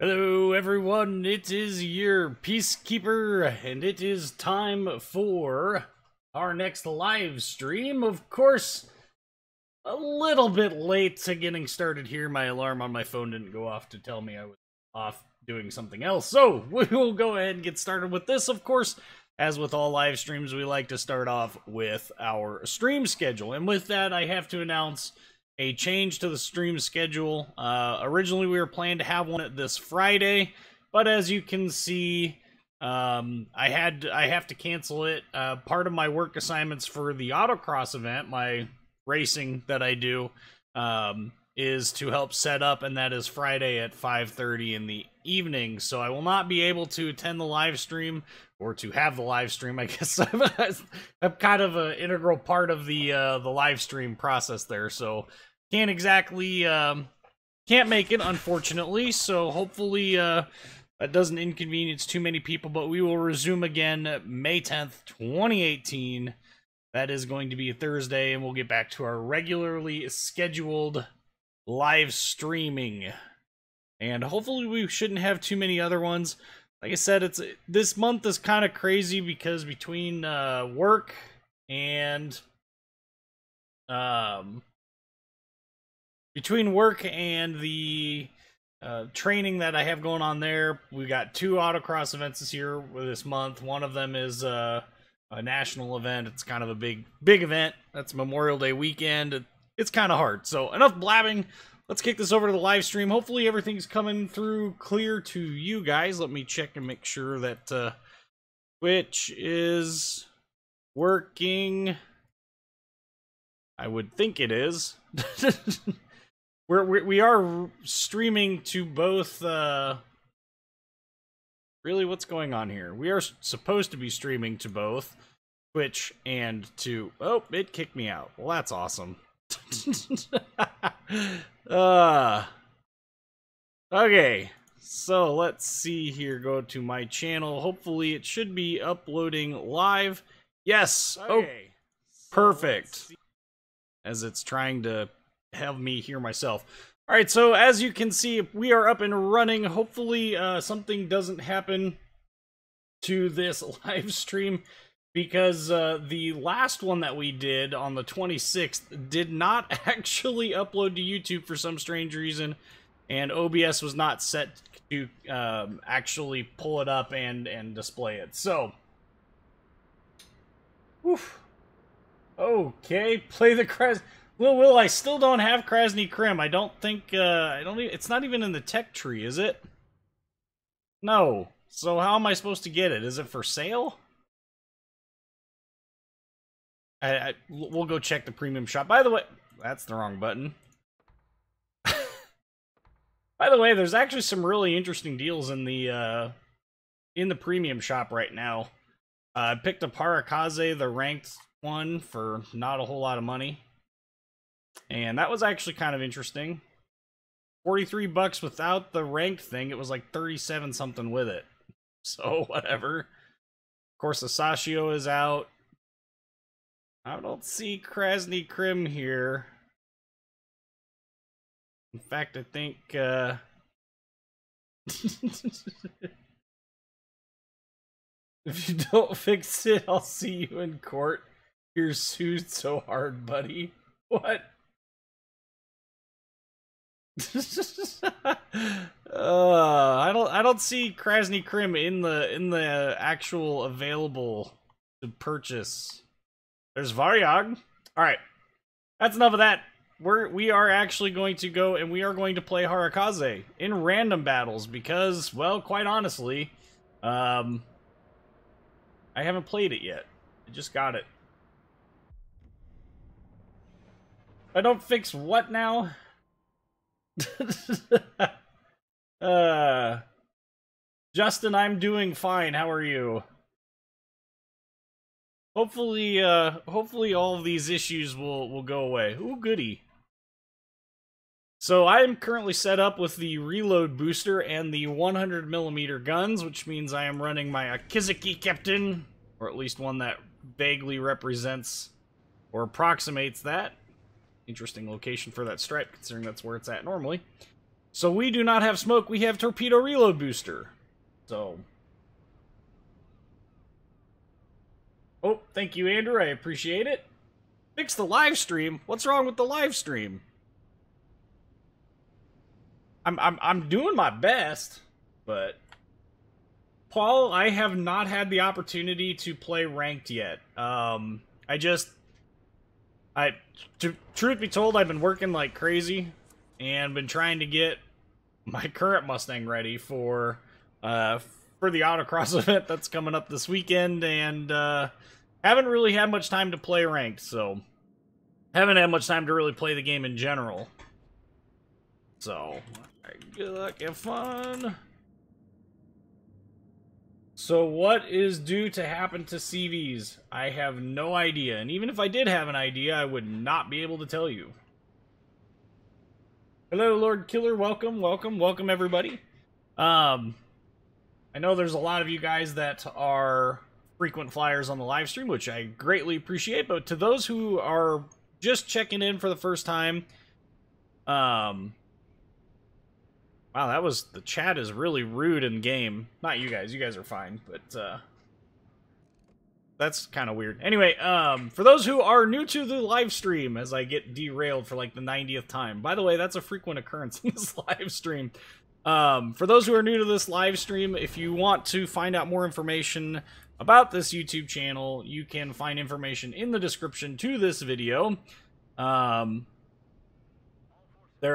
Hello everyone, it is your Peacekeeper, and it is time for our next live stream. Of course, a little bit late to getting started here. My alarm on my phone didn't go off to tell me I was off doing something else. So, we will go ahead and get started with this. Of course, as with all live streams, we like to start off with our stream schedule. And with that, I have to announce a change to the stream schedule. Originally, we were planning to have one this Friday, but as you can see, I have to cancel it. Part of my work assignments for the autocross event, my racing that I do, is to help set up, and that is Friday at 5:30 in the evening. So I will not be able to attend the live stream, or to have the live stream. I guess I'm kind of an integral part of the live stream process there. So can't exactly can't make it, unfortunately. So hopefully that doesn't inconvenience too many people. But we will resume again May 10th, 2018. That is going to be a Thursday, and we'll get back to our regularly scheduled live streaming. And hopefully we shouldn't have too many other ones. Like I said, this month is kind of crazy because between work and the training that I have going on there, we got 2 autocross events this month. One of them is a national event. It's kind of a big event. That's Memorial Day weekend. It's kind of hard. So enough blabbing. Let's kick this over to the live stream. Hopefully everything's coming through clear to you guys. Let me check and make sure that Twitch is working. I would think it is. We are streaming to both. Really, what's going on here? We are supposed to be streaming to both Twitch and to. Oh, it kicked me out. Well, that's awesome. Okay, so let's see here. Go to my channel. Hopefully, it should be uploading live. Yes. Okay. Oh, perfect. As it's trying to have me hear myself. All right, so as you can see, we are up and running. Hopefully, something doesn't happen to this live stream, because the last one that we did on the 26th did not actually upload to YouTube for some strange reason, and OBS was not set to actually pull it up and display it. So, oof. Okay, play the Krasny. Will, I still don't have Krasny Krim. I don't think, it's not even in the tech tree, is it? No. So how am I supposed to get it? Is it for sale? We'll go check the premium shop. By the way, that's the wrong button. By the way, there's actually some really interesting deals in the premium shop right now. I picked up Harakaze, the ranked one, for not a whole lot of money. And that was actually kind of interesting. 43 bucks without the ranked thing. It was like 37 something with it. So, whatever. Of course, the Sashio is out. I don't see Krasny Krim here. In fact, I think, if you don't fix it, I'll see you in court. You're sued so hard, buddy. What? I don't see Krasny Krim in the actual available to purchase. There's Varyag. All right, that's enough of that. We are actually going to go and we are going to play Harakaze in random battles because, well, quite honestly, I haven't played it yet. I just got it. I don't fix what now? Justin, I'm doing fine. How are you? Hopefully all of these issues will go away. Ooh, goody. So I am currently set up with the reload booster and the 100mm guns, which means I am running my Akizuki captain, or at least one that vaguely represents or approximates that. Interesting location for that stripe, considering that's where it's at normally. So we do not have smoke, we have torpedo reload booster. So... Oh, thank you, Andrew, I appreciate it. Fix the live stream? What's wrong with the live stream? I'm doing my best, but... Paul, I have not had the opportunity to play ranked yet. Truth be told, I've been working like crazy and been trying to get my current Mustang ready for the autocross event that's coming up this weekend, and haven't really had much time to play ranked, so haven't had much time to really play the game in general. So, good luck, have fun. So what is due to happen to CVs? I have no idea, and even if I did have an idea, I would not be able to tell you. Hello, Lord Killer, welcome, welcome, welcome everybody. I know there's a lot of you guys that are frequent flyers on the live stream, which I greatly appreciate, but to those who are just checking in for the first time, wow, the chat is really rude in game. Not you guys are fine, but, that's kind of weird. Anyway, for those who are new to the live stream, as I get derailed for like the 90th time. By the way, that's a frequent occurrence in this live stream. For those who are new to this live stream, if you want to find out more information about this YouTube channel, you can find information in the description to this video. There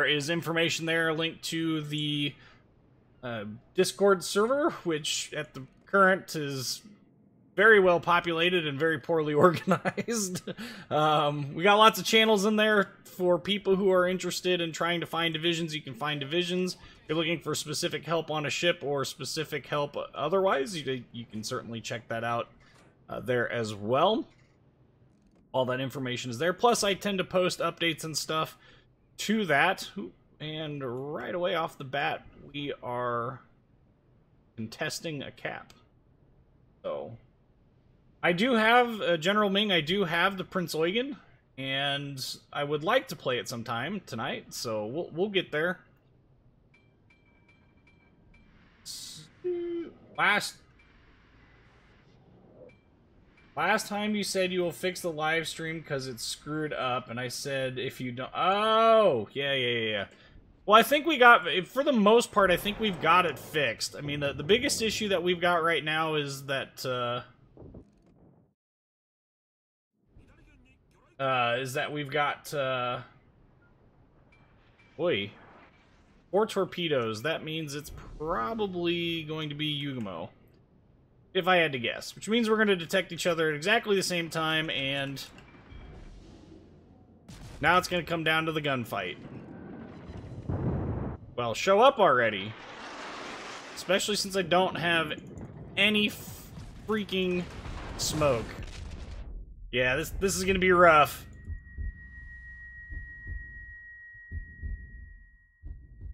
is information there linked to the Discord server, which at the current is very well populated and very poorly organized. We got lots of channels in there for people who are interested in trying to find divisions. You can find divisions. If you're looking for specific help on a ship or specific help otherwise, you can certainly check that out there as well. All that information is there. Plus, I tend to post updates and stuff to that, and right away off the bat, we are contesting a cap. So, I do have, General Ming, I do have the Prinz Eugen, and I would like to play it sometime tonight, so we'll get there. Last time you said you will fix the live stream because it's screwed up, and I said if you don't... Oh! Yeah. Well, I think we got... For the most part, I think we've got it fixed. I mean, the biggest issue that we've got right now is that, we've got, Oi. 4 torpedoes. That means it's probably going to be Yuugumo. If I had to guess. Which means we're going to detect each other at exactly the same time, and... now it's going to come down to the gunfight. Well, show up already. Especially since I don't have any freaking smoke. Yeah, this is going to be rough.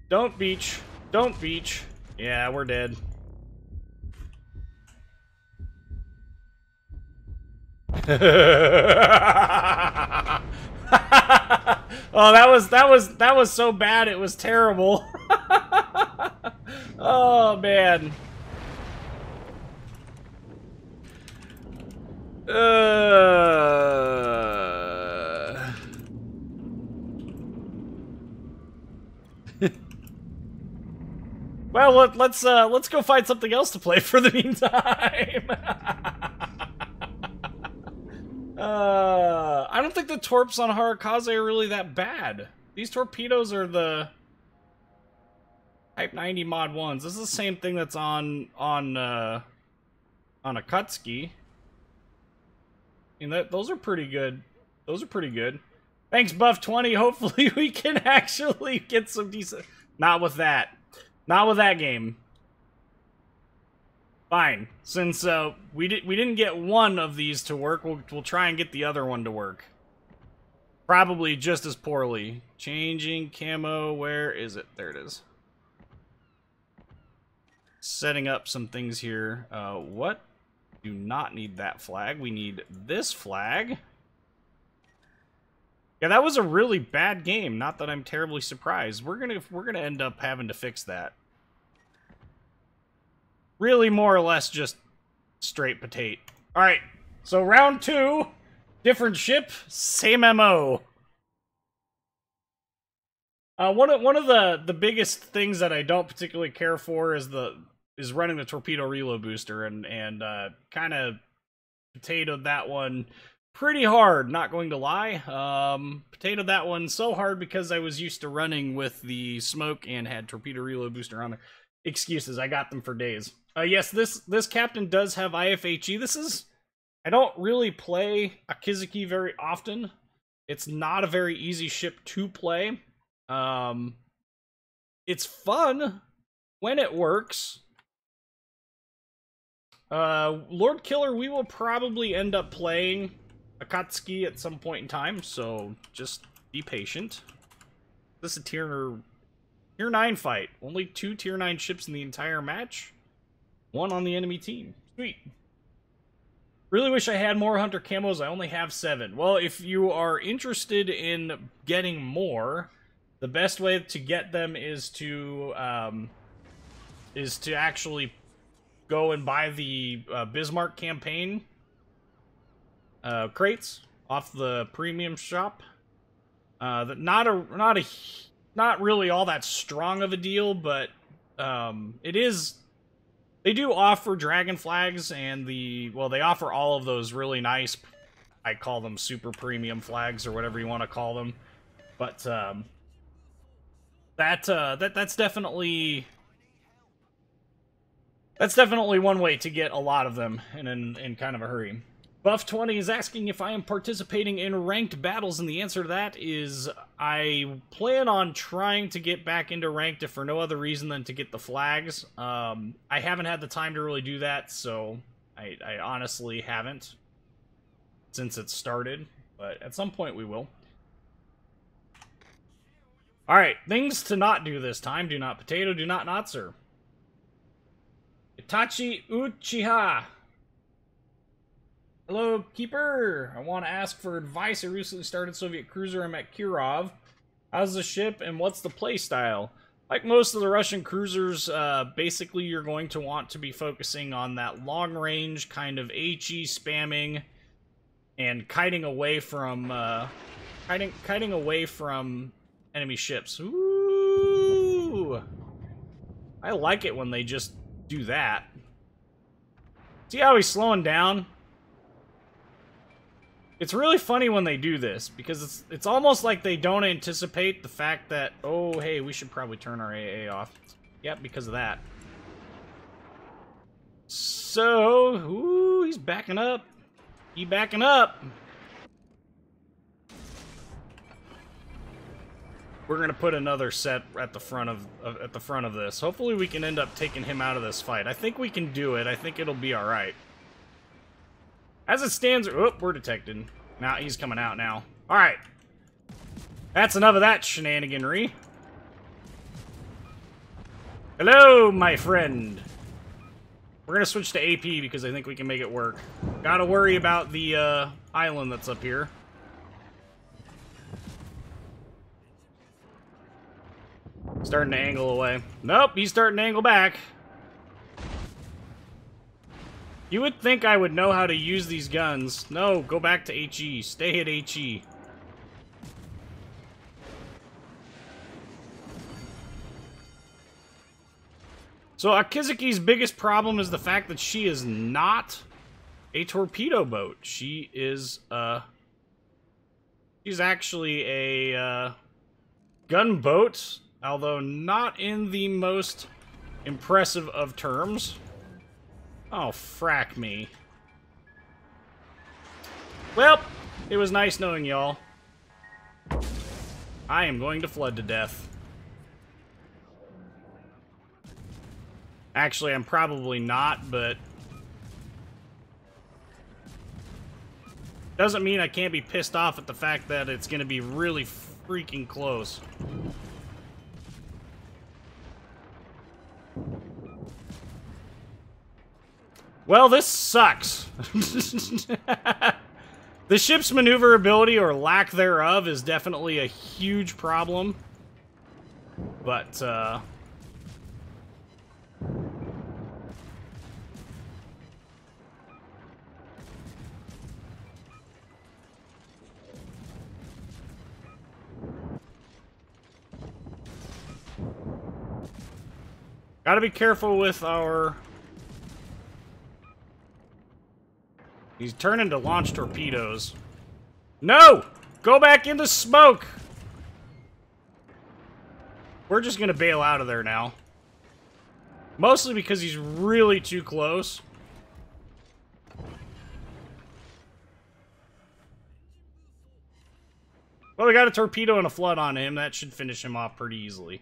Don't beach. Don't beach. Yeah, we're dead. Oh, that was so bad it was terrible. Oh man. Well, let's go find something else to play for the meantime. I don't think the torps on Harakaze are really that bad. These torpedoes are the Type 90 Mod 1s. This is the same thing that's on Akatsuki. I mean, those are pretty good. Those are pretty good. Thanks, Buff20. Hopefully we can actually get some decent... Not with that. Not with that game. Fine. Since we didn't get one of these to work, we'll try and get the other one to work. Probably just as poorly. Changing camo. Where is it? There it is. Setting up some things here. What? Do not need that flag. We need this flag. Yeah, that was a really bad game. Not that I'm terribly surprised. We're gonna end up having to fix that. Really, more or less, just straight potato. All right, so round 2, different ship, same MO. One of the biggest things that I don't particularly care for is running the torpedo reload booster and kind of potatoed that one pretty hard, not going to lie. Potatoed that one so hard because I was used to running with the smoke and had torpedo reload booster on there. Excuses, I got them for days. Yes, this captain does have IFHE. I don't really play Akizuki very often. It's not a very easy ship to play. It's fun when it works. Lord Killer, we will probably end up playing Akatsuki at some point in time, so just be patient. This is a tier 9 fight. Only 2 tier 9 ships in the entire match. 1 on the enemy team. Sweet. Really wish I had more Hunter camos. I only have 7. Well, if you are interested in getting more, the best way to get them is to actually go and buy the Bismarck campaign crates off the premium shop. Not really all that strong of a deal, but it is. They do offer dragon flags and they offer all of those really nice, I call them super premium flags or whatever you want to call them, but that's definitely one way to get a lot of them in kind of a hurry. Buff20 is asking if I am participating in ranked battles, and the answer to that is I plan on trying to get back into ranked if for no other reason than to get the flags. I haven't had the time to really do that, so I honestly haven't since it started, but at some point we will. Alright, things to not do this time. Do not potato, do not sir. Itachi Uchiha. Hello, Keeper. I want to ask for advice. I recently started Soviet cruiser. I'm at Kirov. How's the ship and what's the play style? Like most of the Russian cruisers, basically you're going to want to be focusing on that long range kind of HE spamming and kiting away from enemy ships. Ooh, I like it when they just do that. See how he's slowing down? It's really funny when they do this, because it's almost like they don't anticipate the fact that, oh, hey, we should probably turn our AA off. Yep, because of that. So, ooh, he's backing up. He's backing up. We're gonna put another set at the front of this. Hopefully we can end up taking him out of this fight. I think we can do it. I think it'll be all right. As it stands, oh, we're detected. Now he's coming out now. All right, that's enough of that shenaniganry. Hello, my friend. We're gonna switch to AP because I think we can make it work. Gotta worry about the island that's up here. Starting to angle away. Nope, he's starting to angle back. You would think I would know how to use these guns. No, go back to HE. Stay at HE. So Akizuki's biggest problem is the fact that she is not a torpedo boat. She is, she's actually a, gunboat, although not in the most impressive of terms. Oh, frack me. Well, it was nice knowing y'all. I am going to flood to death. Actually, I'm probably not, but doesn't mean I can't be pissed off at the fact that it's going to be really freaking close. Well, this sucks. The ship's maneuverability, or lack thereof, is definitely a huge problem. But, gotta be careful with our... He's turning to launch torpedoes. No! Go back into smoke! We're just gonna bail out of there now. Mostly because he's really too close. Well, we got a torpedo and a flood on him. That should finish him off pretty easily.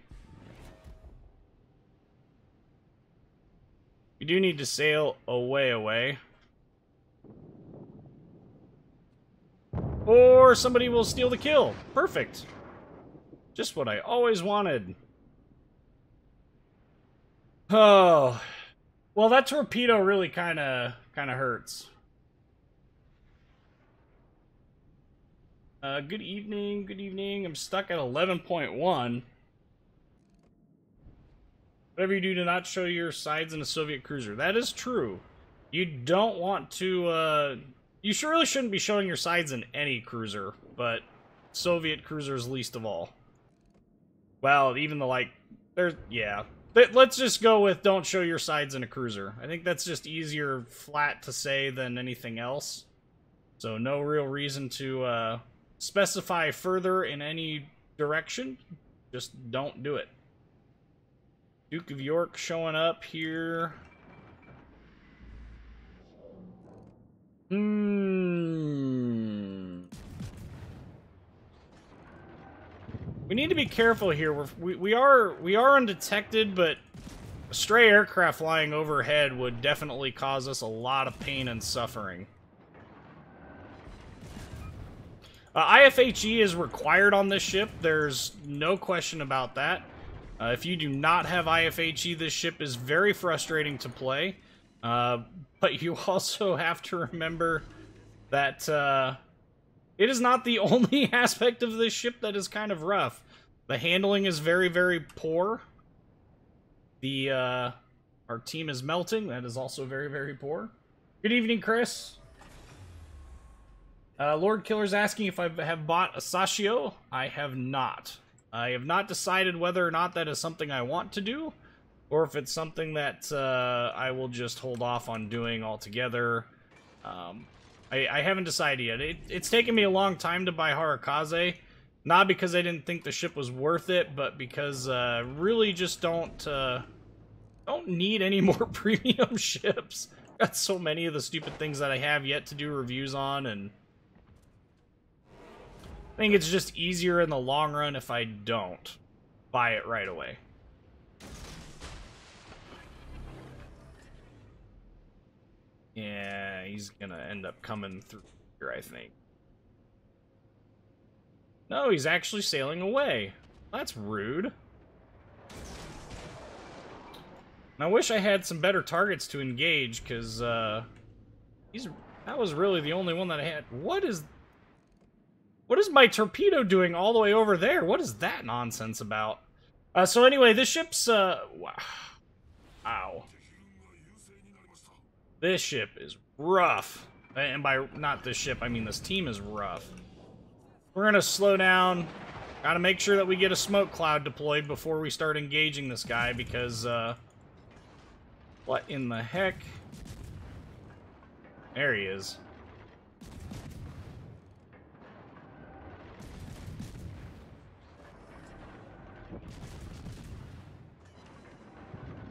We do need to sail away. Or somebody will steal the kill. Perfect. Just what I always wanted. Oh. Well, that torpedo really kind of hurts. Good evening. I'm stuck at 11.1. Whatever you do not show your sides in a Soviet cruiser. That is true. You don't want to, you really shouldn't be showing your sides in any cruiser, but Soviet cruisers least of all. Well, even the, like, yeah. Let's just go with don't show your sides in a cruiser. I think that's just easier flat to say than anything else. So no real reason to, specify further in any direction. Just don't do it. Duke of York showing up here. We need to be careful here. We are undetected, but a stray aircraft flying overhead would definitely cause us a lot of pain and suffering. IFHE is required on this ship. There's no question about that. If you do not have IFHE, this ship is very frustrating to play. But you also have to remember that it is not the only aspect of this ship that is kind of rough. The handling is very, very poor. Our team is melting. That is also very, very poor. Good evening, Chris. Lord Killer's asking if I have bought a Sashio. I have not. I have not decided whether or not that is something I want to do, or if it's something that I will just hold off on doing altogether. I haven't decided yet. It's taken me a long time to buy Harakaze, not because I didn't think the ship was worth it, but because really just don't need any more premium ships. Got so many of the stupid things that I have yet to do reviews on, and I think it's just easier in the long run if I don't buy it right away. Yeah, he's gonna end up coming through here, I think. No, he's actually sailing away. That's rude. And I wish I had some better targets to engage, because that was really the only one that I had. What is my torpedo doing all the way over there? What is that nonsense about? So anyway, this ship's, wow. This ship is rough. And by not this ship, I mean this team is rough. We're gonna slow down. Gotta make sure that we get a smoke cloud deployed before we start engaging this guy, because, what in the heck? There he is.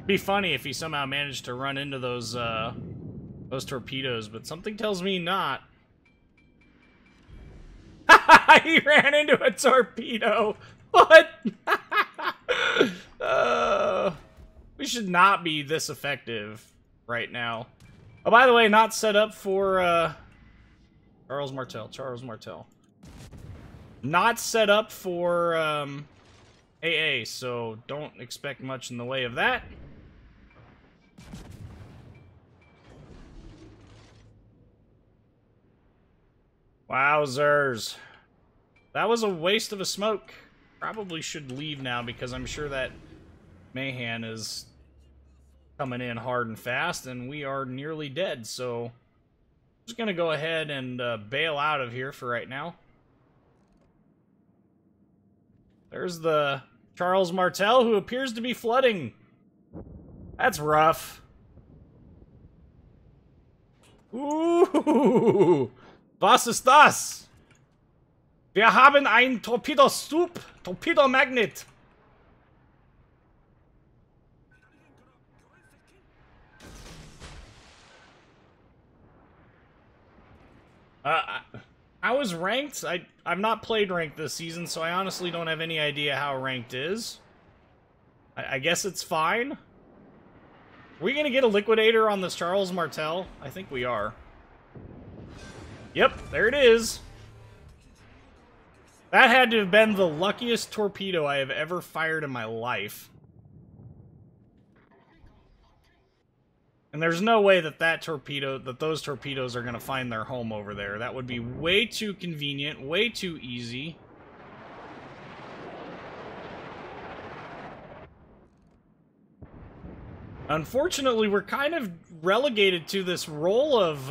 Be funny if he somehow managed to run into those torpedoes, but something tells me not. He ran into a torpedo. What? We should not be this effective right now. Oh, by the way, not set up for Charles Martel. Not set up for AA, so don't expect much in the way of that. Wowzers. That was a waste of a smoke. Probably should leave now because I'm sure that Mayhan is coming in hard and fast and we are nearly dead. So I'm just going to go ahead and bail out of here for right now. There's the Charles Martel who appears to be flooding. That's rough. Ooh, was ist das? Wir haben ein Torpedo-Soup, Torpedo-Magnet. I was ranked. I've not played ranked this season, so I honestly don't have any idea how ranked is. I guess it's fine. Are we gonna get a liquidator on this Charles Martel? I think we are. Yep, there it is. That had to have been the luckiest torpedo I have ever fired in my life. And there's no way that those torpedoes are going to find their home over there. That would be way too convenient, way too easy. Unfortunately, we're kind of relegated to this role of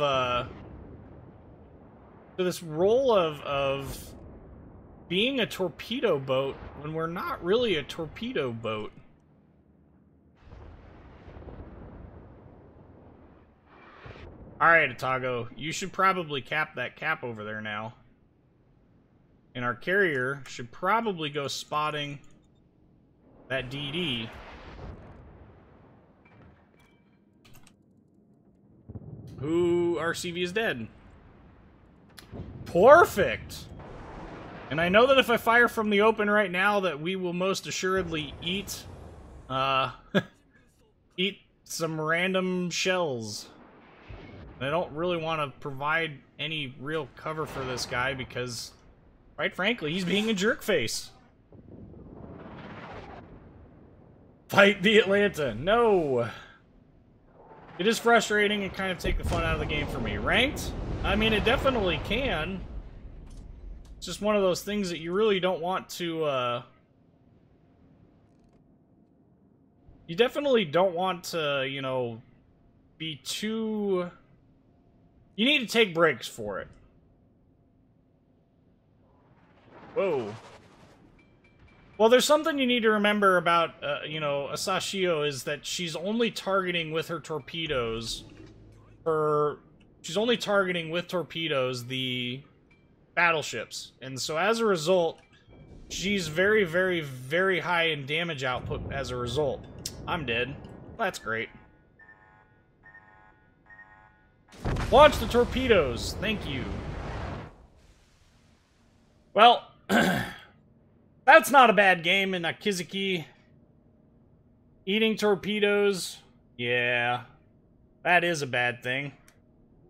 being a torpedo boat when we're not really a torpedo boat. Alright, Atago, you should probably cap that cap over there now. And our carrier should probably go spotting that DD. Who RCV is dead. Perfect! And I know that if I fire from the open right now that we will most assuredly eat, eat some random shells. And I don't really want to provide any real cover for this guy because, quite frankly, he's being a jerkface. Fight the Atlanta. No! It is frustrating and kind of take the fun out of the game for me. Ranked? I mean, it definitely can. It's just one of those things that you really don't want to, you definitely don't want to, you know, be too... You need to take breaks for it. Whoa. Well, there's something you need to remember about, you know, Asashio is that she's only targeting with her torpedoes. She's only targeting with torpedoes the battleships. And so as a result, she's very, very, very high in damage output as a result. I'm dead. That's great. Launch the torpedoes. Thank you. Well, that's not a bad game in Akizuki. Eating torpedoes. Yeah, that is a bad thing.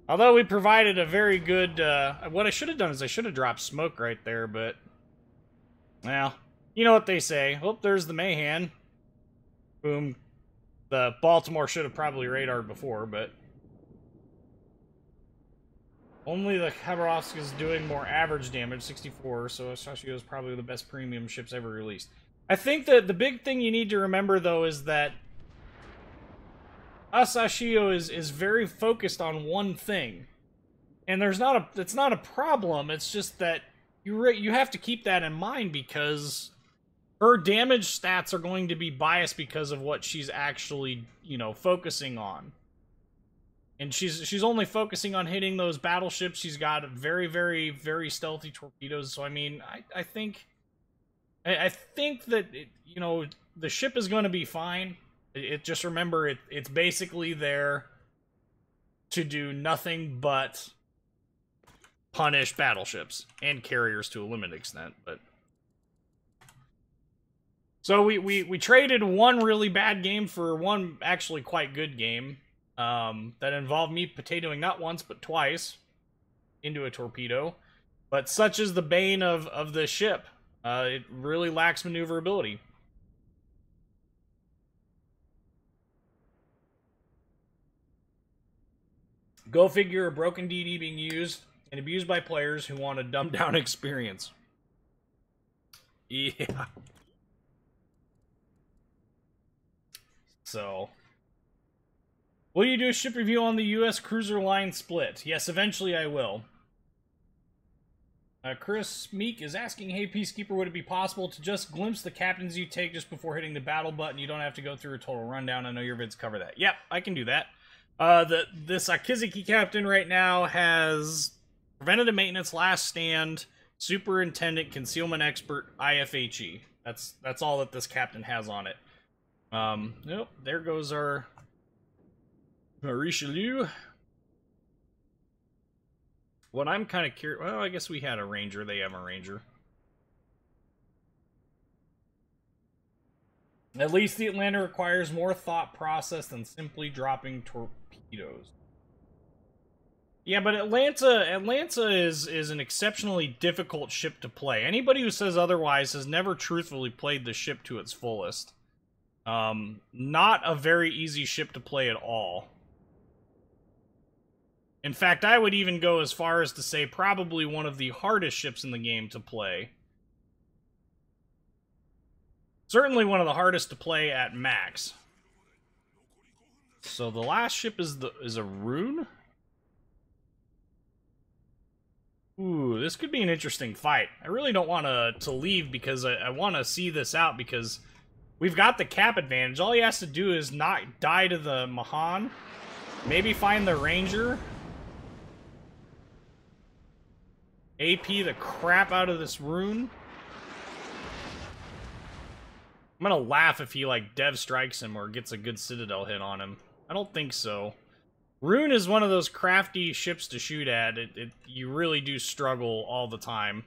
Although we provided a very good... what I should have done is I should have dropped smoke right there, but... Well, you know what they say. Oh, there's the Mayhan. Boom. The Baltimore should have probably radared before, but... Only the Khabarovsk is doing more average damage, 64, so Asashio is probably the best premium ships ever released. I think that the big thing you need to remember, though, is that Asashio is very focused on one thing. And it's not a problem, it's just that you have to keep that in mind because her damage stats are going to be biased because of what she's actually, you know, focusing on. And she's only focusing on hitting those battleships. She's got very, very, very stealthy torpedoes. So, I mean, I think that, you know, the ship is going to be fine. Just remember, it's basically there to do nothing but punish battleships and carriers to a limited extent. But so we traded one really bad game for one actually quite good game. That involved me potatoing not once, but twice into a torpedo. But such is the bane of this ship. It really lacks maneuverability. Go figure, a broken DD being used. and abused by players who want a dumbed-down experience. Yeah. So... will you do a ship review on the U.S. cruiser line split? Yes, eventually I will. Chris Meek is asking, hey, Peacekeeper, would it be possible to just glimpse the captains you take just before hitting the battle button? You don't have to go through a total rundown. I know your vids cover that. Yep, I can do that. This Akizuki captain right now has preventative maintenance, last stand, superintendent, concealment expert, IFHE. That's all that this captain has on it. Nope, there goes our Richelieu. What I'm kind of curious... well, I guess we had a ranger. They have a ranger. At least the Atlanta requires more thought process than simply dropping torpedoes. Yeah, but Atlanta is an exceptionally difficult ship to play. Anybody who says otherwise has never truthfully played the ship to its fullest. Not a very easy ship to play at all. In fact, I would even go as far as to say probably one of the hardest ships in the game to play. Certainly one of the hardest to play at max. So the last ship is a rune? Ooh, this could be an interesting fight. I really don't want to leave because I want to see this out because we've got the cap advantage. All he has to do is not die to the Mahan. Maybe find the Ranger. AP the crap out of this rune. I'm gonna laugh if he, like, dev strikes him or gets a good Citadel hit on him. I don't think so. Rune is one of those crafty ships to shoot at. You really do struggle all the time.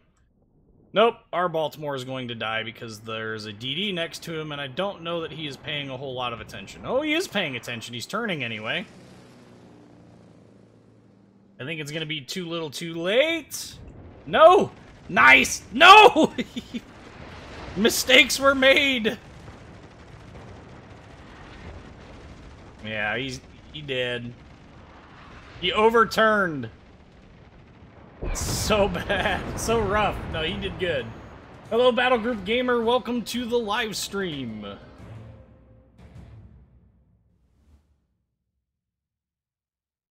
Nope, our Baltimore is going to die because there's a DD next to him, and I don't know that he is paying a whole lot of attention. Oh, he is paying attention. He's turning anyway. I think it's gonna be too little too late. No! Nice! No! Mistakes were made! Yeah, he did. He overturned. So bad. So rough. No, he did good. Hello, Battle Group Gamer. Welcome to the live stream.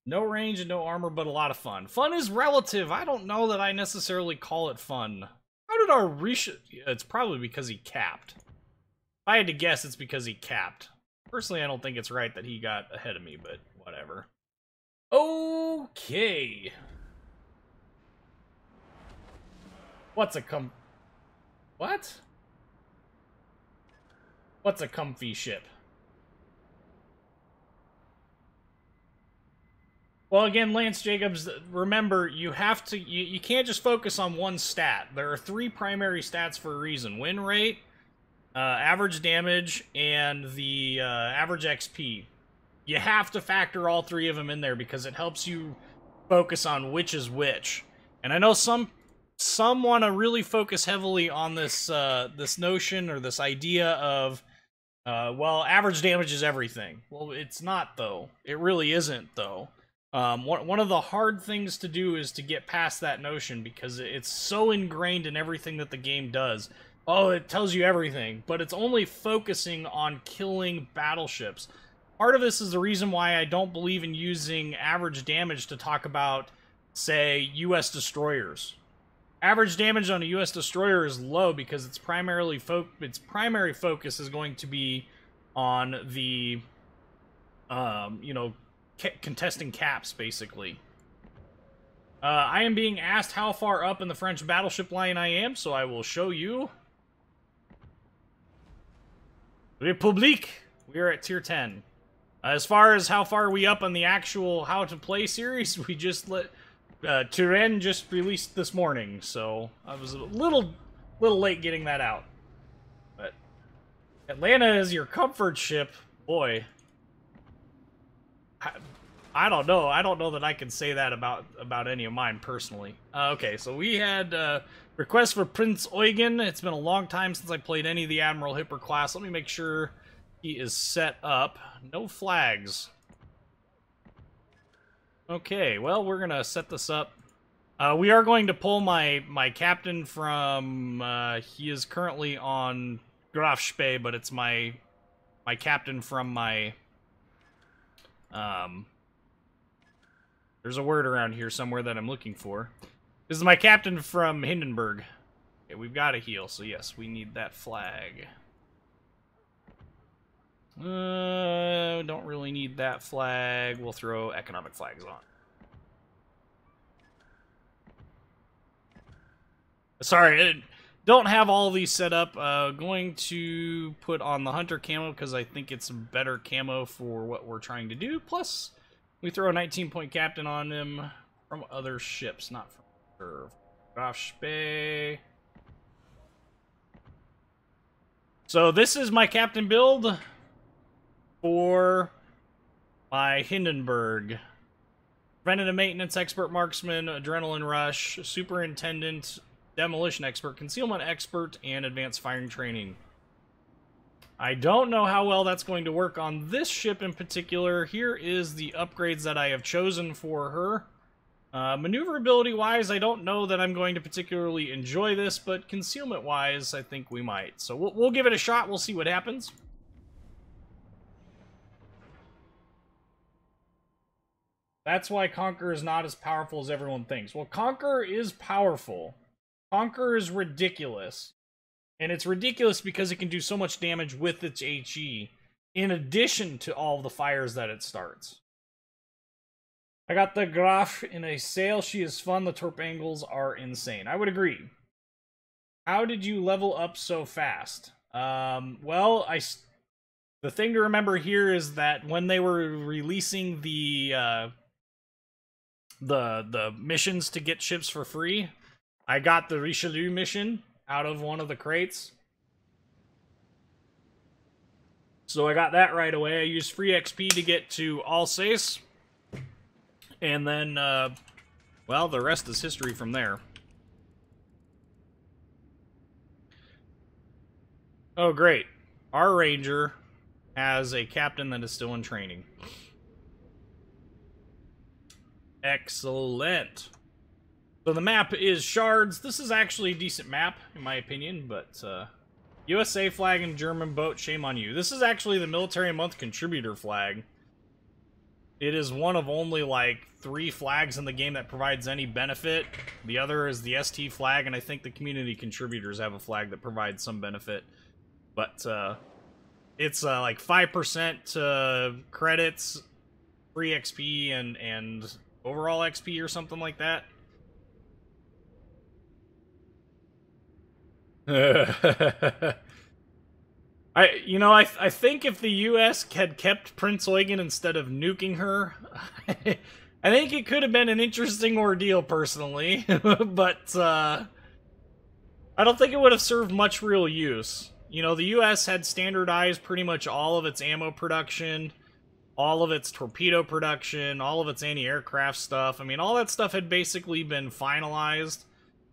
No range and no armor, but a lot of fun. Fun is relative. I don't know that I necessarily call it fun. How did our Richelieu... it's probably because he capped. If I had to guess, it's because he capped. Personally, I don't think it's right that he got ahead of me, but whatever. Okay. What's a What? What's a comfy ship? Well, again, Lance Jacobs, remember, you have to... You can't just focus on one stat. There are 3 primary stats for a reason. Win rate, average damage, and the average XP. You have to factor all 3 of them in there because it helps you focus on which is which. And I know some want to really focus heavily on this this notion or this idea of, well, average damage is everything. Well, it's not, though. It really isn't, though. One of the hard things to do is to get past that notion because it's so ingrained in everything that the game does. Oh, it tells you everything, but it's only focusing on killing battleships. Part of this is the reason why I don't believe in using average damage to talk about, say, U.S. destroyers. Average damage on a U.S. destroyer is low because its primary focus is going to be on the, you know, contesting caps, basically. I am being asked how far up in the French battleship line I am, so I will show you. République! We are at tier 10. As far as how far are we up on the actual How to Play series, we just let... Turenne just released this morning, so I was a little late getting that out. But Atlanta is your comfort ship. Boy. I don't know. I don't know that I can say that about any of mine personally. Okay, so we had request for Prinz Eugen. It's been a long time since I played any of the Admiral Hipper class. Let me make sure he is set up. No flags. Okay, well, we're gonna set this up We are going to pull my captain from, he is currently on Graf Spee, but it's my captain from my, there's a word around here somewhere that I'm looking for. This is my captain from Hindenburg. Okay, we've got to heal, so yes, we need that flag. Don't really need that flag. We'll throw economic flags on. Sorry, don't have all these set up. Going to put on the hunter camo because I think it's better camo for what we're trying to do. Plus, we throw a 19-point captain on him from other ships, not from Curve. Graf Spee. So this is my captain build for my Hindenburg. Preventative maintenance expert, marksman, adrenaline rush, superintendent, demolition expert, concealment expert, and advanced firing training. I don't know how well that's going to work on this ship in particular. Here is the upgrades that I have chosen for her. Maneuverability-wise, I don't know that I'm going to particularly enjoy this, but concealment-wise, I think we might. So we'll give it a shot. We'll see what happens. That's why Conqueror is not as powerful as everyone thinks. Well, Conqueror is powerful. Conqueror is ridiculous. And it's ridiculous because it can do so much damage with its HE, in addition to all the fires that it starts. I got the Graf in a sail. She is fun. The torp angles are insane. I would agree. How did you level up so fast? Well, the thing to remember here is that when they were releasing the missions to get ships for free, I got the Richelieu mission out of one of the crates. So I got that right away. I used free XP to get to Alsace. And then, well, the rest is history from there. Oh, great. Our Ranger has a captain that is still in training. Excellent. So the map is Shards. This is actually a decent map, in my opinion, but, USA flag and German boat, shame on you. This is actually the Military Month contributor flag. It is one of only, like, 3 flags in the game that provides any benefit. The other is the ST flag, and I think the community contributors have a flag that provides some benefit. But, it's, like, 5% credits, free XP, and overall XP or something like that. I think if the U.S. had kept Prinz Eugen instead of nuking her, I think it could have been an interesting ordeal, personally. But, I don't think it would have served much real use. You know, the U.S. had standardized pretty much all of its ammo production, all of its torpedo production, all of its anti-aircraft stuff. I mean, all that stuff had basically been finalized,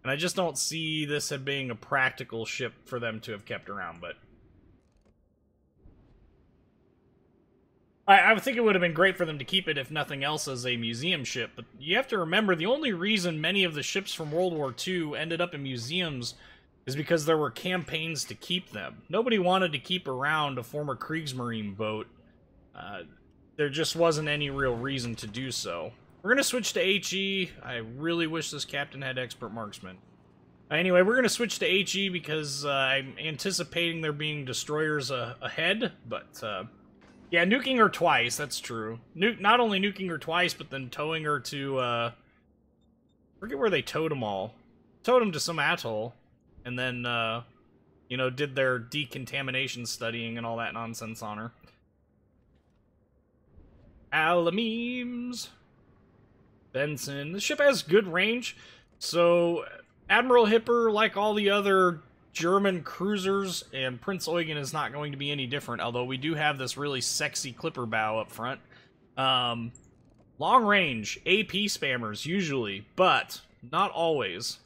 and I just don't see this as being a practical ship for them to have kept around, but I would think it would have been great for them to keep it, if nothing else, as a museum ship. But you have to remember, the only reason many of the ships from World War II ended up in museums is because there were campaigns to keep them. Nobody wanted to keep around a former Kriegsmarine boat. There just wasn't any real reason to do so. We're going to switch to HE. I really wish this captain had expert marksman. Anyway, we're going to switch to HE because I'm anticipating there being destroyers ahead, but yeah, nuking her twice, that's true. Not only nuking her twice, but then towing her to, I forget where they towed them all. Towed them to some atoll, and then, you know, did their decontamination studying and all that nonsense on her. Alamemes. Benson. The ship has good range, so Admiral Hipper, like all the other German cruisers, and Prinz Eugen is not going to be any different, although we do have this really sexy clipper bow up front. Long range, AP spammers, usually, but not always.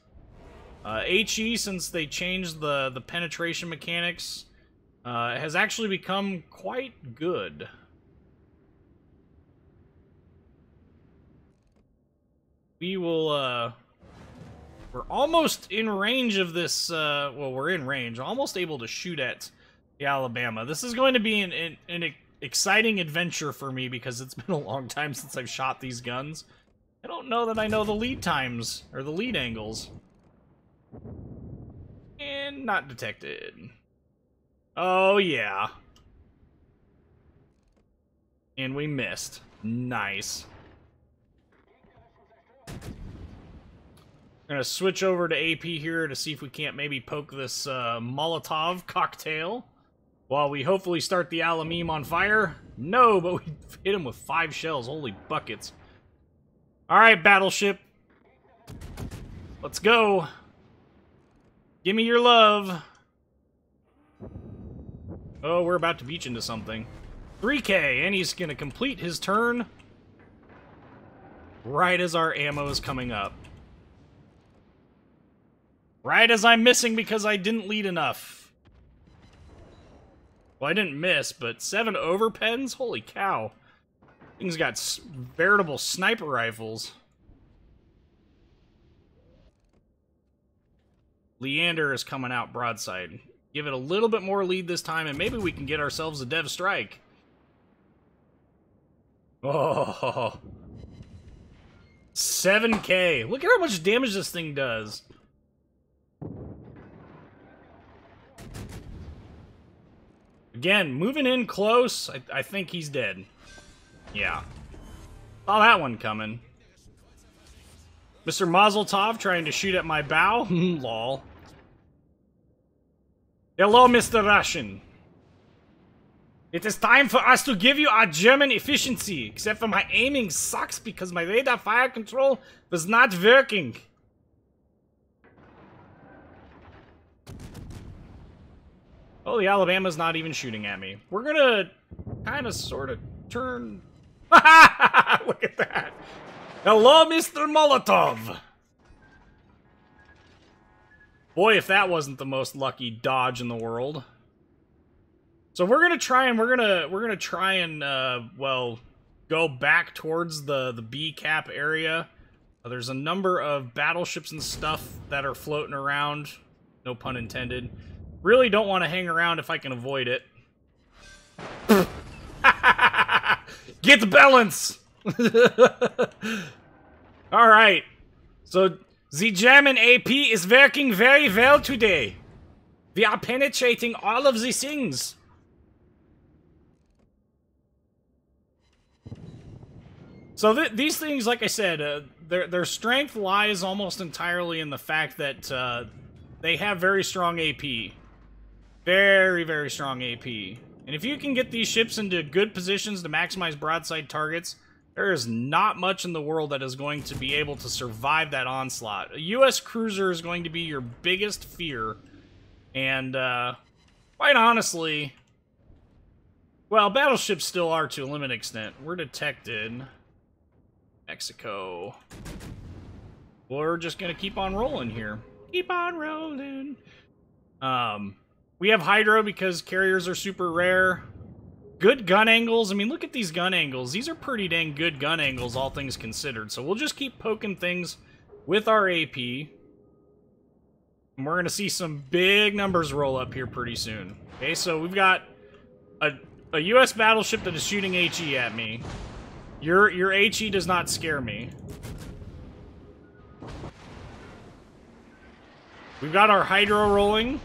HE, since they changed the penetration mechanics, has actually become quite good. We will We're almost in range of this, well, we're in range. Almost able to shoot at the Alabama. This is going to be an exciting adventure for me because it's been a long time since I've shot these guns. I don't know that I know the lead times, or the lead angles. And not detected. Oh, yeah. And we missed. Nice. We're gonna switch over to AP here to see if we can't maybe poke this Molotov cocktail while we hopefully start the Alameme on fire. No, but we hit him with 5 shells. Holy buckets. Alright, battleship. Let's go. Give me your love. Oh, we're about to beach into something. 3K, and he's gonna complete his turn right as our ammo is coming up. Right as I'm missing because I didn't lead enough. Well, I didn't miss, but 7 overpens? Holy cow. Things got veritable sniper rifles. Leander is coming out broadside. Give it a little bit more lead this time, and maybe we can get ourselves a dev strike. Oh. 7K. Look at how much damage this thing does. Again, moving in close. I think he's dead. Yeah. Saw that one coming. Mr. Mazel Tov trying to shoot at my bow. Lol. Hello, Mr. Russian. It is time for us to give you our German efficiency. Except for my aiming sucks because my radar fire control was not working. Oh, the Alabama's not even shooting at me. We're gonna kind of sort of turn... Look at that. Hello, Mr. Molotov. Boy, if that wasn't the most lucky dodge in the world. So we're gonna try and well, go back towards the B cap area. There's a number of battleships and stuff that are floating around. No pun intended. Really don't want to hang around if I can avoid it. Get the balance! Alright. So, the German AP is working very well today. We are penetrating all of the things. So these things, like I said, their strength lies almost entirely in the fact that they have very strong AP. Very, very strong AP. And if you can get these ships into good positions to maximize broadside targets, there is not much in the world that is going to be able to survive that onslaught. A U.S. cruiser is going to be your biggest fear. And, quite honestly, well, battleships still are to a limited extent. We're detected. Mexico. We're just gonna keep on rolling here. Keep on rolling. We have Hydro because carriers are super rare. Good gun angles. I mean, look at these gun angles. These are pretty dang good gun angles, all things considered. So we'll just keep poking things with our AP. And we're going to see some big numbers roll up here pretty soon. Okay, so we've got a U.S. battleship that is shooting HE at me. Your HE does not scare me. We've got our Hydro rolling.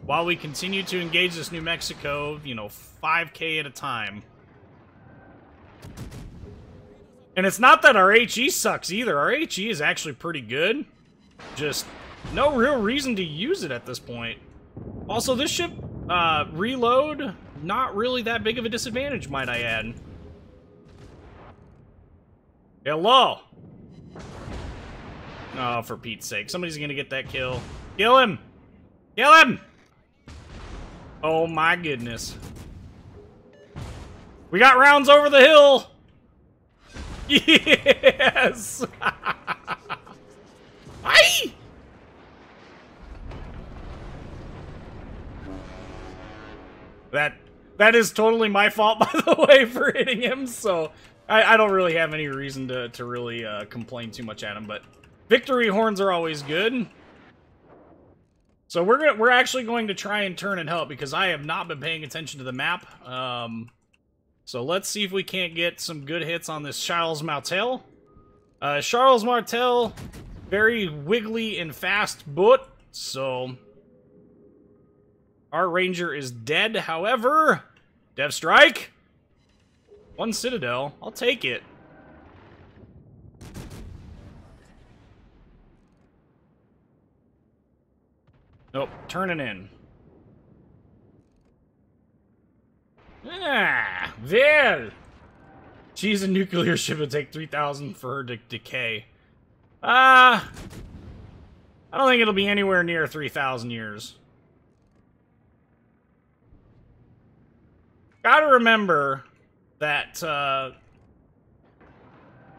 While we continue to engage this New Mexico, you know, 5K at a time. And it's not that our HE sucks either. Our HE is actually pretty good. Just no real reason to use it at this point. Also, this ship, reload, not really that big of a disadvantage, might I add. Hello! Oh, for Pete's sake. Somebody's gonna get that kill. Kill him! Kill him! Oh my goodness. We got rounds over the hill! Yes! Aye! That is totally my fault, by the way, for hitting him, so I don't really have any reason to really complain too much at him, but Victory horns are always good. So we're actually going to try and turn and help because I have not been paying attention to the map. So let's see if we can't get some good hits on this Charles Martel. Charles Martel, very wiggly and fast boat. So our ranger is dead. However, Dev Strike, 1 Citadel. I'll take it. Nope, turning in. Ah, well. She's a nuclear ship. It'll take 3,000 for her to decay. I don't think it'll be anywhere near 3,000 years. Gotta remember that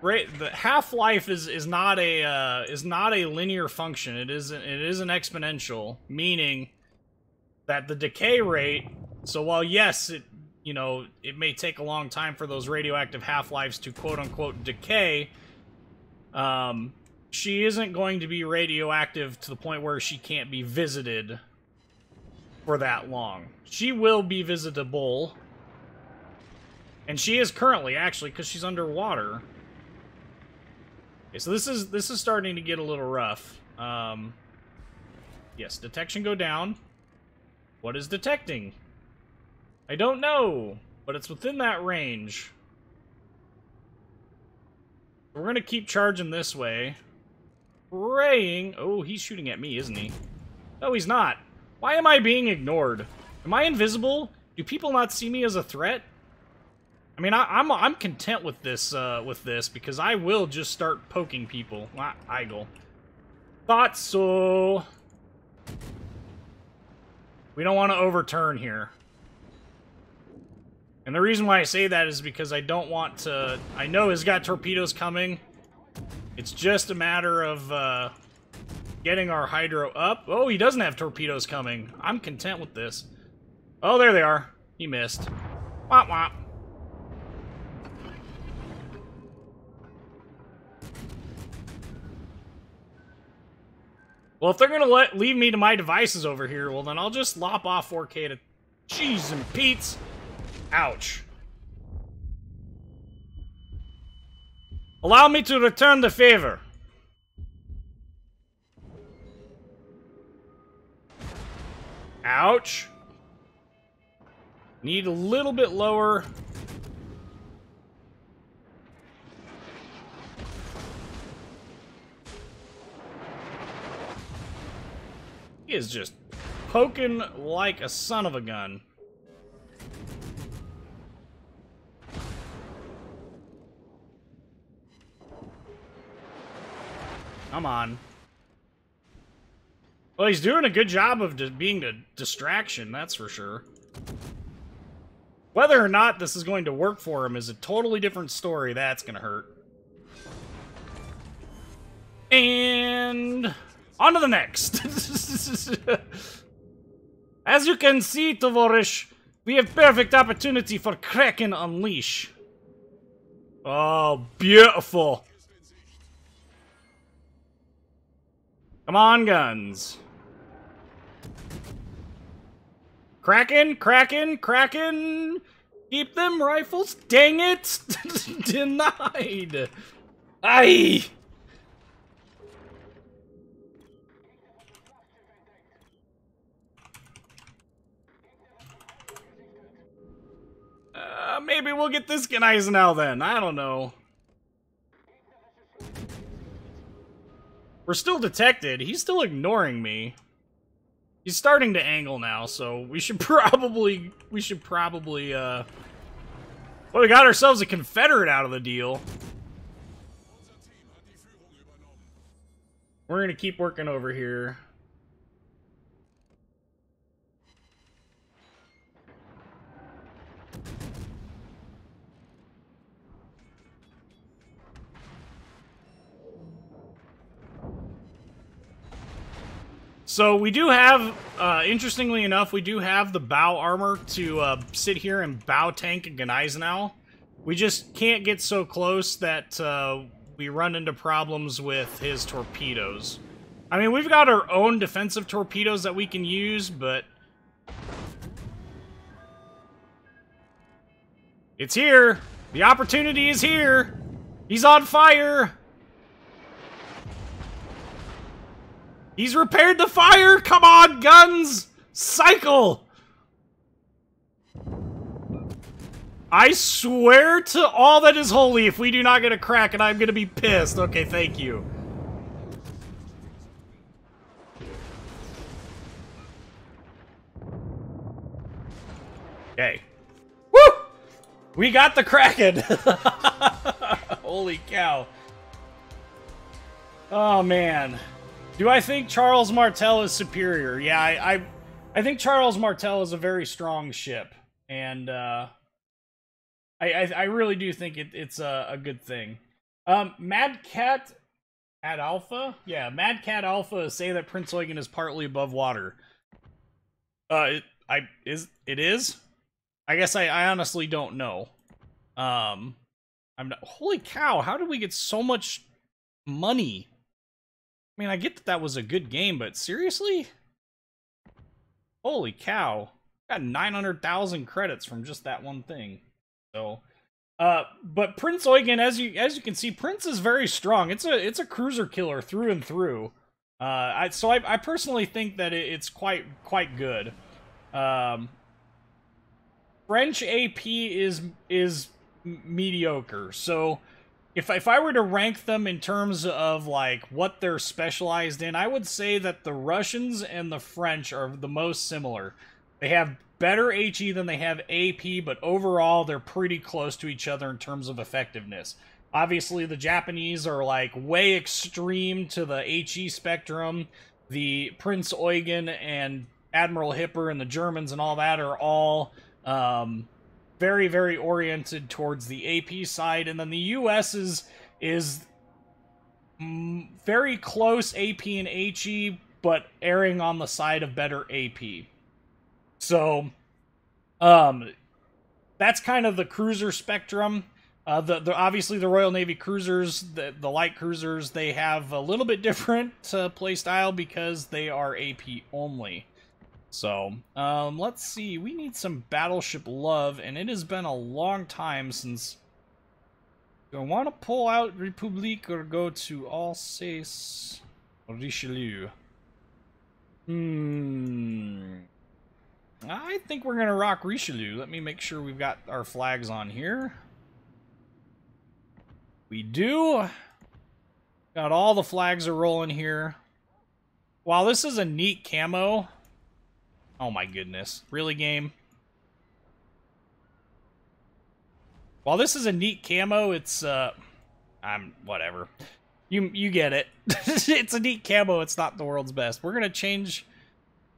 the half-life is not a linear function. It is an exponential, meaning that the decay rate. So while yes, it may take a long time for those radioactive half-lives to quote-unquote decay, she isn't going to be radioactive to the point where she can't be visited for that long. She will be visitable, and she is currently, actually, because she's underwater. Okay, so this is starting to get a little rough. Yes, detection go down. What is detecting? I don't know, but it's within that range. We're going to keep charging this way. Praying. Oh, he's shooting at me, isn't he? No, he's not. Why am I being ignored? Am I invisible? Do people not see me as a threat? I mean, I'm content with this because I will just start poking people. Idle. Thought so. We don't want to overturn here. And the reason why I say that is because I don't want to... I know he's got torpedoes coming. It's just a matter of getting our hydro up. Oh, he doesn't have torpedoes coming. I'm content with this. Oh, there they are. He missed. Womp womp. Well, if they're gonna leave me to my devices over here, well then I'll just lop off 4K to... Cheese and Pete's. Ouch. Allow me to return the favor. Ouch. Need a little bit lower. He is just poking like a son of a gun. Come on. Well, he's doing a good job of being a distraction, that's for sure. Whether or not this is going to work for him is a totally different story. That's gonna hurt. And... on to the next. As you can see, Tovarish, we have perfect opportunity for Kraken Unleash. Oh, beautiful. Come on, guns. Kraken, Kraken, Kraken. Keep them rifles. Dang it. Denied. Aye. Maybe we'll get this Gneisenau then. I don't know. We're still detected. He's still ignoring me. He's starting to angle now, so we should probably, well, we got ourselves a Confederate out of the deal. We're gonna keep working over here. So we do have, interestingly enough, we do have the bow armor to sit here and bow tank a Gneisenau. We just can't get so close that we run into problems with his torpedoes. I mean, we've got our own defensive torpedoes that we can use, but... It's here! The opportunity is here! He's on fire! He's repaired the fire! Come on, guns! Cycle! I swear to all that is holy, if we do not get a crack, and I'm gonna be pissed. Okay, thank you. Okay. Woo! We got the Kraken! Holy cow. Oh, man. Do I think Charles Martel is superior? Yeah, I think Charles Martel is a very strong ship. And, I really do think it's a good thing. Mad Cat at Alpha? Yeah, Mad Cat Alpha say that Prinz Eugen is partly above water. It is? I guess I honestly don't know. I'm not, holy cow, how did we get so much money? I mean, I get that was a good game, but seriously? Holy cow. Got 900,000 credits from just that one thing. So, but Prinz Eugen, as you can see, Prinz is very strong. It's a cruiser killer through and through. I personally think that it's quite good. French AP is mediocre. So, if I were to rank them in terms of like what they're specialized in, I would say that the Russians and the French are the most similar. They have better HE than they have AP, but overall they're pretty close to each other in terms of effectiveness. Obviously, the Japanese are like way extreme to the HE spectrum. The Prinz Eugen and Admiral Hipper and the Germans and all that are all very, very oriented towards the AP side, and then the US is very close AP and HE, but erring on the side of better AP. So, that's kind of the cruiser spectrum. Obviously the Royal Navy cruisers, the light cruisers, they have a little bit different playstyle because they are AP only. So, let's see. We need some battleship love, and it has been a long time since... Do I want to pull out Republique or go to Alsace Richelieu? I think we're going to rock Richelieu. Let me make sure we've got our flags on here. We do. Got all the flags are rolling here. While this is a neat camo... Oh my goodness. Really, game? While this is a neat camo, it's, whatever. You get it. It's a neat camo, it's not the world's best. We're gonna change...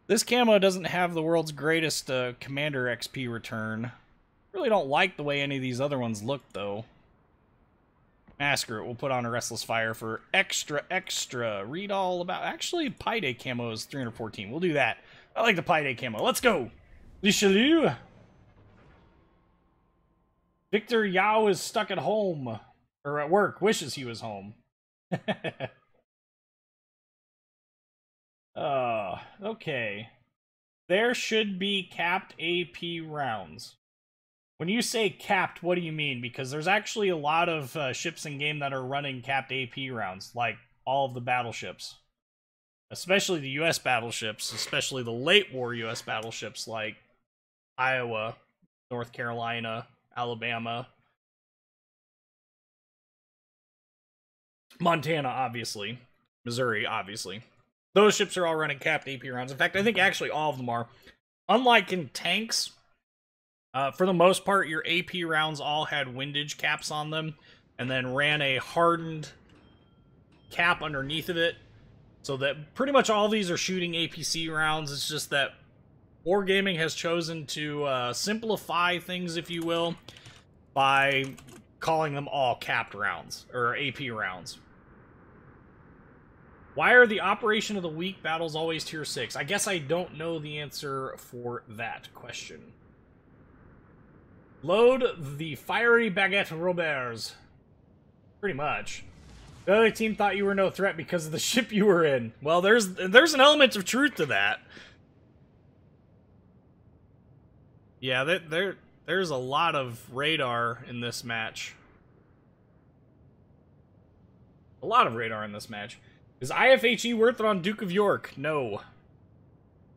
This camo doesn't have the world's greatest, Commander XP return. Really don't like the way any of these other ones look, though. Screw it. We'll put on a Restless Fire for extra. Read all about... Actually, Pi Day camo is 314. We'll do that. I like the Pi Day camo. Let's go! Richelieu! Victor Yao is stuck at home. Or at work. Wishes he was home. Okay. There should be capped AP rounds. When you say capped, what do you mean? Because there's actually a lot of ships in game that are running capped AP rounds, like all of the battleships. Especially the US battleships, especially the late war US battleships like Iowa, North Carolina, Alabama, Montana, obviously, Missouri, obviously. Those ships are all running capped AP rounds. In fact, I think actually all of them are. Unlike in tanks, for the most part, your AP rounds all had windage caps on them, and then ran a hardened cap underneath of it. So that pretty much all of these are shooting APC rounds. It's just that Wargaming has chosen to simplify things, if you will, by calling them all capped rounds, or AP rounds. Why are the Operation of the Week battles always tier 6? I guess I don't know the answer for that question. Load the fiery baguette Roberts. Pretty much. The other team thought you were no threat because of the ship you were in. Well, there's an element of truth to that. Yeah, there's a lot of radar in this match. A lot of radar in this match. Is IFHE worth it on Duke of York? No.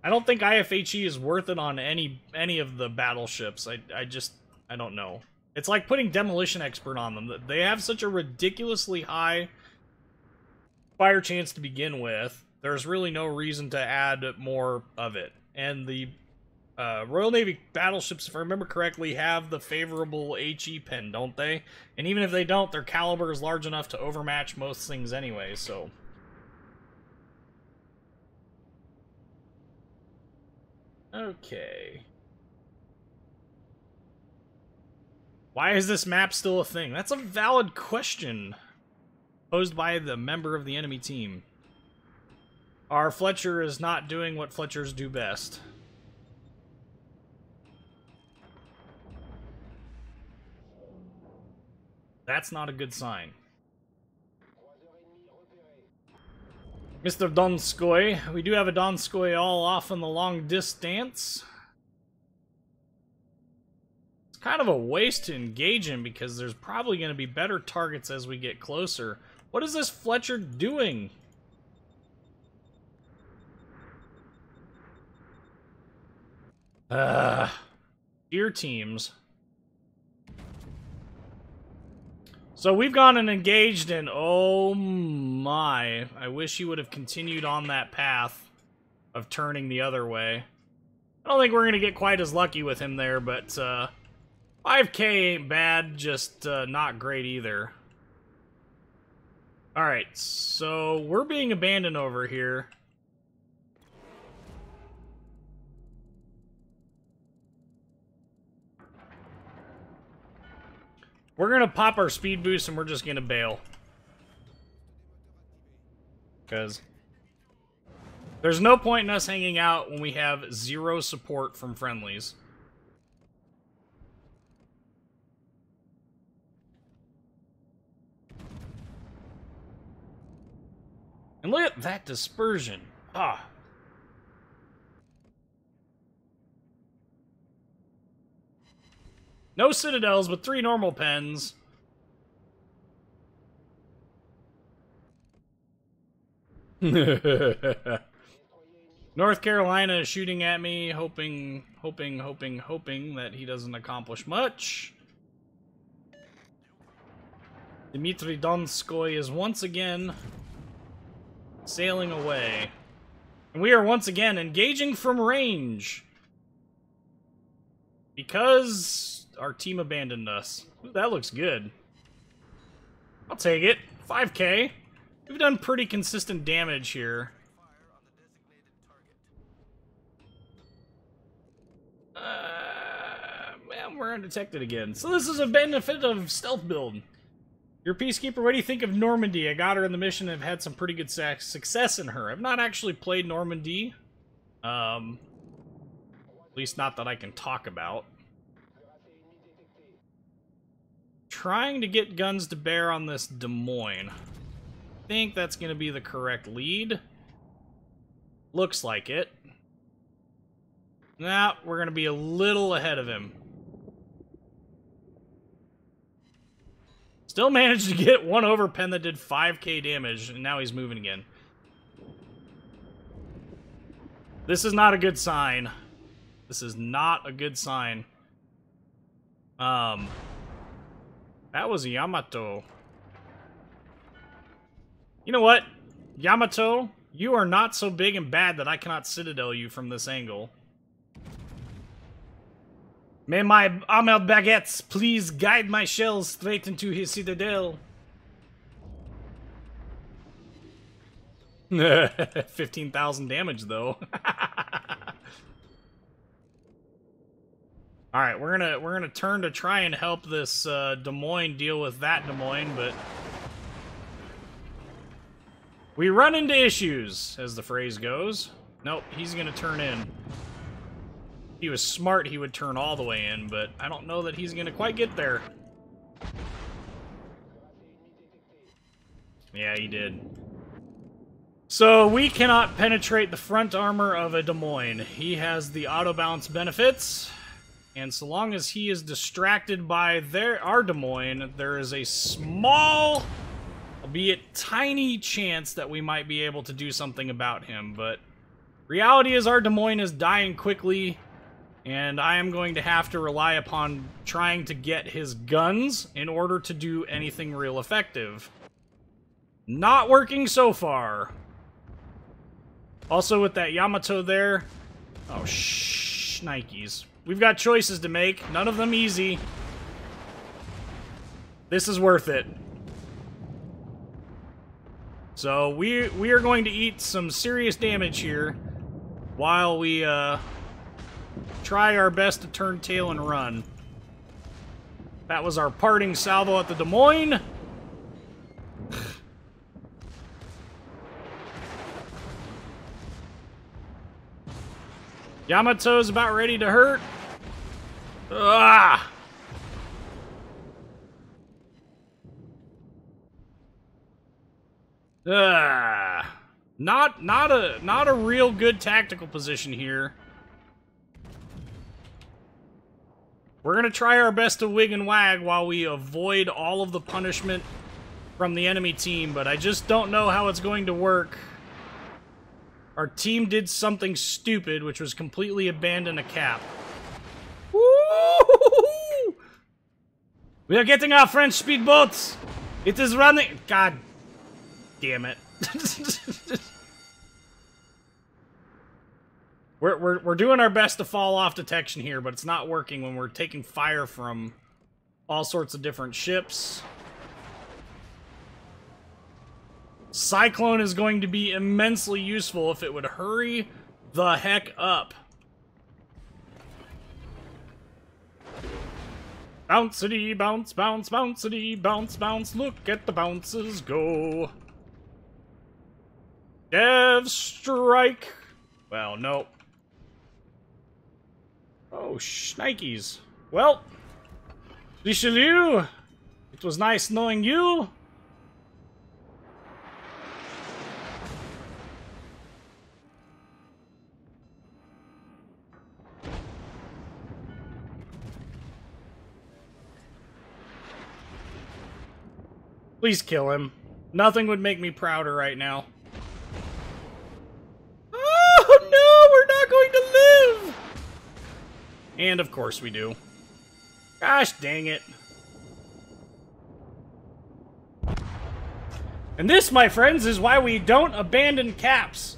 I don't think IFHE is worth it on any of the battleships. I don't know. It's like putting Demolition Expert on them. They have such a ridiculously high fire chance to begin with. There's really no reason to add more of it. And the Royal Navy battleships, if I remember correctly, have the favorable HE pen, don't they? And even if they don't, their caliber is large enough to overmatch most things anyway, so... Okay. Why is this map still a thing? That's a valid question posed by the member of the enemy team. Our Fletcher is not doing what Fletchers do best. That's not a good sign. Mr. Donskoy. We do have a Donskoy all off in the long distance. It's kind of a waste to engage him because there's probably going to be better targets as we get closer. What is this Fletcher doing? Dear teams. So we've gone and engaged in, oh my, I wish he would have continued on that path of turning the other way. I don't think we're going to get quite as lucky with him there, but 5k ain't bad, just not great either. Alright, so we're being abandoned over here. We're going to pop our speed boost and we're just going to bail. Because there's no point in us hanging out when we have zero support from friendlies. And look at that dispersion. Ah. No citadels, but 3 normal pens. North Carolina is shooting at me, hoping that he doesn't accomplish much. Dmitry Donskoy is once again sailing away. And we are once again engaging from range. Because our team abandoned us. Ooh, that looks good. I'll take it. 5k. We've done pretty consistent damage here. Man, we're undetected again. So this is a benefit of stealth build. Your Peacekeeper, what do you think of Normandy? I got her in the mission and have had some pretty good success in her. I've not actually played Normandy. At least not that I can talk about. Trying to get guns to bear on this Des Moines. I think that's going to be the correct lead. Looks like it. Nah, we're going to be a little ahead of him. Still managed to get one overpen that did 5k damage, and now he's moving again. This is not a good sign. This is not a good sign. That was a Yamato. You know what? Yamato, you are not so big and bad that I cannot citadel you from this angle. May my armored baguettes please guide my shells straight into his citadel. 15,000 damage, though. All right, we're gonna turn to try and help this Des Moines deal with that Des Moines, but we run into issues, as the phrase goes. Nope, he's gonna turn in. If he was smart, he would turn all the way in, but I don't know that he's gonna quite get there. Yeah, he did. So we cannot penetrate the front armor of a Des Moines. He has the auto bounce benefits, and so long as he is distracted by our Des Moines, there is a small, albeit tiny, chance that we might be able to do something about him. But reality is our Des Moines is dying quickly, and I am going to have to rely upon trying to get his guns in order to do anything real effective. Not working so far. Also, with that Yamato there... Oh, shnikes. We've got choices to make. None of them easy. This is worth it. So, we are going to eat some serious damage here while we, try our best to turn tail and run. That was our parting salvo at the Des Moines. Yamato's about ready to hurt. Ah! Not a real good tactical position here. We're gonna try our best to wig and wag while we avoid all of the punishment from the enemy team, but I just don't know how it's going to work. Our team did something stupid, which was completely abandon a cap. Woo! We are getting our French speedboats! It is running... God damn it. We're doing our best to fall off detection here, but it's not working when we're taking fire from all sorts of different ships. Cyclone is going to be immensely useful if it would hurry the heck up. Bouncity, bounce, bounce, bouncity, bounce, bounce. Look at the bounces go. Dev strike. Well, nope. Oh, shnikes. Well, Richelieu, it was nice knowing you. Please kill him. Nothing would make me prouder right now. Oh no, we're not going to live! And of course we do. Gosh dang it. And this, my friends, is why we don't abandon caps.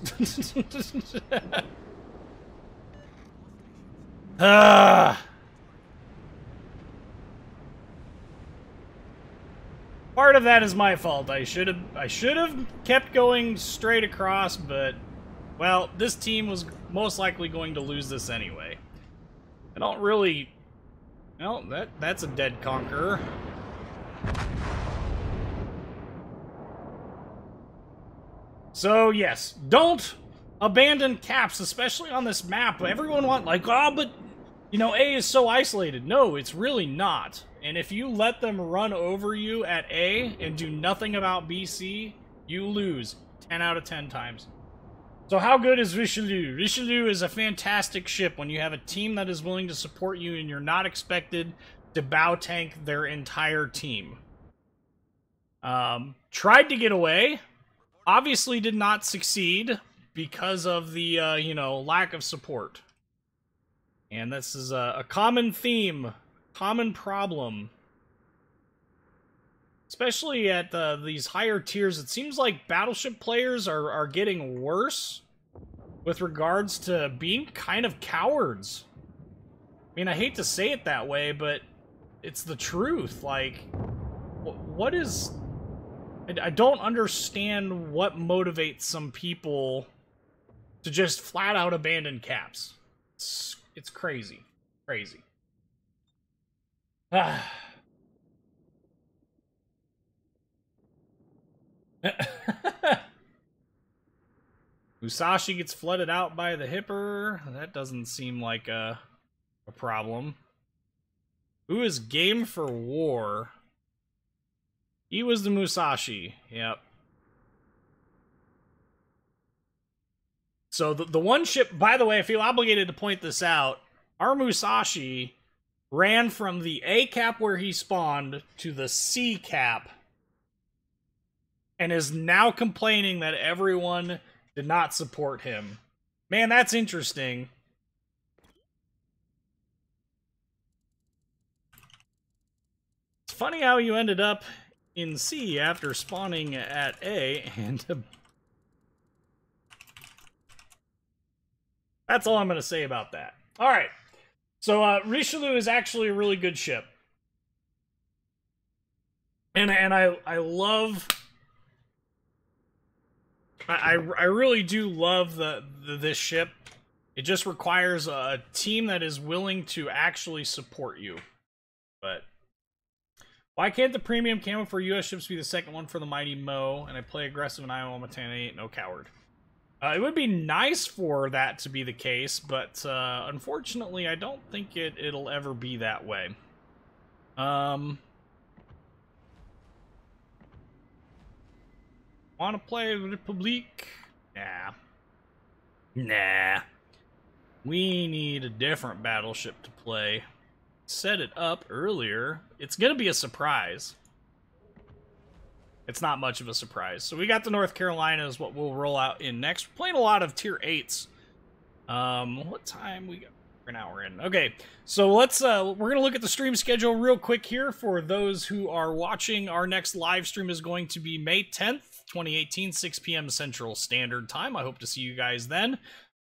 Part of that is my fault. I should have kept going straight across, but well, this team was most likely going to lose this anyway. I don't really... Well, that's a dead conqueror. So, yes, don't abandon caps, especially on this map. Everyone wants, like, oh, but, you know, A is so isolated. No, it's really not. And if you let them run over you at A and do nothing about BC, you lose 10 out of 10 times. So how good is Richelieu? Richelieu is a fantastic ship when you have a team that is willing to support you and you're not expected to bow tank their entire team. Tried to get away. Obviously did not succeed because of the, you know, lack of support. And this is a common theme, common problem. Especially at these higher tiers, it seems like battleship players are getting worse with regards to being kind of cowards. I mean, I hate to say it that way, but it's the truth. Like, what is... I don't understand what motivates some people to just flat out abandon caps. It's crazy. Crazy. Musashi gets flooded out by the Hipper. That doesn't seem like a problem. Who is game for war? He was the Musashi. Yep. So the one ship, by the way, I feel obligated to point this out. Our Musashi ran from the A cap where he spawned to the C cap and is now complaining that everyone did not support him. Man, that's interesting. It's funny how you ended up in C after spawning at A, and that's all I'm going to say about that. All right. So Richelieu is actually a really good ship. And I love... I really do love this ship. It just requires a team that is willing to actually support you. But why can't the premium camo for US ships be the second one for the Mighty Mo? And I play aggressive and I'm a 10-8, no coward. It would be nice for that to be the case, but unfortunately, I don't think it'll ever be that way. Want to play Republique? Nah. Nah. We need a different battleship to play. Set it up earlier. It's gonna be a surprise. It's not much of a surprise. So we got the North Carolina is what we'll roll out in next. We're playing a lot of tier 8s. What time we got? An hour in. Okay, so let's we're gonna look at the stream schedule real quick here for those who are watching. Our next live stream is going to be May 10th, 2018, 6 p.m. Central Standard Time. I hope to see you guys then.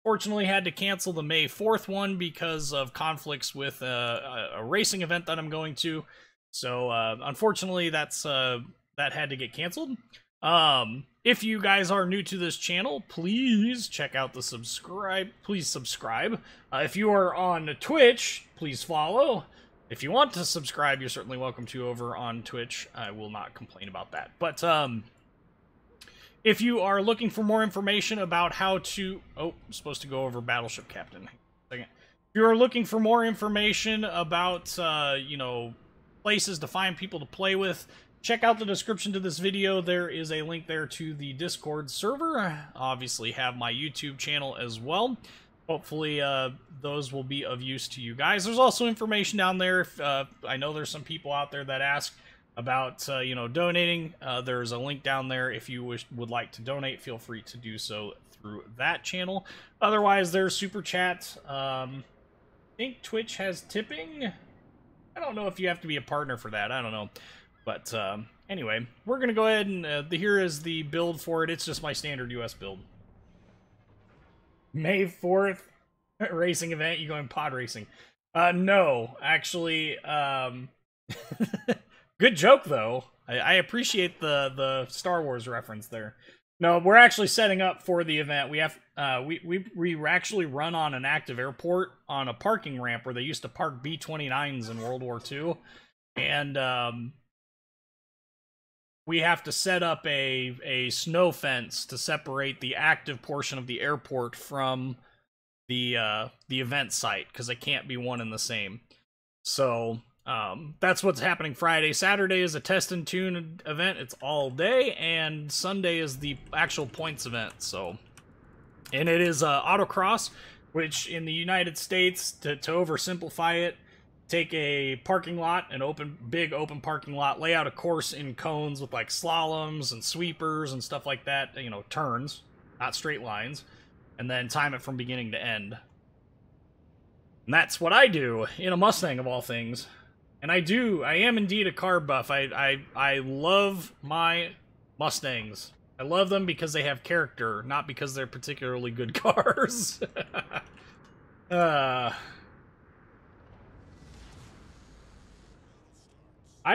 Fortunately, had to cancel the May 4th one because of conflicts with a racing event that I'm going to. So unfortunately, that had to get canceled. If you guys are new to this channel, please check out the subscribe. Please subscribe. If you are on Twitch, please follow. If you want to subscribe, you're certainly welcome to over on Twitch. I will not complain about that. But if you are looking for more information about how to... Oh, I'm supposed to go over Battleship Captain. Second. If you are looking for more information about, you know, places to find people to play with, check out the description to this video. There is a link there to the Discord server. Obviously have my YouTube channel as well. Hopefully those will be of use to you guys. There's also information down there. If, I know there's some people out there that ask about, you know, donating. There's a link down there. If you would like to donate, feel free to do so through that channel. Otherwise, there's Super Chat. I think Twitch has tipping. I don't know if you have to be a partner for that. I don't know. But anyway, we're going to go ahead and here is the build for it. It's just my standard US build. May 4th racing event. You going pod racing? No, actually. Good joke, though. I appreciate the Star Wars reference there. No, we're actually setting up for the event. We have we actually run on an active airport on a parking ramp where they used to park B-29s in World War II. And we have to set up a snow fence to separate the active portion of the airport from the event site, because they can't be one and the same. So that's what's happening Friday. Saturday is a test and tune event. It's all day, and Sunday is the actual points event. So, and it is autocross, which in the United States, to oversimplify it, take a parking lot, an big open parking lot, lay out a course in cones with like slaloms and sweepers and stuff like that, you know, turns, not straight lines, and then time it from beginning to end. And that's what I do in a Mustang of all things. And I am indeed a car buff. I love my Mustangs. I love them because they have character, not because they're particularly good cars. I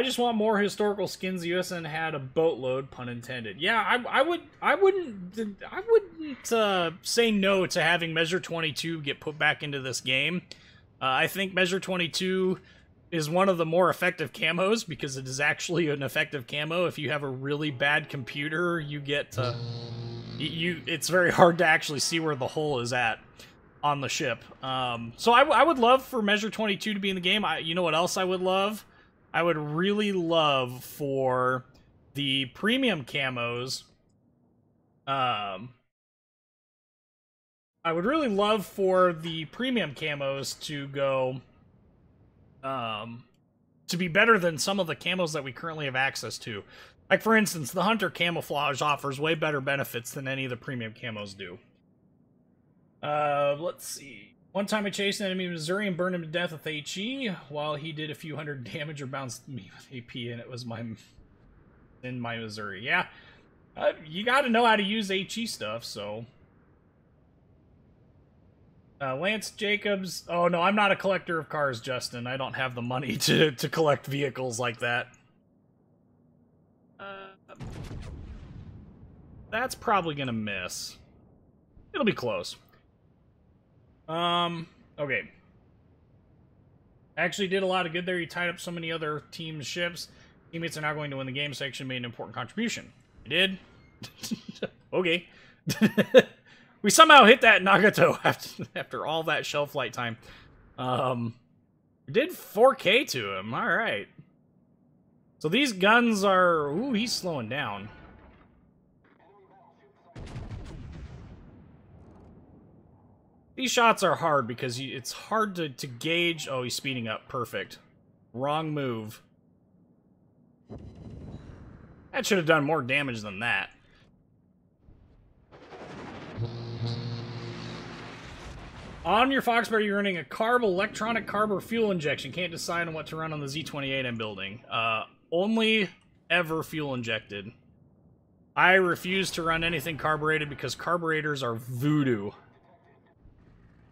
just want more historical skins. The USN had a boatload, pun intended. Yeah, I wouldn't say no to having Measure 22 get put back into this game. I think Measure 22 is one of the more effective camos because it is actually an effective camo. If you have a really bad computer, you get it's very hard to actually see where the hole is at on the ship. So I would love for Measure 22 to be in the game. You know what else I would love? I would really love for the premium camos I would really love for the premium camos to go, to be better than some of the camos that we currently have access to. Like, for instance, the Hunter Camouflage offers way better benefits than any of the premium camos do. Let's see. One time I chased an enemy in Missouri and burned him to death with HE while he did a few hundred damage or bounced me with AP, and it was in my Missouri. Yeah, you gotta know how to use HE stuff, so... Lance Jacobs. Oh, no, I'm not a collector of cars, Justin. I don't have the money to collect vehicles like that. That's probably gonna miss. It'll be close. Okay. Actually did a lot of good there. You tied up so many other teams' ships. Teammates are now going to win the game section. Made an important contribution. I did. Okay. We somehow hit that Nagato after all that shelf flight time. Did 4K to him. All right. So these guns are... Ooh, he's slowing down. These shots are hard because it's hard to gauge... Oh, he's speeding up. Perfect. Wrong move. That should have done more damage than that. On your Foxberry, you're running a electronic carb or fuel injection. Can't decide on what to run on the Z28 I'm building. Only ever fuel injected. I refuse to run anything carbureted because carburetors are voodoo.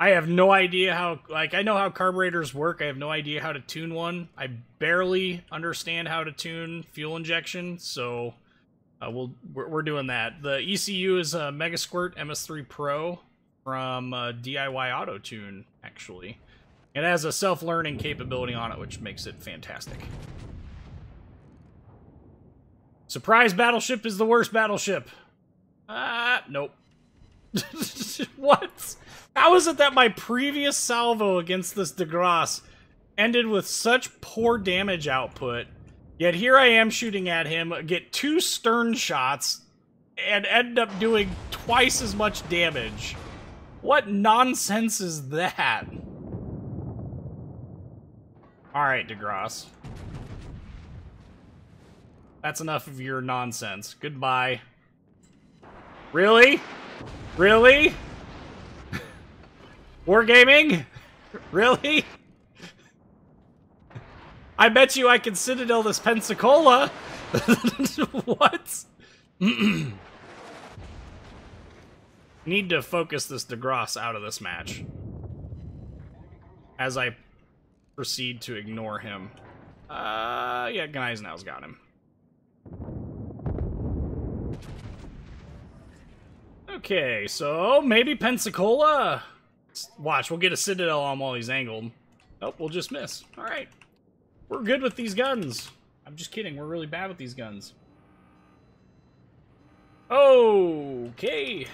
I have no idea how... Like, I know how carburetors work. I have no idea how to tune one. I barely understand how to tune fuel injection, so we're doing that. The ECU is a Megasquirt MS3 Pro from DIY Auto Tune, actually. It has a self-learning capability on it, which makes it fantastic. Surprise battleship is the worst battleship. Nope. What? How is it that my previous salvo against this de Grasse ended with such poor damage output, yet here I am shooting at him, get 2 stern shots, and end up doing twice as much damage? What nonsense is that? Alright, de Grasse. That's enough of your nonsense. Goodbye. Really? Really? Wargaming? Really? I bet you I can Citadel this Pensacola. What? Need to focus this de Grasse out of this match as I proceed to ignore him. Yeah, Gneisenau's got him. Okay, so maybe Pensacola. Watch, we'll get a Citadel on while he's angled. Nope, we'll just miss. Alright. We're good with these guns. I'm just kidding, we're really bad with these guns. Okay.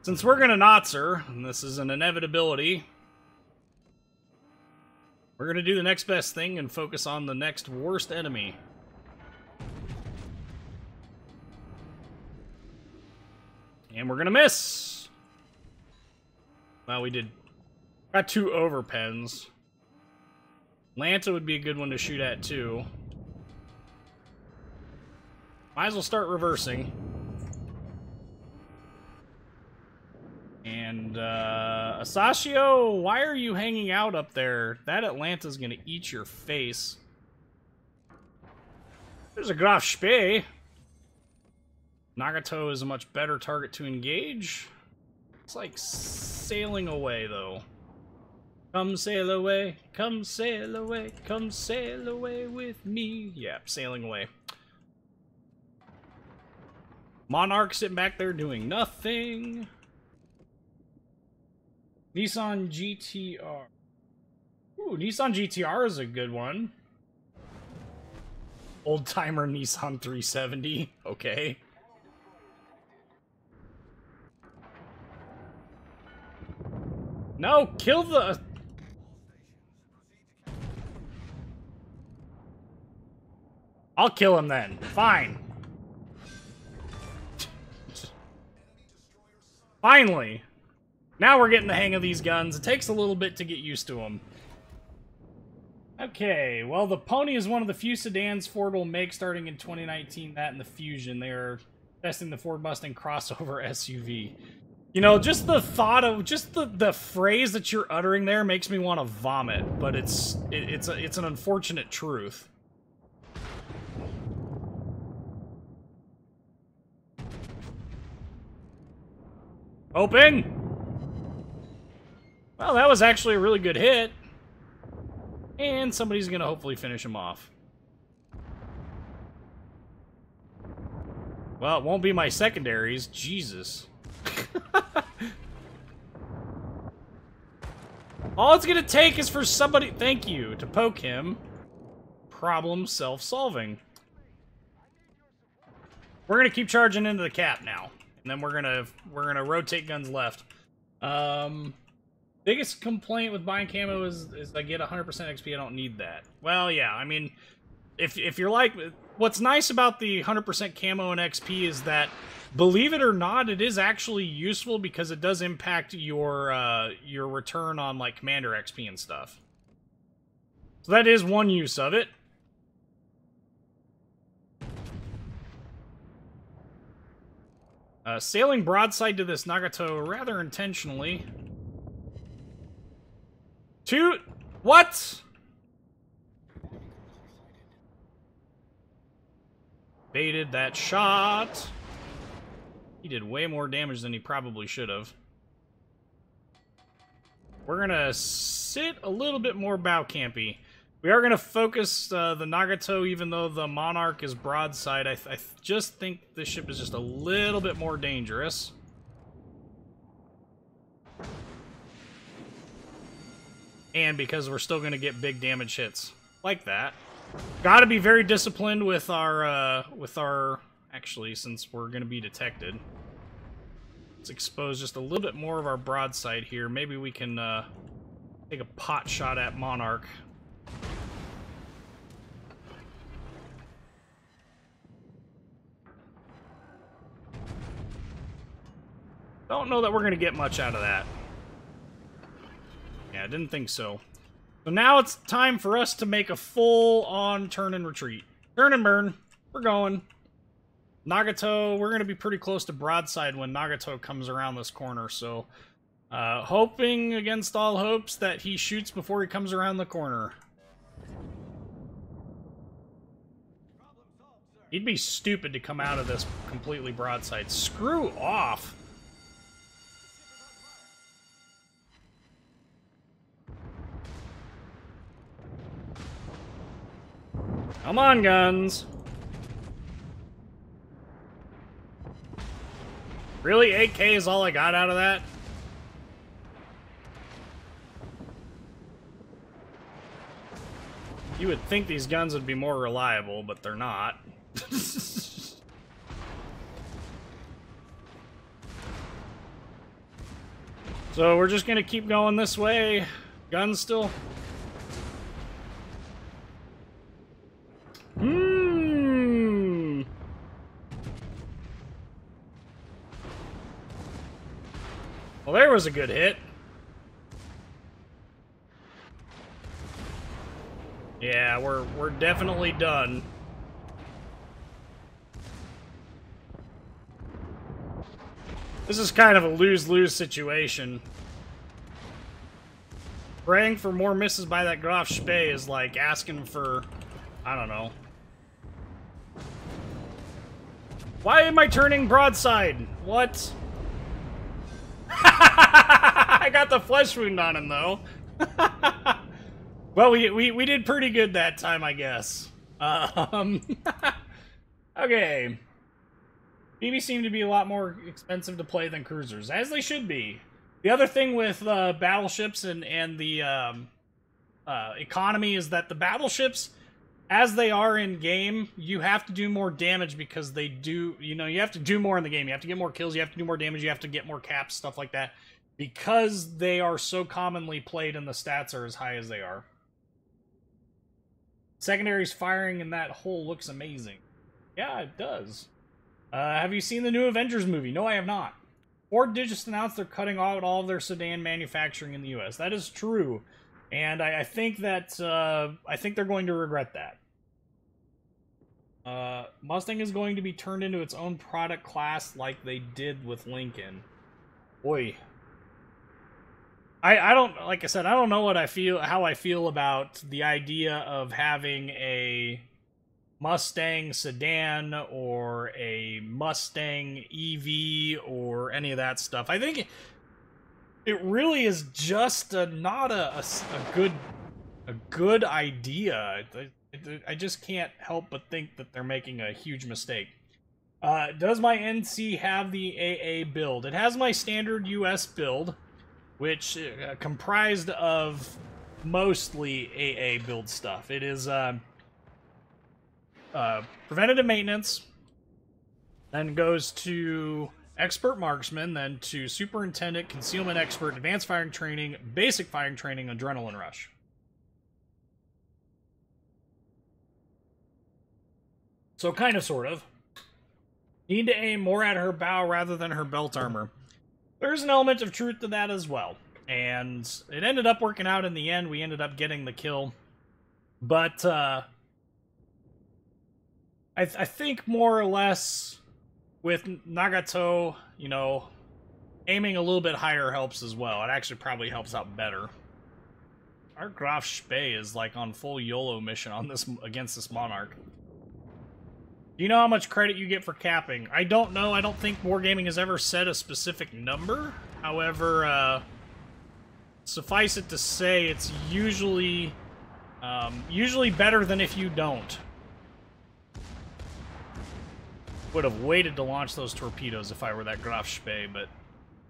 Since we're gonna Notzer, and this is an inevitability, we're gonna do the next best thing and focus on the next worst enemy. And we're gonna miss! Well, we did... Got 2 overpens. Lanta would be a good one to shoot at, too. Might as well start reversing. And, Asashio, why are you hanging out up there? That Atlanta's gonna eat your face. There's a Graf Spee. Nagato is a much better target to engage. It's like sailing away, though. Come sail away, come sail away, come sail away with me. Yeah, sailing away. Monarch sitting back there doing nothing. Nissan GTR. Ooh, Nissan GTR is a good one. Old-timer Nissan 370. Okay. No, kill the... I'll kill him then. Fine. Finally! Now we're getting the hang of these guns. It takes a little bit to get used to them. Okay, well, the Pony is one of the few sedans Ford will make starting in 2019. That and the Fusion. They're testing the Ford Mustang crossover SUV. You know, just the thought of, just the phrase that you're uttering there makes me want to vomit, but it's an unfortunate truth. Hoping! Well, that was actually a really good hit. And somebody's gonna hopefully finish him off. Well, it won't be my secondaries. Jesus. All it's gonna take is for somebody, thank you, to poke him. Problem self-solving. We're gonna keep charging into the cap now. And then we're gonna rotate guns left. Biggest complaint with buying camo is I get 100% XP. I don't need that. Well, yeah, I mean, if you're like, what's nice about the 100% camo and XP is that, believe it or not, it is actually useful because it does impact your return on like commander XP and stuff. So that is one use of it. Sailing broadside to this Nagato rather intentionally. What? Baited that shot. He did way more damage than he probably should have. We're gonna sit a little bit more bow campy. We are gonna focus the Nagato, even though the Monarch is broadside. I just think this ship is just a little bit more dangerous. And because we're still going to get big damage hits like that. Got to be very disciplined with our actually, since we're going to be detected. Let's expose just a little bit more of our broadside here. Maybe we can take a pot shot at Monarch. Don't know that we're going to get much out of that. Yeah, I didn't think so. So now it's time for us to make a full-on turn and retreat. Turn and burn. We're going. Nagato, we're going to be pretty close to broadside when Nagato comes around this corner, so hoping against all hopes that he shoots before he comes around the corner. He'd be stupid to come out of this completely broadside. Screw off! Come on, guns! Really? 8K is all I got out of that? You would think these guns would be more reliable, but they're not. So we're just gonna keep going this way. Guns still... Well, there was a good hit. Yeah, we're definitely done. This is kind of a lose-lose situation. Praying for more misses by that Graf Spee is like asking for... I don't know. Why am I turning broadside? What? I got the flesh wound on him, though. Well, we did pretty good that time, I guess. Okay. BB seem to be a lot more expensive to play than cruisers, as they should be. The other thing with battleships and the economy is that the battleships, as they are in game, you have to do more damage because they do, you know, you have to do more in the game. You have to get more kills, you have to do more damage, you have to get more caps, stuff like that. Because they are so commonly played and the stats are as high as they are. Secondaries firing in that hole looks amazing. Yeah, it does. Have you seen the new Avengers movie? No, I have not. Ford did just announce they're cutting out all of their sedan manufacturing in the U.S. That is true, and I think that I think they're going to regret that. Mustang is going to be turned into its own product class like they did with Lincoln. Boy. I don't, like I said, I don't know how I feel about the idea of having a Mustang sedan or a Mustang EV or any of that stuff. I think it really is just not a good idea. I just can't help but think that they're making a huge mistake. Does my NC have the AA build? It has my standard US build, which comprised of mostly AA build stuff. It is preventative maintenance, then goes to expert marksman, then to superintendent, concealment expert, advanced firing training, basic firing training, adrenaline rush. So kind of, sort of. Need to aim more at her bow rather than her belt armor. There's an element of truth to that as well. And it ended up working out in the end. We ended up getting the kill. But, I think more or less with Nagato, you know, aiming a little bit higher helps as well. It actually probably helps out better. Our Graf Spee is like on full YOLO mission on this against this Monarch. Do you know how much credit you get for capping? I don't know. I don't think Wargaming has ever set a specific number. However, suffice it to say, it's usually better than if you don't. Would have waited to launch those torpedoes if I were that Graf Spee, but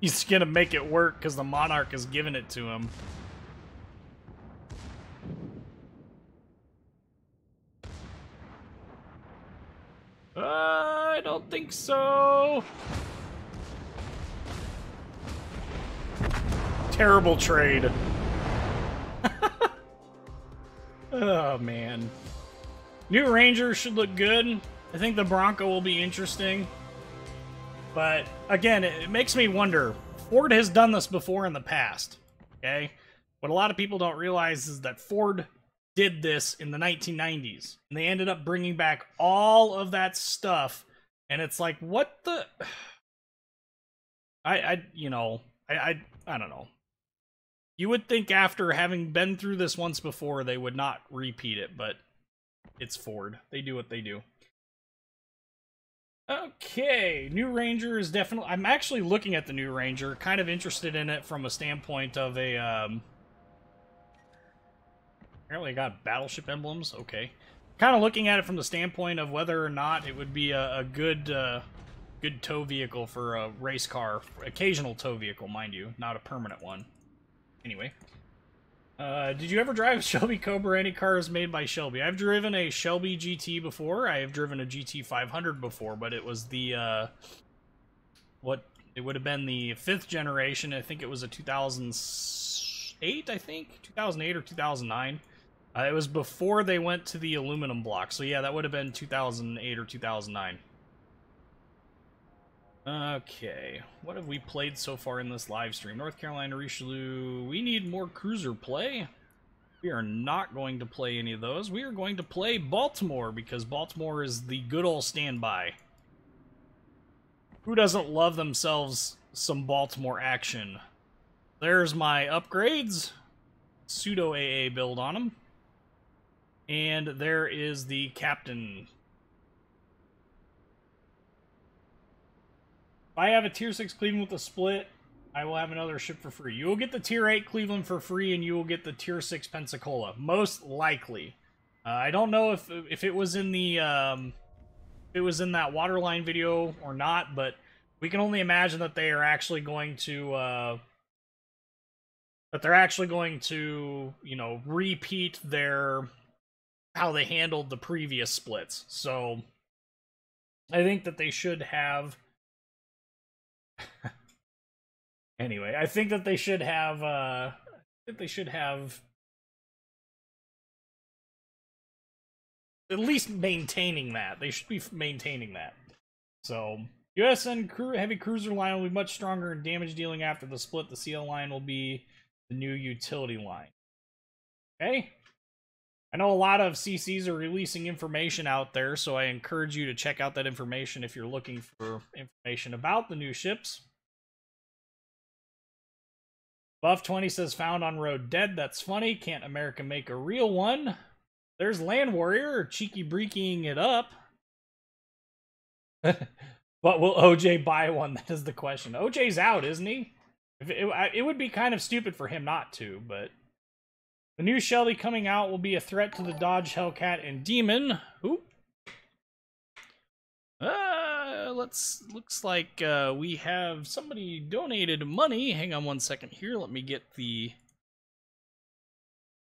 he's gonna make it work because the Monarch has given it to him. I don't think so. Terrible trade. Oh, man. New Ranger should look good. I think the Bronco will be interesting. But, again, it makes me wonder. Ford has done this before in the past. Okay? What a lot of people don't realize is that Ford did this in the 1990s, and they ended up bringing back all of that stuff, and it's like, what the... I don't know. You would think after having been through this once before, they would not repeat it, but it's Ford. They do what they do. Okay, New Ranger is definitely... I'm actually looking at the New Ranger, kind of interested in it from a standpoint of a, Apparently I got battleship emblems, okay. Kind of looking at it from the standpoint of whether or not it would be a good tow vehicle for a race car. Occasional tow vehicle, mind you, not a permanent one. Anyway. Did you ever drive a Shelby Cobra? Any cars made by Shelby? I've driven a Shelby GT before. I have driven a GT 500 before, but it was the, it would have been the 5th generation. I think it was a 2008, I think? 2008 or 2009. It was before they went to the aluminum block. So yeah, that would have been 2008 or 2009. Okay, what have we played so far in this live stream? North Carolina, Richelieu. We need more cruiser play. We are not going to play any of those. We are going to play Baltimore, because Baltimore is the good old standby. Who doesn't love themselves some Baltimore action? There's my upgrades. Pseudo AA build on them. And there is the captain. If I have a tier 6 Cleveland with a split, I will have another ship for free. You will get the tier 8 Cleveland for free, and you will get the tier 6 Pensacola. Most likely. I don't know if it was in the that Waterline video or not, but we can only imagine that they are actually going to you know, repeat how they handled the previous splits. So I think that they should have anyway, I think that they should have at least maintaining that. They should be maintaining that. So USN heavy cruiser line will be much stronger in damage dealing after the split. The CL line will be the new utility line. Okay? I know a lot of CCs are releasing information out there, so I encourage you to check out that information if you're looking for information about the new ships. Buff 20 says found on road dead. That's funny. Can't America make a real one? There's Land Warrior cheeky breaking it up. But will OJ buy one? That is the question. OJ's out, isn't he? It would be kind of stupid for him not to, but... The new Shelly coming out will be a threat to the Dodge, Hellcat, and Demon. Ooh. Looks like we have somebody donated money. Hang on one second here. Let me get the...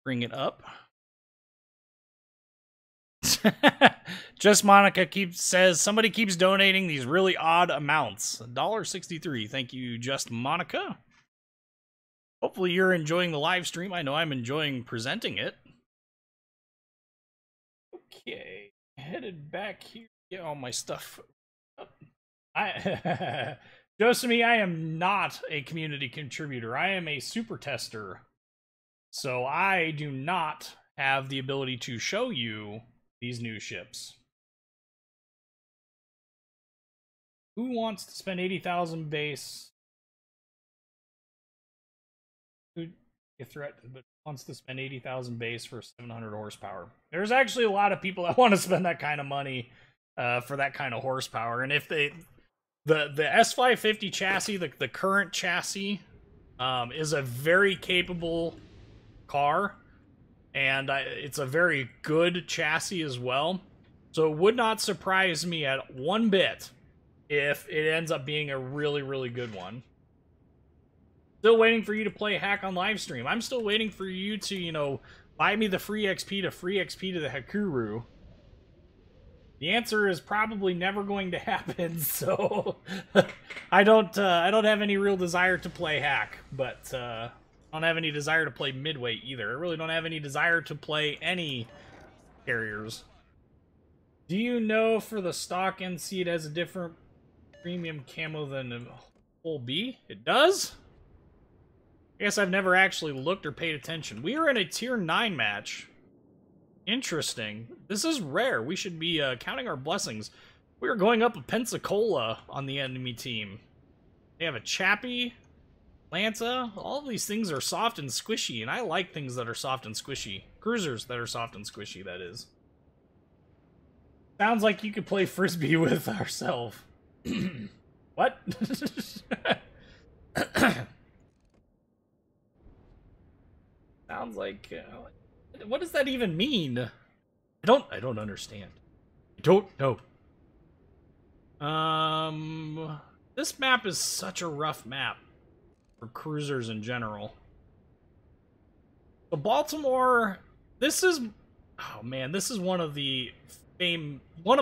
Bring it up. Just Monica says somebody keeps donating these really odd amounts. $1.63. Thank you, Just Monica. Hopefully you're enjoying the live stream. I know I'm enjoying presenting it. Okay, headed back here. Get all my stuff up. Josemi, I am not a community contributor. I am a super tester. So I do not have the ability to show you these new ships. Who wants to spend 80,000 base? Who a threat but wants to spend 80,000 base for 700 horsepower? There's actually a lot of people that want to spend that kind of money for that kind of horsepower. And if they the S550 chassis, the current chassis, is a very capable car. And it's a very good chassis as well. So it would not surprise me at one bit if it ends up being a really, really good one. Still waiting for you to play Hack on live stream. I'm still waiting for you to, you know, buy me the free XP to the Hakuru. The answer is probably never going to happen, so I don't have any real desire to play Hack, but I don't have any desire to play Midway either. I really don't have any desire to play any carriers. Do you know for the stock NC it has a different premium camo than a whole B? It does? I guess I've never actually looked or paid attention. We are in a tier 9 match. Interesting. This is rare. We should be counting our blessings. We are going up a Pensacola on the enemy team. They have a Chappie, Lanta. All of these things are soft and squishy, and I like things that are soft and squishy. Cruisers that are soft and squishy, that is. Sounds like you could play Frisbee with ourselves. What? Sounds like... what does that even mean? I don't understand. I don't know. This map is such a rough map for cruisers in general. The Baltimore, this is, oh man, this is one of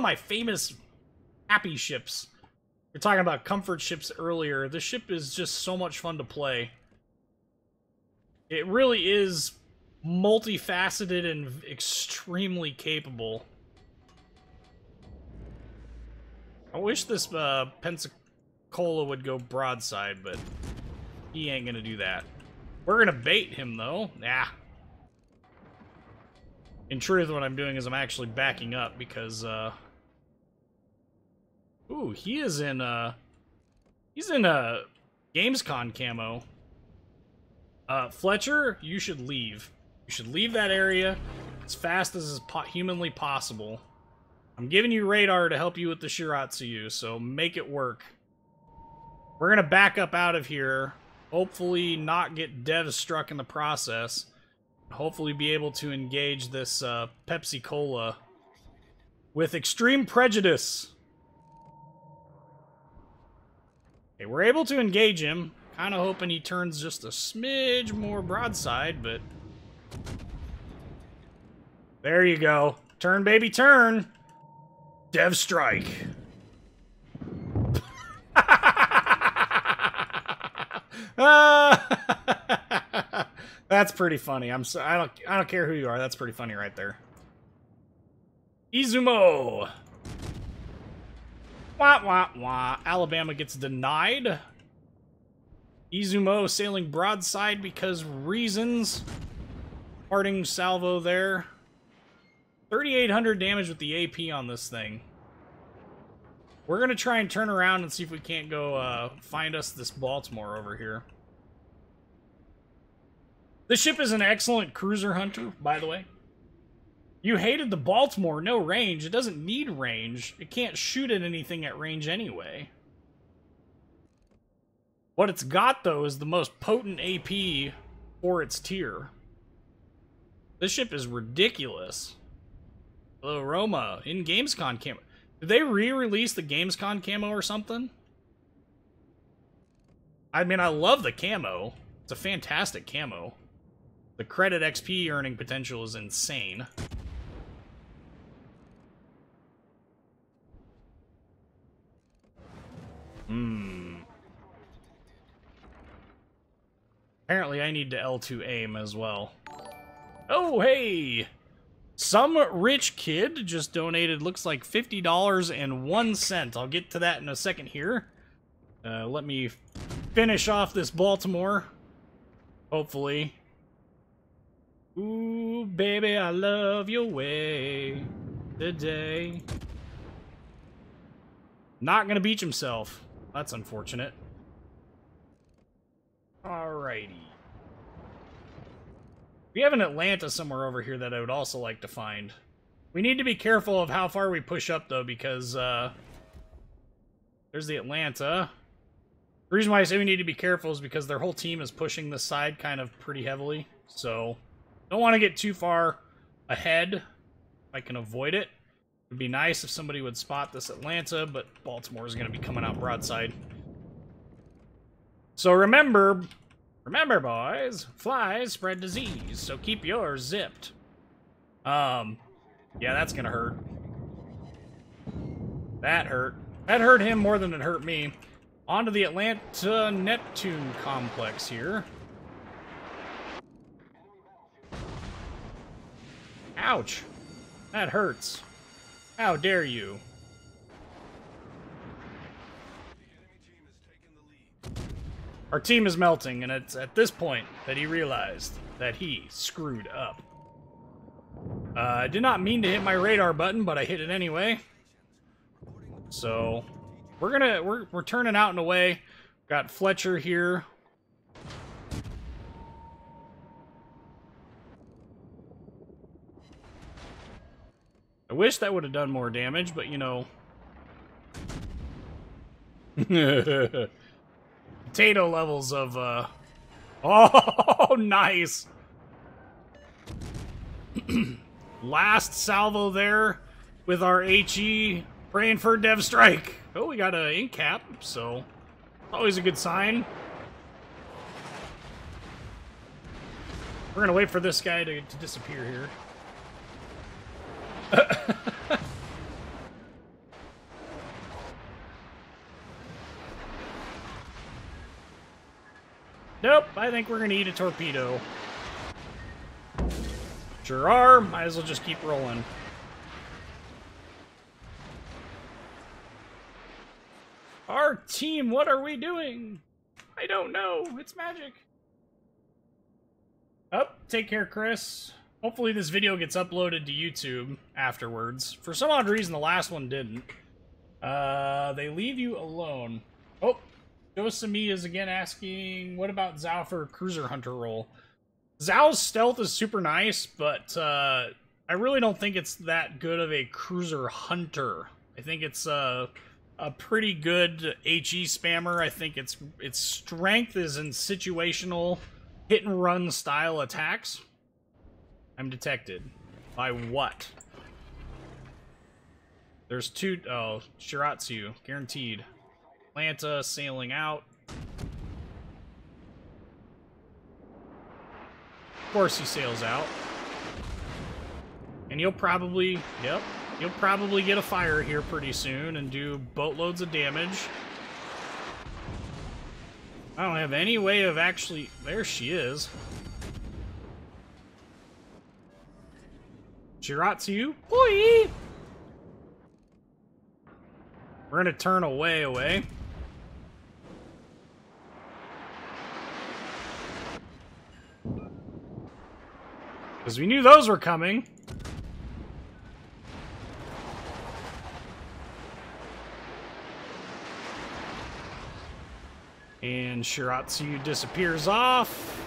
my famous happy ships. We're talking about comfort ships earlier. This ship is just so much fun to play. It really is multifaceted and extremely capable. I wish this Pensacola would go broadside, but he ain't gonna do that. We're gonna bait him though. Nah. In truth, what I'm doing is I'm actually backing up because ooh, he's in Gamescon camo. Fletcher, you should leave. You should leave that area as fast as is humanly possible. I'm giving you radar to help you with the Shiratsuyu, so make it work. We're gonna back up out of here, hopefully not get dev struck in the process, hopefully be able to engage this Pepsi Cola with extreme prejudice. Okay, we're able to engage him. Kind of hoping he turns just a smidge more broadside, but... There you go. Turn, baby, turn! Dev strike. That's pretty funny. I don't care who you are. That's pretty funny right there. Izumo! Come Wah, wah, wah. Alabama gets denied. Yuugumo sailing broadside because reasons. Parting salvo there. 3,800 damage with the AP on this thing. We're going to try and turn around and see if we can't go find us this Baltimore over here. This ship is an excellent cruiser hunter, by the way. You hated the Baltimore, no range. It doesn't need range. It can't shoot at anything at range anyway. What it's got, though, is the most potent AP for its tier. This ship is ridiculous. Hello, Roma, in Gamescom camo. Did they re-release the Gamescom camo or something? I mean, I love the camo. It's a fantastic camo. The credit XP earning potential is insane. Apparently I need to L2 aim as well. Oh, hey! Some rich kid just donated, looks like $50.01. I'll get to that in a second here. Let me finish off this Baltimore. Hopefully. Ooh, baby, I love your way today. Not gonna beach himself. That's unfortunate. Alrighty. We have an Atlanta somewhere over here that I would also like to find. We need to be careful of how far we push up, though, because, there's the Atlanta. The reason why I say we need to be careful is because their whole team is pushing this side kind of pretty heavily. So, don't want to get too far ahead if I can avoid it. It would be nice if somebody would spot this Atlanta, but Baltimore is going to be coming out broadside. So remember, boys, flies spread disease, so keep yours zipped. Yeah, that's gonna hurt. That hurt. That hurt him more than it hurt me. On to the Atlanta-Neptune complex here. Ouch. That hurts. How dare you? Our team is melting, and it's at this point that he realized that he screwed up. I did not mean to hit my radar button, but I hit it anyway. So, we're turning out and away. Got Fletcher here. I wish that would have done more damage, but you know. Potato levels of, Oh, nice! Last salvo there with our HE, praying for Dev Strike. Oh, we got an ink cap, so always a good sign. We're gonna wait for this guy to disappear here. Nope, I think we're gonna eat a torpedo. Sure are, might as well just keep rolling. Our team, what are we doing? I don't know, it's magic. Oh, take care, Chris. Hopefully this video gets uploaded to YouTube afterwards. For some odd reason, the last one didn't. They leave you alone. Oh. Josemi is again asking, what about Zhao for a cruiser hunter role? Zhao's stealth is super nice, but I really don't think it's that good of a cruiser hunter. I think it's a pretty good HE spammer. I think its strength is in situational hit-and-run style attacks. I'm detected. By what? There's two... Oh, Shiratsu. Guaranteed. Atlanta sailing out. Of course he sails out. And you'll probably, yep, you'll probably get a fire here pretty soon and do boatloads of damage. I don't have any way of actually... There she is. Shiratsu. Boy! We're gonna turn away. Because we knew those were coming. And Shiratsu disappears off.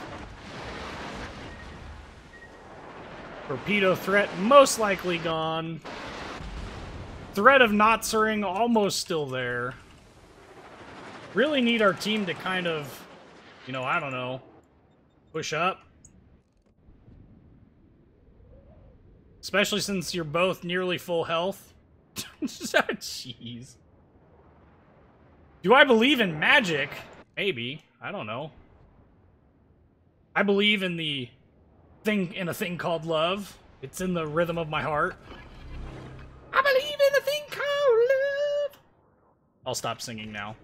Torpedo threat most likely gone. Threat of Natsuring almost still there. Really need our team to kind of, you know, I don't know, push up. Especially since you're both nearly full health. Jeez. Do I believe in magic? Maybe. I don't know. I believe in a thing called love. It's in the rhythm of my heart. I believe in a thing called love. I'll stop singing now.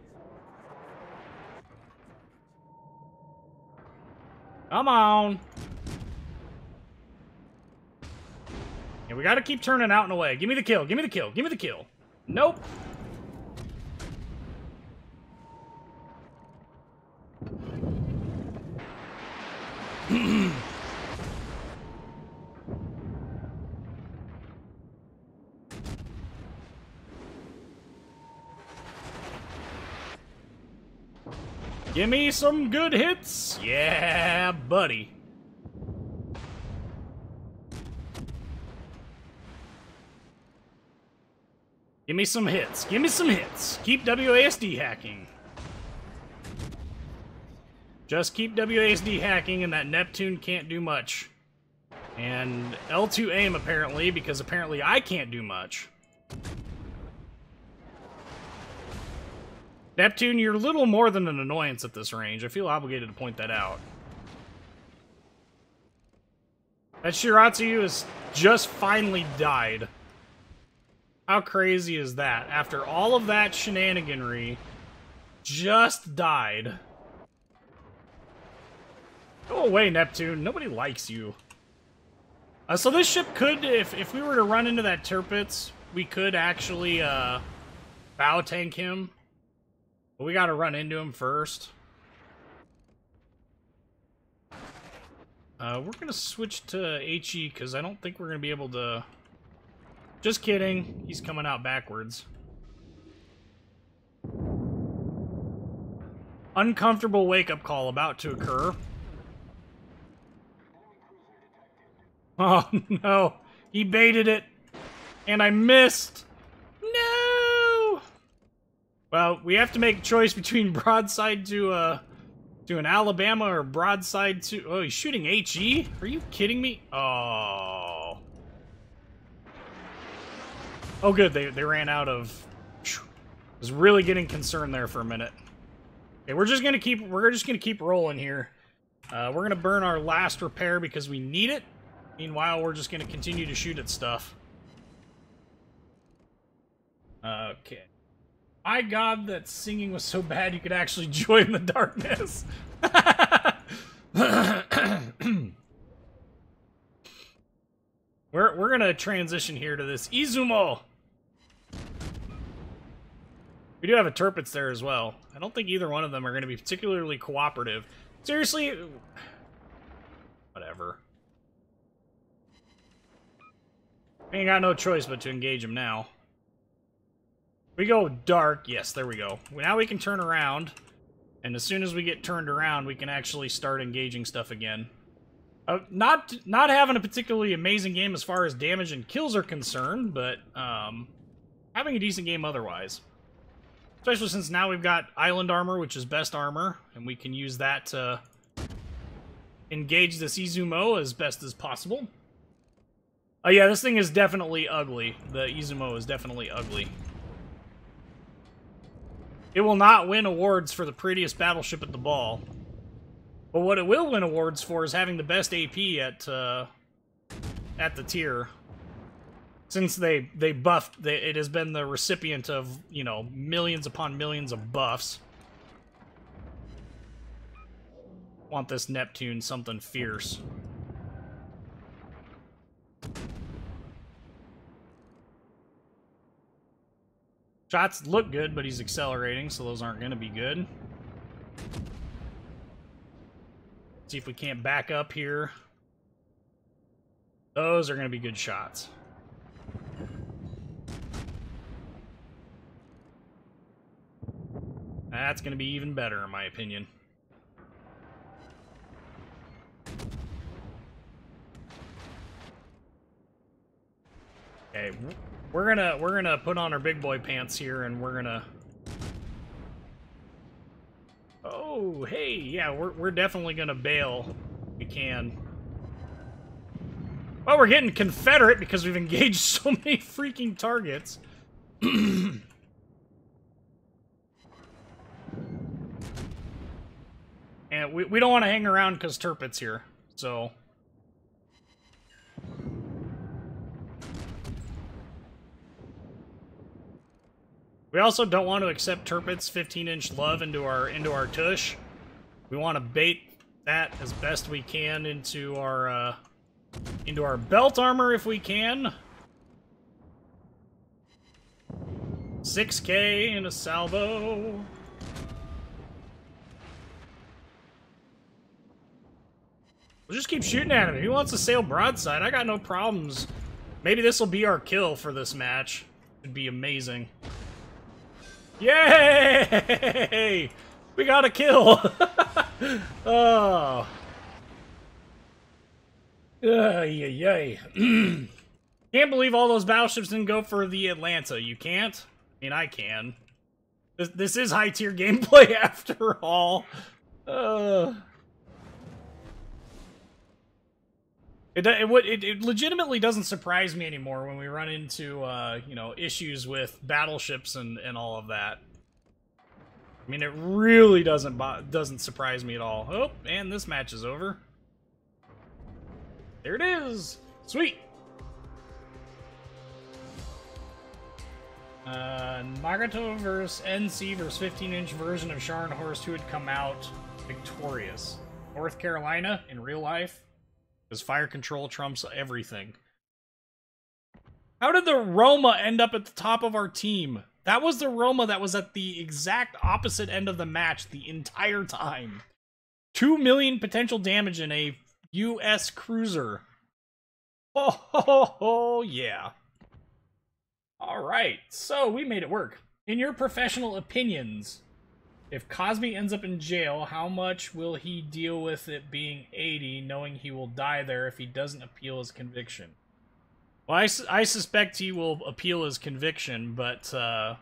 Come on. Yeah, we gotta keep turning out and away. Give me the kill. Give me the kill. Give me the kill. Nope. Give me some good hits. Yeah, buddy. Give me some hits. Give me some hits. Keep WASD hacking. Just keep WASD hacking and that Neptune can't do much. And L2 aim apparently, because apparently I can't do much. Neptune, you're little more than an annoyance at this range. I feel obligated to point that out. That Shiratsu has just finally died. How crazy is that? After all of that shenaniganry, just died. Go away, Neptune. Nobody likes you. So this ship could, if we were to run into that Tirpitz, we could actually bow tank him. But we gotta run into him first. We're gonna switch to HE because I don't think we're gonna be able to... Just kidding. He's coming out backwards. Uncomfortable wake-up call about to occur. Oh, no. He baited it. And I missed. No! Well, we have to make a choice between broadside to an Alabama or broadside to... Oh, he's shooting HE? Are you kidding me? Oh. Oh, good. They ran out of... I was really getting concerned there for a minute. Okay, we're just gonna keep rolling here. We're gonna burn our last repair because we need it. Meanwhile, we're just gonna continue to shoot at stuff. Okay. My God, that singing was so bad you could actually join the darkness. We're gonna transition here to this Yuugumo. We do have a Tirpitz there as well. I don't think either one of them are going to be particularly cooperative. Seriously? Whatever. We ain't got no choice but to engage him now. We go dark. Yes, there we go. Now we can turn around. And as soon as we get turned around, we can actually start engaging stuff again. Not having a particularly amazing game as far as damage and kills are concerned, but having a decent game otherwise. Especially since now we've got island armor, which is best armor, and we can use that to engage this Yuugumo as best as possible. Oh yeah, this thing is definitely ugly. The Yuugumo is definitely ugly. It will not win awards for the prettiest battleship at the ball. But what it will win awards for is having the best AP at the tier. Since they buffed, it has been the recipient of, you know, millions upon millions of buffs. Want this Neptune something fierce. Shots look good, but he's accelerating, so those aren't going to be good. See if we can't back up here. Those are going to be good shots. That's going to be even better, in my opinion. Okay, we're gonna put on our big boy pants here, and we're gonna. Oh, hey, yeah, we're definitely gonna bail. If we can. Well, we're getting Confederate because we've engaged so many freaking targets. And we don't want to hang around because Turpit's here, so. We also don't want to accept Turpit's 15-inch love into our tush. We want to bait that as best we can into our belt armor if we can. 6K in a salvo. We'll just keep shooting at him. If he wants to sail broadside, I got no problems. Maybe this will be our kill for this match. It'd be amazing. Yay! We got a kill! Oh. Yay. Can't believe all those battleships didn't go for the Atlanta. You can't? I mean, I can. This is high-tier gameplay after all. It legitimately doesn't surprise me anymore when we run into, you know, issues with battleships and all of that. I mean, it really doesn't surprise me at all. Oh, and this match is over. There it is! Sweet! Nagato versus NC versus 15-inch version of Scharnhorst, who had come out victorious. North Carolina in real life? Because fire control trumps everything. How did the Roma end up at the top of our team? That was the Roma that was at the exact opposite end of the match the entire time. 2 million potential damage in a U.S. cruiser. Oh, yeah. Alright, so we made it work. In your professional opinions, if Cosby ends up in jail, how much will he deal with it being 80, knowing he will die there if he doesn't appeal his conviction? Well, I suspect he will appeal his conviction, but I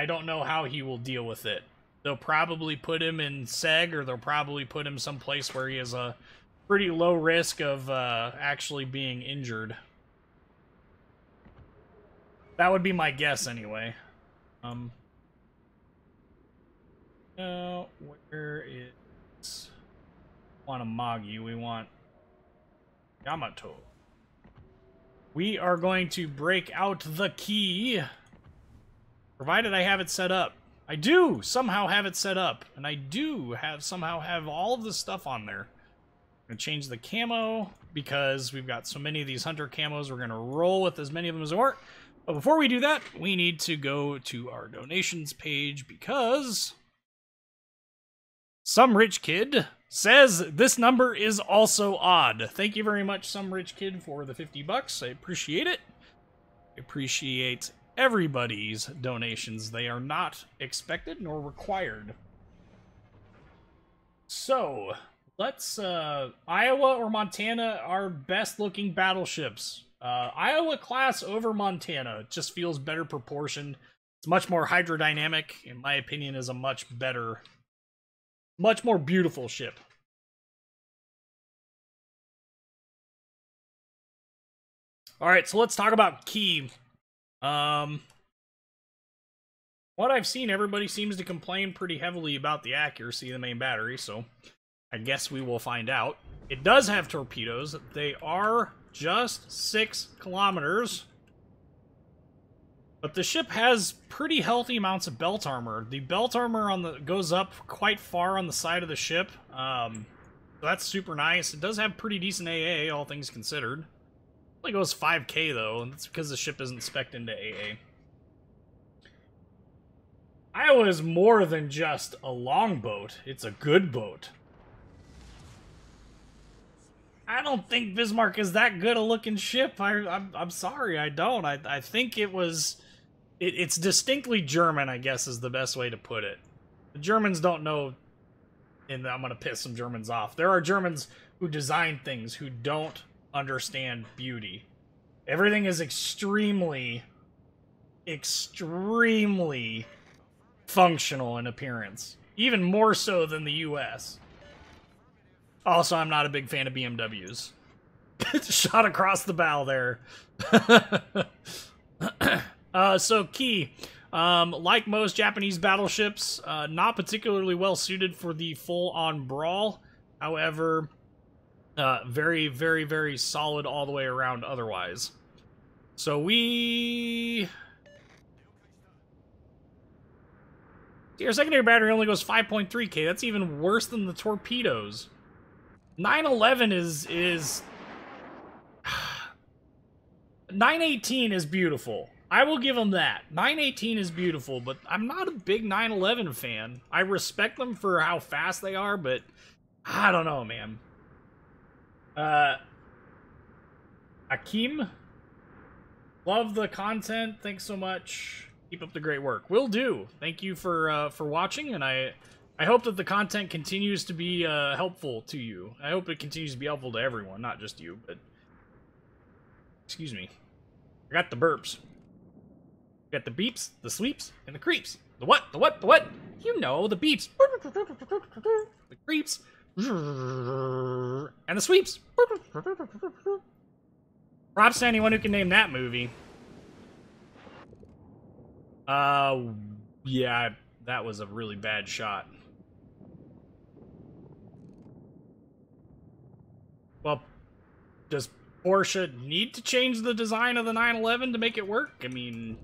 don't know how he will deal with it. They'll probably put him in SEG, or they'll probably put him someplace where he has a pretty low risk of actually being injured. That would be my guess, anyway. Where is... We want Amagi, we want Yamato. We are going to break out the key, provided I have it set up. I do somehow have it set up, and I do somehow have all of this stuff on there. I'm going to change the camo, because we've got so many of these hunter camos, we're going to roll with as many of them as we want. But before we do that, we need to go to our donations page, because some rich kid says this number is also odd. Thank you very much, some rich kid, for the 50 bucks. I appreciate it. I appreciate everybody's donations. They are not expected nor required. So, let's, Iowa or Montana are best looking battleships. Iowa class over Montana. It just feels better proportioned. It's much more hydrodynamic. In my opinion, is a much better, much more beautiful ship. Alright, so let's talk about key. What I've seen, everybody seems to complain pretty heavily about the accuracy of the main battery, so I guess we will find out. It does have torpedoes. They are just 6 kilometers. But the ship has pretty healthy amounts of belt armor. The belt armor goes up quite far on the side of the ship. So that's super nice. It does have pretty decent AA, all things considered. Only goes 5K though, and that's because the ship isn't spec'd into AA. Iowa is more than just a longboat. It's a good boat. I don't think Bismarck is that good a looking ship. I'm sorry, I don't. I think it was... It's distinctly German, I guess, is the best way to put it. The Germans don't know... And I'm gonna piss some Germans off. There are Germans who design things who don't understand beauty. Everything is extremely functional in appearance. Even more so than the US. Also, I'm not a big fan of BMWs. Shot across the bow there. So, Key. Like most Japanese battleships, not particularly well suited for the full-on brawl. However, very, very, very solid all the way around otherwise. So we... Our secondary battery only goes 5.3K. That's even worse than the torpedoes. 911 is 918 is beautiful. I will give them that. 918 is beautiful, but I'm not a big 911 fan. I respect them for how fast they are, but I don't know, man. Akim, love the content. Thanks so much. Keep up the great work. Will do. Thank you for watching, and I hope that the content continues to be helpful to you. I hope it continues to be helpful to everyone, not just you, but... Excuse me. I got the burps. I got the beeps, the sweeps, and the creeps. The what? The what? The what? You know, the beeps. The creeps. And the sweeps. Props to anyone who can name that movie. Yeah, that was a really bad shot. Well, does Porsche need to change the design of the 911 to make it work? I mean...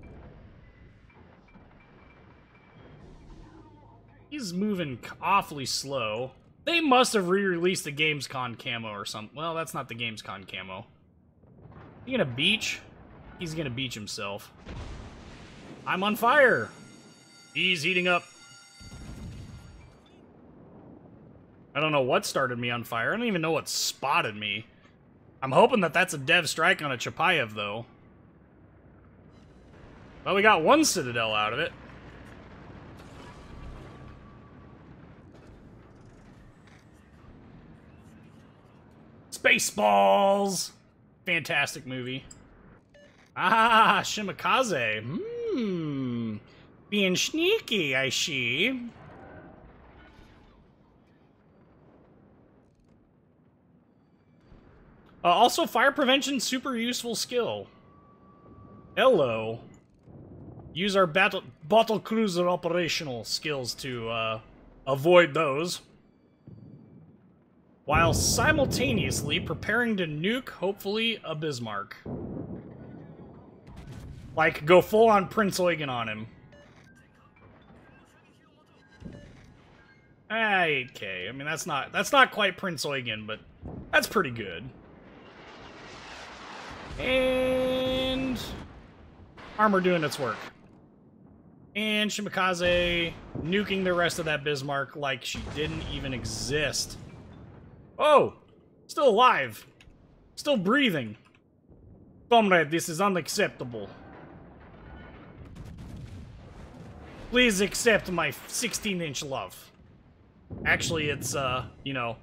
He's moving awfully slow. They must have re-released the Gamescom camo or something. Well, that's not the Gamescom camo. He gonna beach? He's gonna beach himself. I'm on fire! He's heating up. I don't know what started me on fire. I don't even know what spotted me. I'm hoping that that's a dev strike on a Chapayev, though. Well, we got one Citadel out of it. Spaceballs! Fantastic movie. Ah, Shimakaze. Being sneaky, I see. Also, fire prevention, super useful skill. Hello. Use our battle cruiser operational skills to avoid those. While simultaneously preparing to nuke, hopefully, a Bismarck. Like, go full-on Prinz Eugen on him. Okay, I mean, that's not quite Prinz Eugen, but that's pretty good. And... armor doing its work. And Shimakaze nuking the rest of that Bismarck like she didn't even exist. Oh! Still alive. Still breathing. Comrade, this is unacceptable. Please accept my 16-inch love. Actually, it's, you know,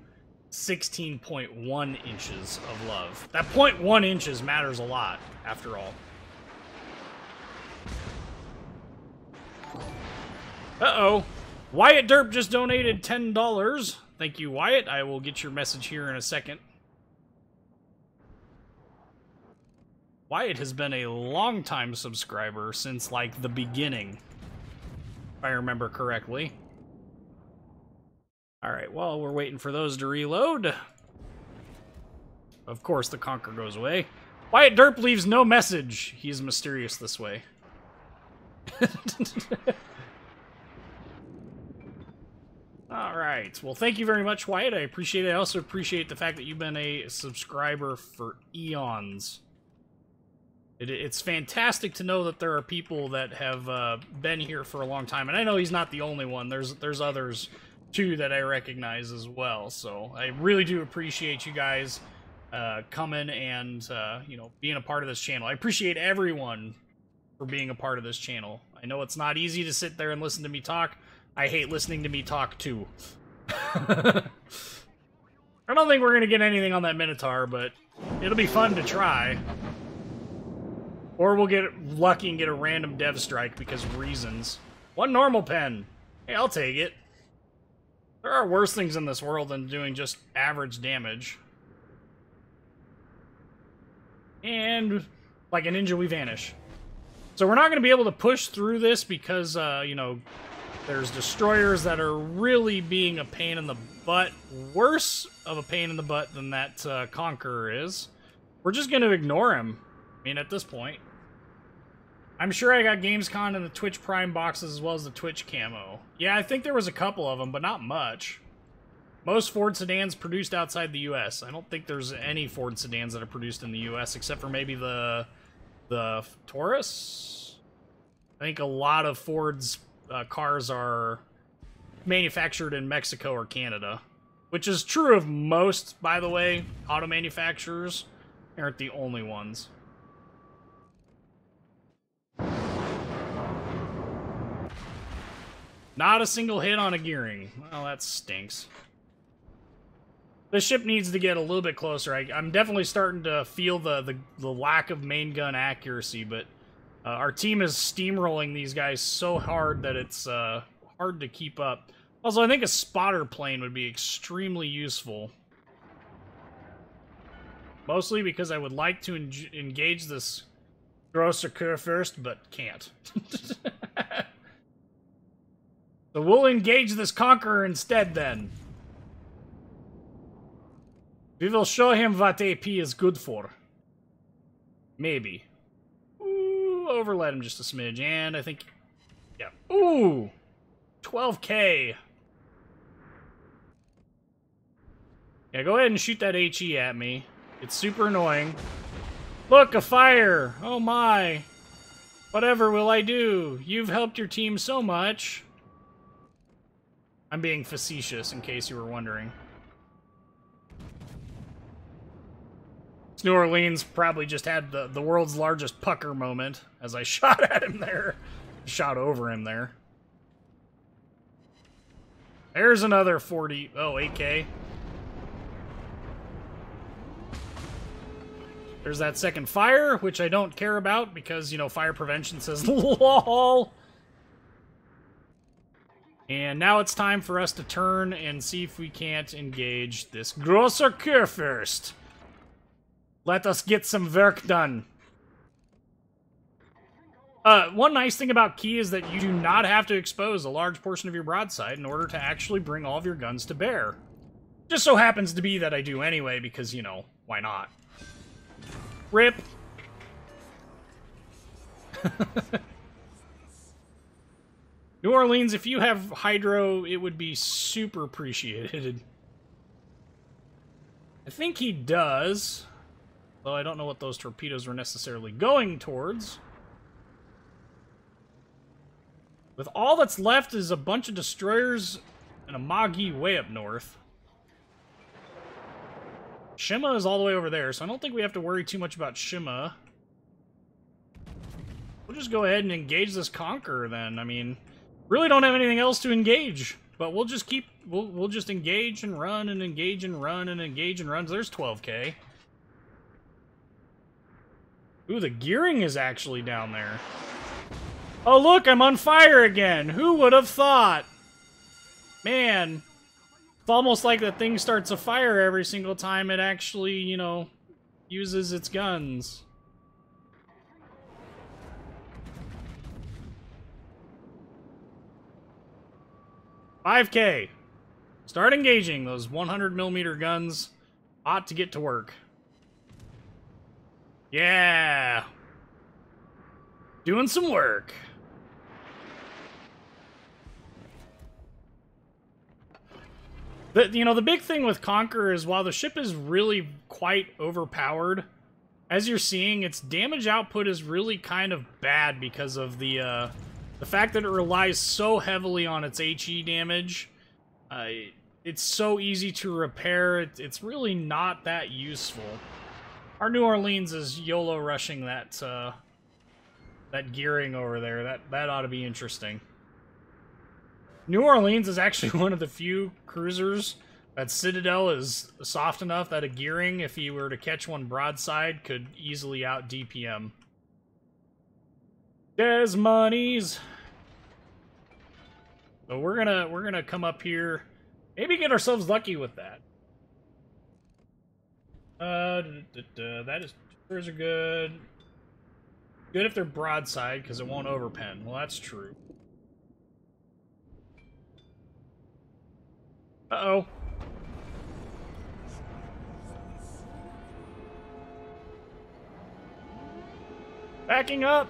16.1 inches of love. That 0.1 inches matters a lot, after all. Uh-oh. Wyatt Derp just donated $10. Thank you, Wyatt. I will get your message here in a second. Wyatt has been a long-time subscriber since, like, the beginning. If I remember correctly. Alright, well, we're waiting for those to reload. Of course, the Conquer goes away. Wyatt Derp leaves no message. He's mysterious this way. Alright, well, thank you very much, Wyatt. I appreciate it. I also appreciate the fact that you've been a subscriber for eons. It's fantastic to know that there are people that have been here for a long time, and I know he's not the only one. There's others too that I recognize as well. So I really do appreciate you guys coming and you know, being a part of this channel. I appreciate everyone for being a part of this channel. I know it's not easy to sit there and listen to me talk. I hate listening to me talk too. I don't think we're gonna get anything on that Minotaur, but it'll be fun to try. Or we'll get lucky and get a random dev strike because of reasons. One normal pen. Hey, I'll take it. There are worse things in this world than doing just average damage. And like a ninja, we vanish. So we're not going to be able to push through this because, you know, there's destroyers that are really being a pain in the butt. Worse of a pain in the butt than that Conqueror is. We're just going to ignore him. I mean, at this point. I'm sure I got Gamescom and the Twitch Prime boxes as well as the Twitch camo. Yeah, I think there was a couple of them, but not much. Most Ford sedans produced outside the U.S. I don't think there's any Ford sedans that are produced in the U.S. except for maybe the Taurus. I think a lot of Ford's cars are manufactured in Mexico or Canada, which is true of most, by the way, auto manufacturers. They aren't the only ones. Not a single hit on a gearing. Well, that stinks. The ship needs to get a little bit closer. I'm definitely starting to feel the lack of main gun accuracy, but our team is steamrolling these guys so hard that it's hard to keep up. Also, I think a spotter plane would be extremely useful. Mostly because I would like to engage this Grosser Kerr first, but can't. So we'll engage this Conqueror instead, then. We will show him what AP is good for. Maybe. Ooh, overlet him just a smidge, and I think... Yeah. Ooh! 12k! Yeah, go ahead and shoot that HE at me. It's super annoying. Look, a fire! Oh my! Whatever will I do? You've helped your team so much. I'm being facetious, in case you were wondering. New Orleans probably just had the world's largest pucker moment as I shot at him there. Shot over him there. There's another 40... Oh, 8k. There's that second fire, which I don't care about because, you know, fire prevention says LOL. And now it's time for us to turn and see if we can't engage this Grosser Kerr first. Let us get some work done. One nice thing about Key is that you do not have to expose a large portion of your broadside in order to actually bring all of your guns to bear. Just so happens to be that I do anyway, because, you know, why not? RIP. New Orleans, if you have hydro, it would be super appreciated. I think he does. Though I don't know what those torpedoes were necessarily going towards. With all that's left is a bunch of destroyers and a Magi way up north. Shima is all the way over there, so I don't think we have to worry too much about Shima. We'll just go ahead and engage this Conqueror then. I mean, really don't have anything else to engage, but we'll just keep, we'll just engage and run and engage and run and engage and run. So there's 12k. Ooh, the gearing is actually down there. Oh, look, I'm on fire again. Who would have thought? Man, it's almost like the thing starts a fire every single time it actually, you know, uses its guns. $5k. Start engaging. Those 100mm guns ought to get to work. Yeah. Doing some work. You know, the big thing with Conqueror is while the ship is really quite overpowered, as you're seeing, its damage output is really kind of bad because of the fact that it relies so heavily on its HE damage. It's so easy to repair. It's really not that useful. Our New Orleans is YOLO rushing that that gearing over there. That ought to be interesting. New Orleans is actually one of the few cruisers that Citadel is soft enough that a gearing, if he were to catch one broadside, could easily out DPM. Des monies. So we're gonna come up here, maybe get ourselves lucky with that. That is, destroyers are good. Good if they're broadside, because it won't overpen. Well, that's true. Uh-oh. Backing up!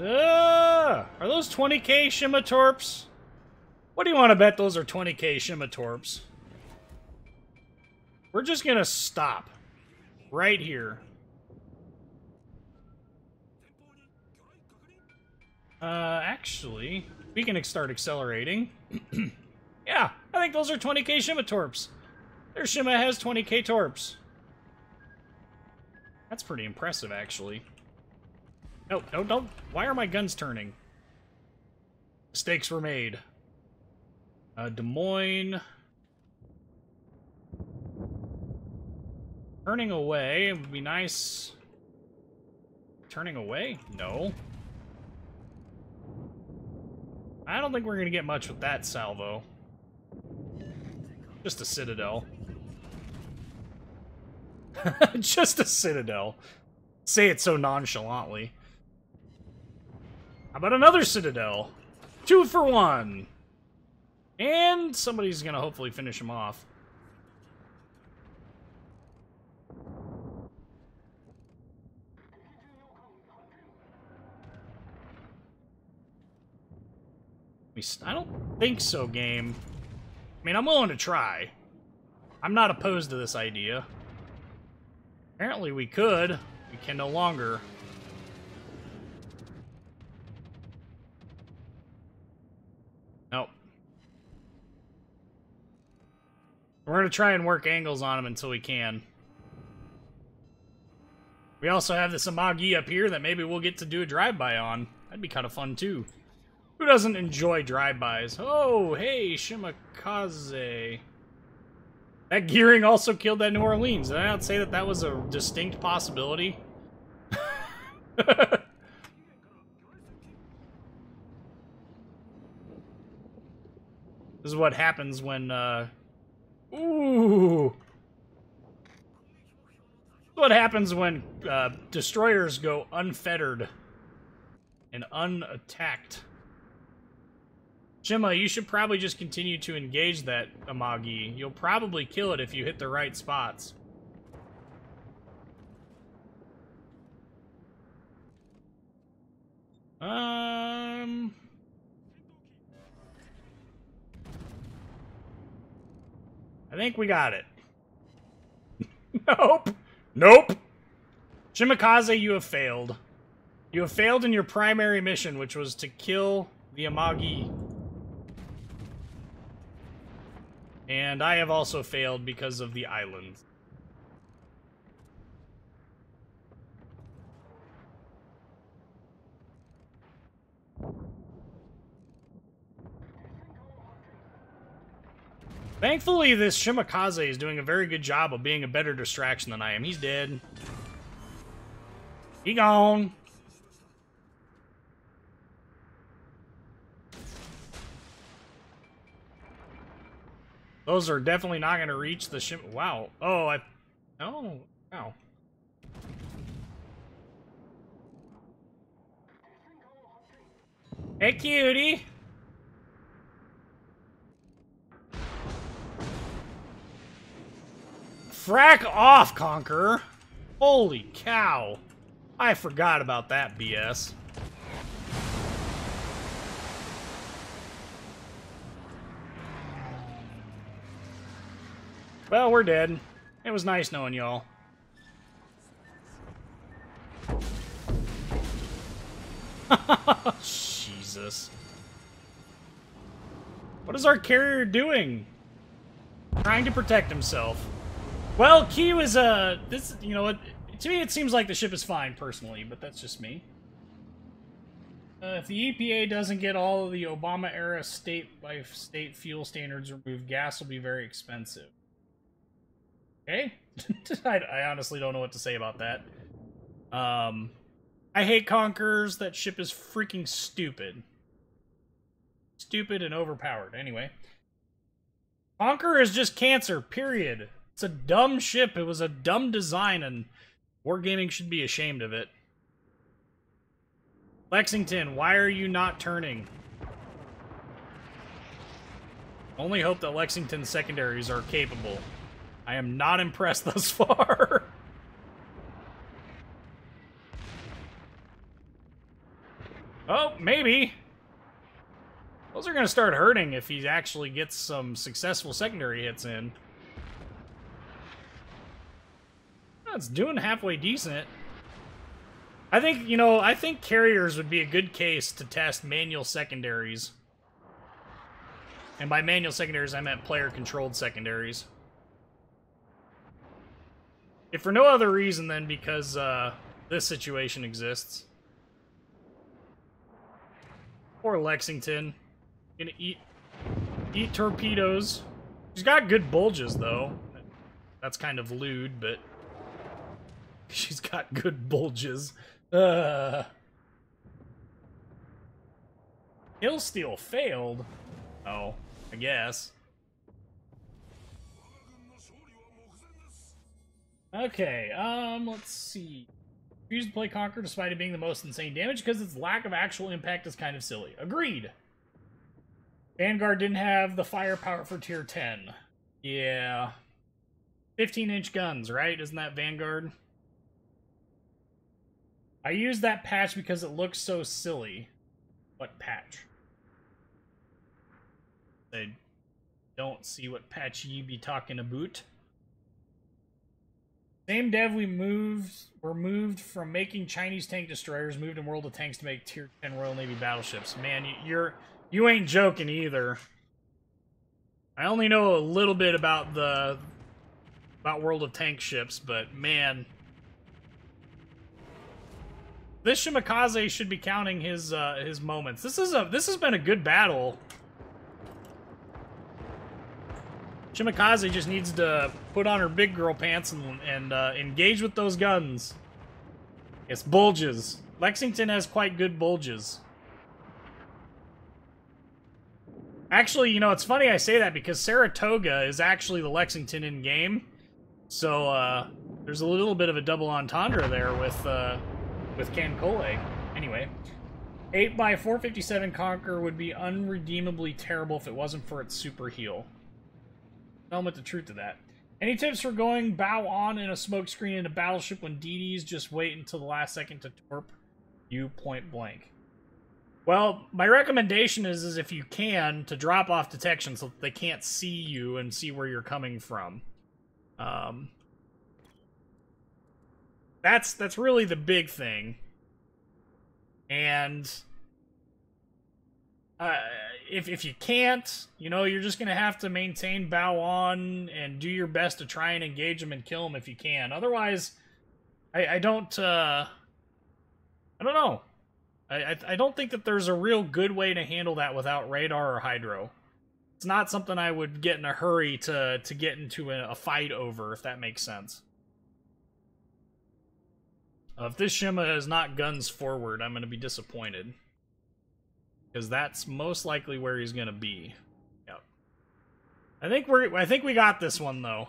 Are those 20k Shimatorps? What do you want to bet those are 20k Shimatorps? We're just gonna stop. Right here. Actually, we can start accelerating. Yeah, I think those are 20k Shimatorps. Their Shima has 20k Torps. That's pretty impressive, actually. No, no, don't. Why are my guns turning? Mistakes were made. Des Moines. Turning away would be nice. Turning away? No. I don't think we're gonna get much with that salvo. Just a Citadel. Just a Citadel. Say it so nonchalantly. How about another Citadel? 2 for 1. And somebody's gonna hopefully finish him off. I don't think so, game. I mean, I'm willing to try. I'm not opposed to this idea. Apparently we could. We can no longer. Nope. We're going to try and work angles on him until we can. We also have this Amagi up here that maybe we'll get to do a drive-by on. That'd be kind of fun, too. Who doesn't enjoy drive-bys? Oh, hey, Shimakaze. That gearing also killed that New Orleans. Did I not say that that was a distinct possibility? This is what happens when, Ooh! What happens when destroyers go unfettered and unattacked. Shima, you should probably just continue to engage that Amagi. You'll probably kill it if you hit the right spots. I think we got it. Nope. Nope. Shimakaze, you have failed. You have failed in your primary mission, which was to kill the Amagi. And I have also failed because of the islands. Thankfully, this Shimakaze is doing a very good job of being a better distraction than I am. He's dead. He gone. Those are definitely not going to reach the ship. Wow. Oh, oh, wow. Hey, cutie. Frack off, Conqueror. Holy cow. I forgot about that BS. Well, we're dead. It was nice knowing y'all. Jesus. What is our carrier doing? Trying to protect himself. Well, Key was, this, you know, to me it seems like the ship is fine, personally, but that's just me. If the EPA doesn't get all of the Obama-era state-by-state fuel standards removed, gas will be very expensive. Okay? I honestly don't know what to say about that. I hate Conquerors. That ship is freaking stupid. Stupid and overpowered. Anyway. Conqueror is just cancer, period. It's a dumb ship. It was a dumb design, and Wargaming should be ashamed of it. Lexington, why are you not turning? Only hope that Lexington secondaries are capable. I am not impressed thus far. Oh, maybe. Those are going to start hurting if he actually gets some successful secondary hits in. It's doing halfway decent. I think, you know, I think carriers would be a good case to test manual secondaries. And by manual secondaries, I meant player-controlled secondaries. If for no other reason than because this situation exists. Poor Lexington. Gonna eat torpedoes. She's got good bulges, though. That's kind of lewd, but she's got good bulges. Kill steal failed. Oh, I guess. Okay, let's see. Refuse to play Conquer despite it being the most insane damage because its lack of actual impact is kind of silly. Agreed. Vanguard didn't have the firepower for tier 10. Yeah. 15-inch guns, right? Isn't that Vanguard? I used that patch because it looks so silly. What patch? I don't see what patch you be talking about. Same dev were moved from making Chinese tank destroyers, moved in World of Tanks to make tier 10 Royal Navy battleships. Man, you ain't joking either. I only know a little bit about World of Tank ships, but man, this Shimakaze should be counting his moments. This has been a good battle. Shimakaze just needs to put on her big girl pants and engage with those guns. It's bulges. Lexington has quite good bulges. Actually, you know, it's funny I say that because Saratoga is actually the Lexington in-game. So, there's a little bit of a double entendre there with Cancole. Anyway, 8x457 Conqueror would be unredeemably terrible if it wasn't for its super heal. Element the truth to that. Any tips for going bow on in a smoke screen in a battleship when DDs just wait until the last second to torp you point blank? Well, my recommendation is if you can, to drop off detection so that they can't see you and see where you're coming from. That's really the big thing. And if you can't, you know, you're just gonna have to maintain bow on and do your best to try and engage them and kill them if you can. Otherwise, I don't know. I don't think that there's a real good way to handle that without radar or hydro. It's not something I would get in a hurry to get into a fight over, if that makes sense. If this Shima is not guns forward, I'm going to be disappointed. Because that's most likely where he's going to be. Yep. I think we got this one, though.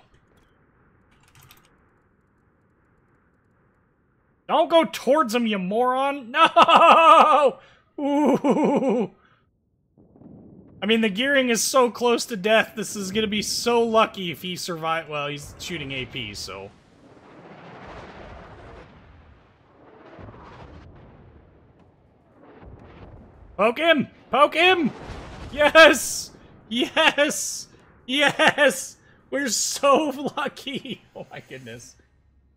Don't go towards him, you moron! No! Ooh! I mean, the gearing is so close to death, this is going to be so lucky if he survives. Well, he's shooting AP, so... Poke him! Poke him! Yes! Yes! Yes! We're so lucky. Oh my goodness.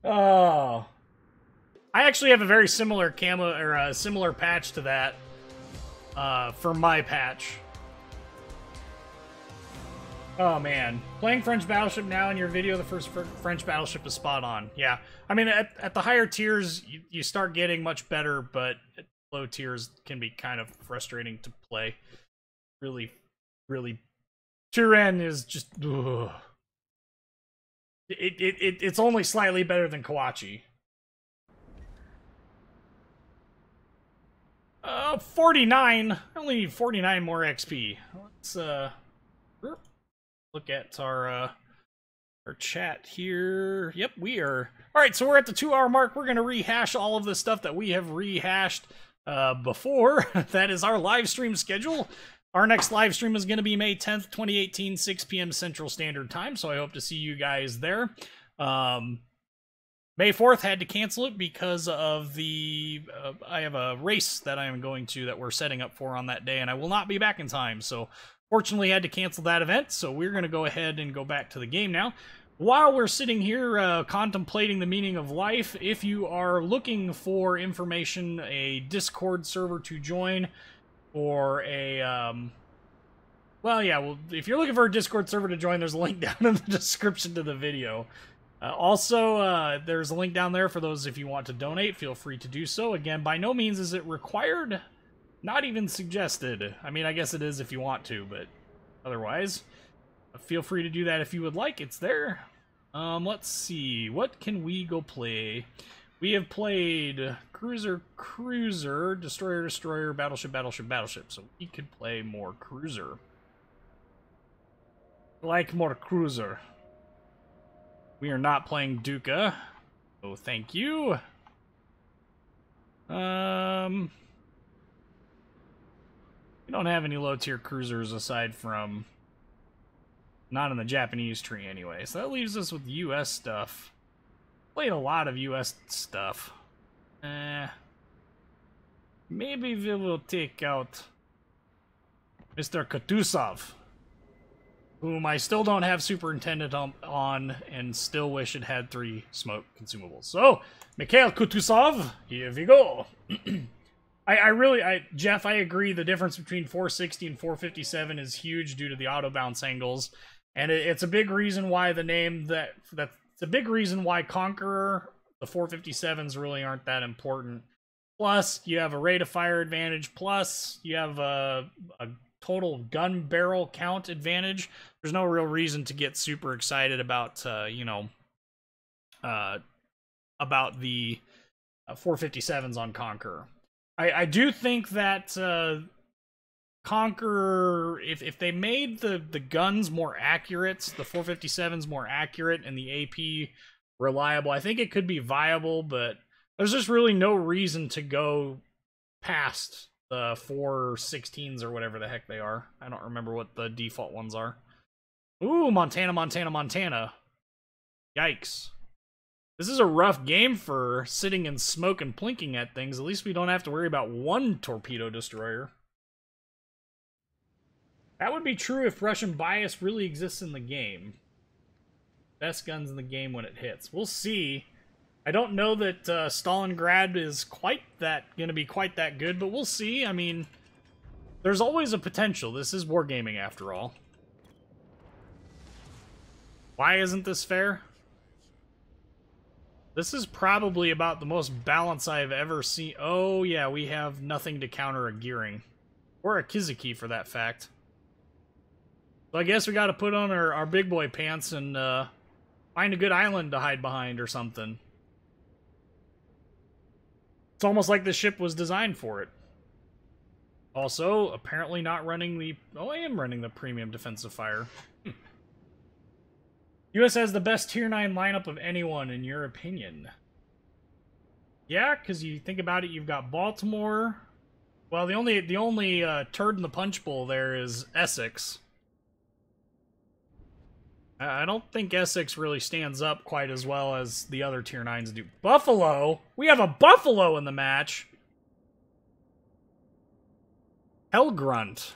Oh. I actually have a very similar camo, or a similar patch to that for my patch. Oh man. Playing French Battleship now in your video, the first French Battleship is spot on. Yeah. I mean, at the higher tiers, you start getting much better, but at low tiers can be kind of frustrating to play. Really, really. Turan is just... Ugh. It's only slightly better than Kawachi. 49. I only need 49 more XP. Let's look at our chat here. Yep, we are. All right, so we're at the 2-hour mark. We're gonna rehash all of the stuff that we have rehashed before. That is our live stream schedule. Our next live stream is going to be May 10th, 2018, 6 p.m. Central Standard Time, so I hope to see you guys there. May 4th had to cancel it because of the... I have a race that I am going to that we're setting up for on that day, and I will not be back in time, so fortunately had to cancel that event, so we're going to go ahead and go back to the game now. While we're sitting here contemplating the meaning of life, if you are looking for information, a Discord server to join, or a, well, yeah, well, if you're looking for a Discord server to join, there's a link down in the description to the video. Also, there's a link down there for those if you want to donate. Feel free to do so. Again, by no means is it required, not even suggested. I mean, I guess it is if you want to, but otherwise, feel free to do that if you would like. It's there. Let's see. What can we go play? We have played Cruiser, Destroyer, Destroyer, Battleship, Battleship, Battleship. So we could play more Cruiser. Like more Cruiser. We are not playing Duca. Oh, thank you. We don't have any low-tier cruisers aside from... Not in the Japanese tree anyway. So that leaves us with US stuff. Played a lot of US stuff. Maybe we will take out Mr. Kutuzov, whom I still don't have Superintendent on and still wish it had 3 smoke consumables. So, Mikhail Kutuzov, here we go. Jeff, I agree the difference between 460 and 457 is huge due to the auto bounce angles. And it's a big reason why the name it's a big reason why Conqueror, the 457s really aren't that important. Plus, you have a rate of fire advantage. Plus, you have a total gun barrel count advantage. There's no real reason to get super excited about, about the 457s on Conqueror. I do think that Conqueror, if they made the guns more accurate, the 457s more accurate, and the AP reliable, I think it could be viable, but there's just really no reason to go past the 416s or whatever the heck they are. I don't remember what the default ones are. Ooh, Montana, Montana, Montana. Yikes. This is a rough game for sitting in smoke and plinking at things. At least we don't have to worry about one torpedo destroyer. That would be true if Russian bias really exists in the game. Best guns in the game when it hits. We'll see. I don't know that Stalingrad is going to be quite that good, but we'll see. I mean, there's always a potential. This is wargaming after all. Why isn't this fair? This is probably about the most balance I've ever seen. Oh yeah, we have nothing to counter a gearing. Or a Akizuki for that fact. So I guess we gotta put on our big boy pants and find a good island to hide behind or something. It's almost like the ship was designed for it. Also, apparently not running the... Oh, I am running the premium defensive fire. US has the best tier 9 lineup of anyone, in your opinion. Yeah, because you think about it, you've got Baltimore. Well, the only turd in the punch bowl there is Essex. I don't think Essex really stands up quite as well as the other tier 9s do. Buffalo? We have a Buffalo in the match! Hellgrunt.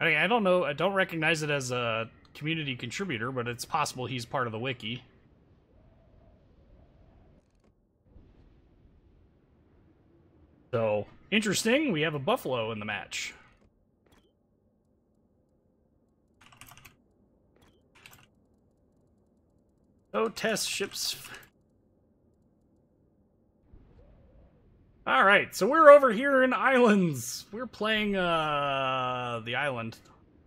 I mean, I don't know, I don't recognize it as a community contributor, but it's possible he's part of the wiki. So, interesting, we have a buffalo in the match. So, test ships. Alright, so we're over here in Islands. We're playing, the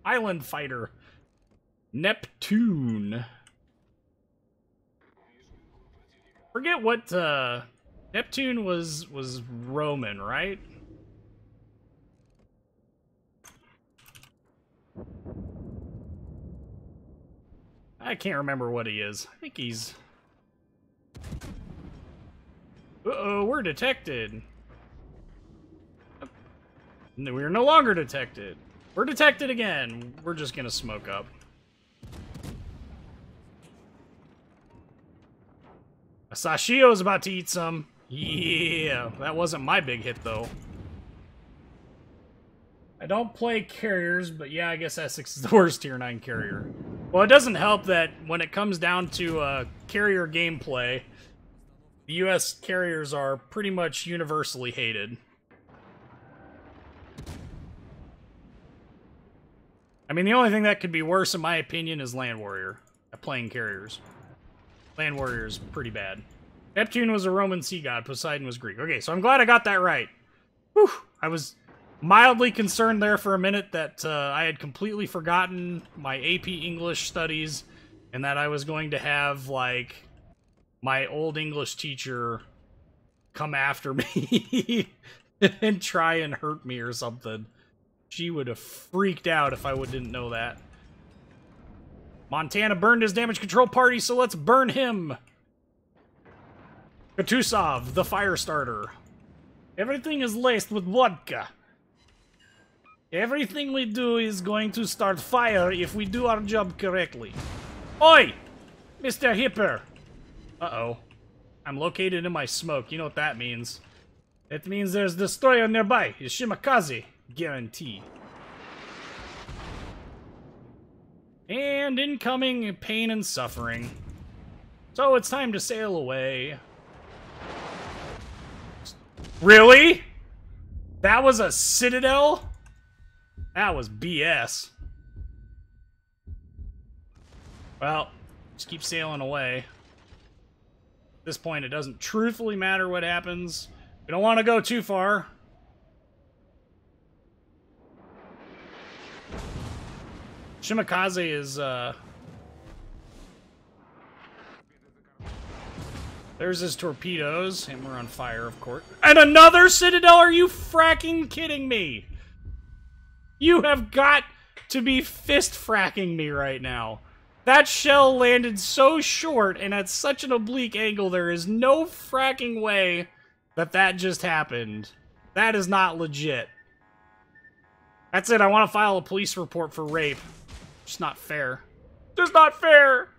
Island Fighter. Neptune. Forget what, Neptune was Roman, right? I can't remember what he is. I think he's... Uh-oh, we're detected. We're no longer detected. We're detected again. We're just gonna smoke up. Sashio's about to eat some. Yeah, that wasn't my big hit, though. I don't play carriers, but yeah, I guess Essex is the worst tier 9 carrier. Well, it doesn't help that when it comes down to carrier gameplay, the US carriers are pretty much universally hated. I mean, the only thing that could be worse, in my opinion, is Land Warrior at playing carriers. Land Warrior is pretty bad. Neptune was a Roman sea god. Poseidon was Greek. Okay, so I'm glad I got that right. Whew, I was mildly concerned there for a minute that I had completely forgotten my AP English studies and that I was going to have, like, my old English teacher come after me and try and hurt me or something. She would have freaked out if I didn't know that. Montana burned his damage control party, so let's burn him! Kutuzov, the fire starter. Everything is laced with vodka. Everything we do is going to start fire if we do our job correctly. Oi! Mr. Hipper! Uh-oh. I'm located in my smoke. You know what that means. It means there's a destroyer nearby. It's Shimakaze. Guarantee. And incoming pain and suffering. So it's time to sail away. Really? That was a citadel? That was BS. Well, just keep sailing away. At this point, it doesn't truthfully matter what happens. We don't want to go too far. Shimakaze is, there's his torpedoes, and we're on fire, of course. And another citadel? Are you fracking kidding me? You have got to be fist-fracking me right now. That shell landed so short and at such an oblique angle, there is no fracking way that that just happened. That is not legit. That's it, I want to file a police report for rape. Just not fair. Just not fair!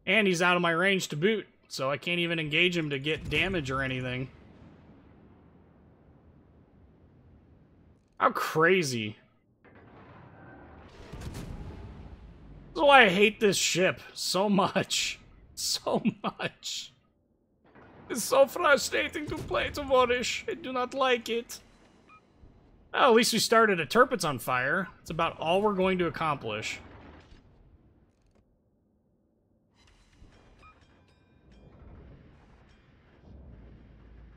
And he's out of my range to boot, so I can't even engage him to get damage or anything. How crazy. This is why I hate this ship so much. So much. It's so frustrating to play to Warish. I do not like it. Well, at least we started a turpit's on fire. That's about all we're going to accomplish.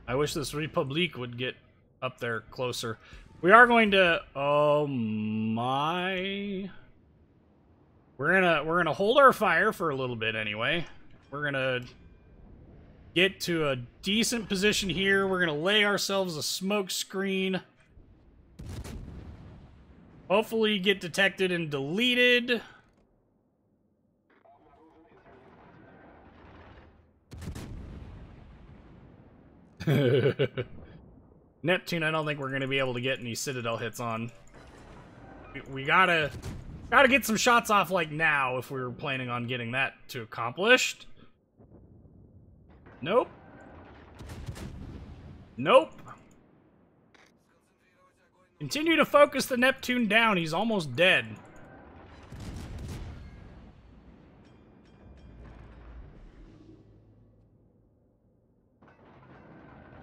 I wish this Republique would get up there closer. We are going to... Oh my... We're gonna hold our fire for a little bit anyway. We're gonna get to a decent position here. We're gonna lay ourselves a smoke screen. Hopefully get detected and deleted. Neptune, I don't think we're gonna be able to get any Citadel hits on. We gotta get some shots off like now if we were planning on getting that to accomplished. Nope. Nope. Continue to focus the Neptune down. He's almost dead.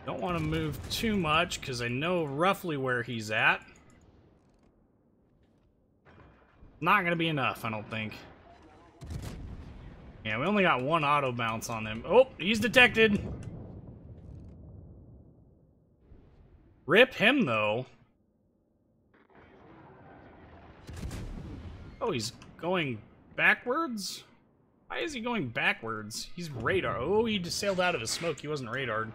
Don't want to move too much because I know roughly where he's at. Not going to be enough, I don't think. Yeah, we only got one auto bounce on him. Oh, he's detected. Rip him, though. Oh, he's going backwards? Why is he going backwards? He's radar. Oh, he just sailed out of his smoke. He wasn't radared.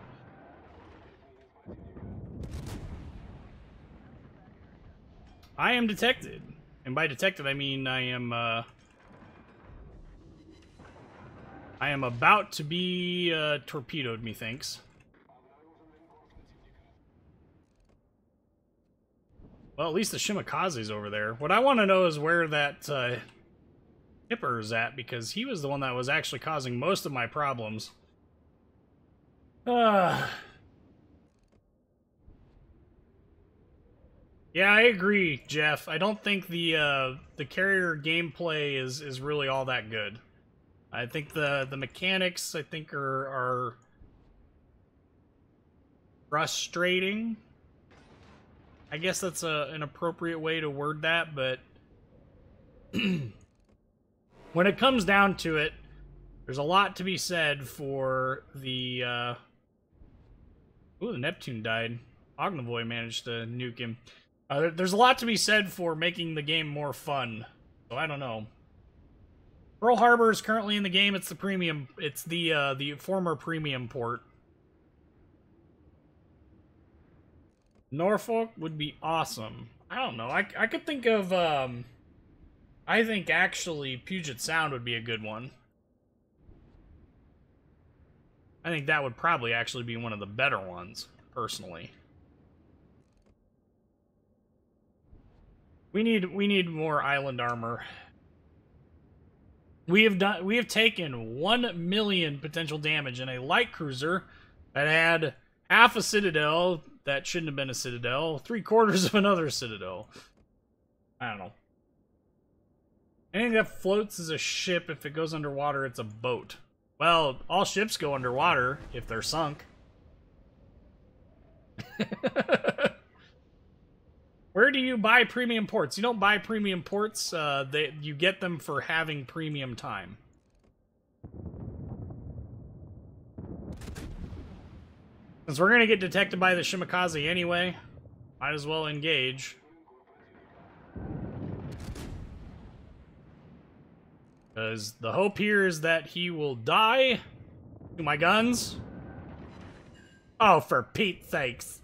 I am detected. And by detected, I mean I am about to be torpedoed, methinks. Well, at least the Shimikaze's over there. What I want to know is where that Hipper is at, because he was the one that was actually causing most of my problems. Yeah, I agree, Jeff. I don't think the carrier gameplay is really all that good. I think the mechanics, I think, are frustrating. I guess that's an appropriate way to word that, but when it comes down to it, there's a lot to be said for the... Ooh, the Neptune died. Ognivoy managed to nuke him. There's a lot to be said for making the game more fun, so I don't know. Pearl Harbor is currently in the game. It's the premium. It's the former premium port. Norfolk would be awesome. I don't know. I could think of. I think actually Puget Sound would be a good one. I think that would probably actually be one of the better ones, personally. We need more island armor. We have taken 1 million potential damage in a light cruiser that had half a citadel that shouldn't have been a citadel, 3/4 of another citadel. I don't know. Anything that floats is a ship. If it goes underwater, it's a boat. Well, all ships go underwater if they're sunk. Where do you buy premium ports? You don't buy premium ports. You get them for having premium time. Since we're going to get detected by the Shimikaze anyway, might as well engage. Because the hope here is that he will die to my guns. Oh, for Pete's sakes.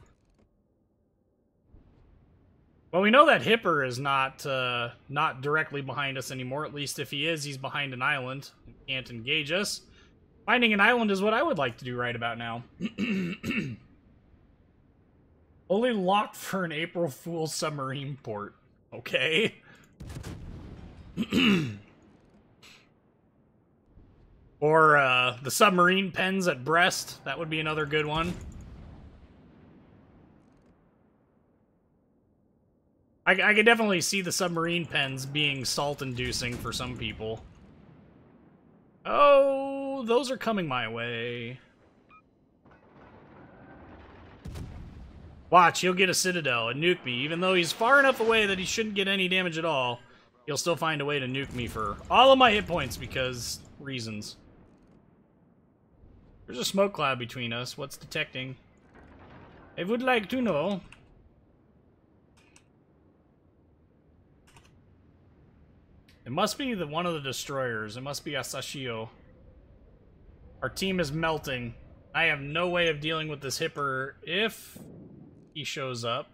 Well, we know that Hipper is not directly behind us anymore. At least if he is, he's behind an island. He can't engage us. Finding an island is what I would like to do right about now. Only locked for an April Fool's submarine port. Okay. Or the submarine pens at Brest. That would be another good one. I could definitely see the submarine pens being salt-inducing for some people. Oh, those are coming my way. Watch, he'll get a citadel and nuke me. Even though he's far enough away that he shouldn't get any damage at all, he'll still find a way to nuke me for all of my hit points because reasons. There's a smoke cloud between us. What's detecting? I would like to know. It must be one of the destroyers. It must be Asashio. Our team is melting. I have no way of dealing with this Hipper if he shows up.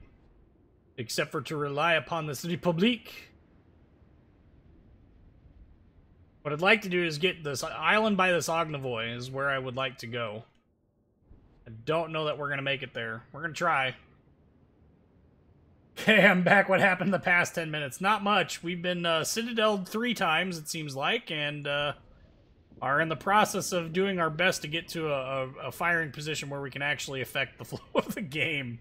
Except for to rely upon this Republique. What I'd like to do is get this island by this Ognivoy is where I would like to go. I don't know that we're going to make it there. We're going to try. Okay, I'm back. What happened the past 10 minutes? Not much. We've been citadeled 3 times, it seems like, and are in the process of doing our best to get to a firing position where we can actually affect the flow of the game.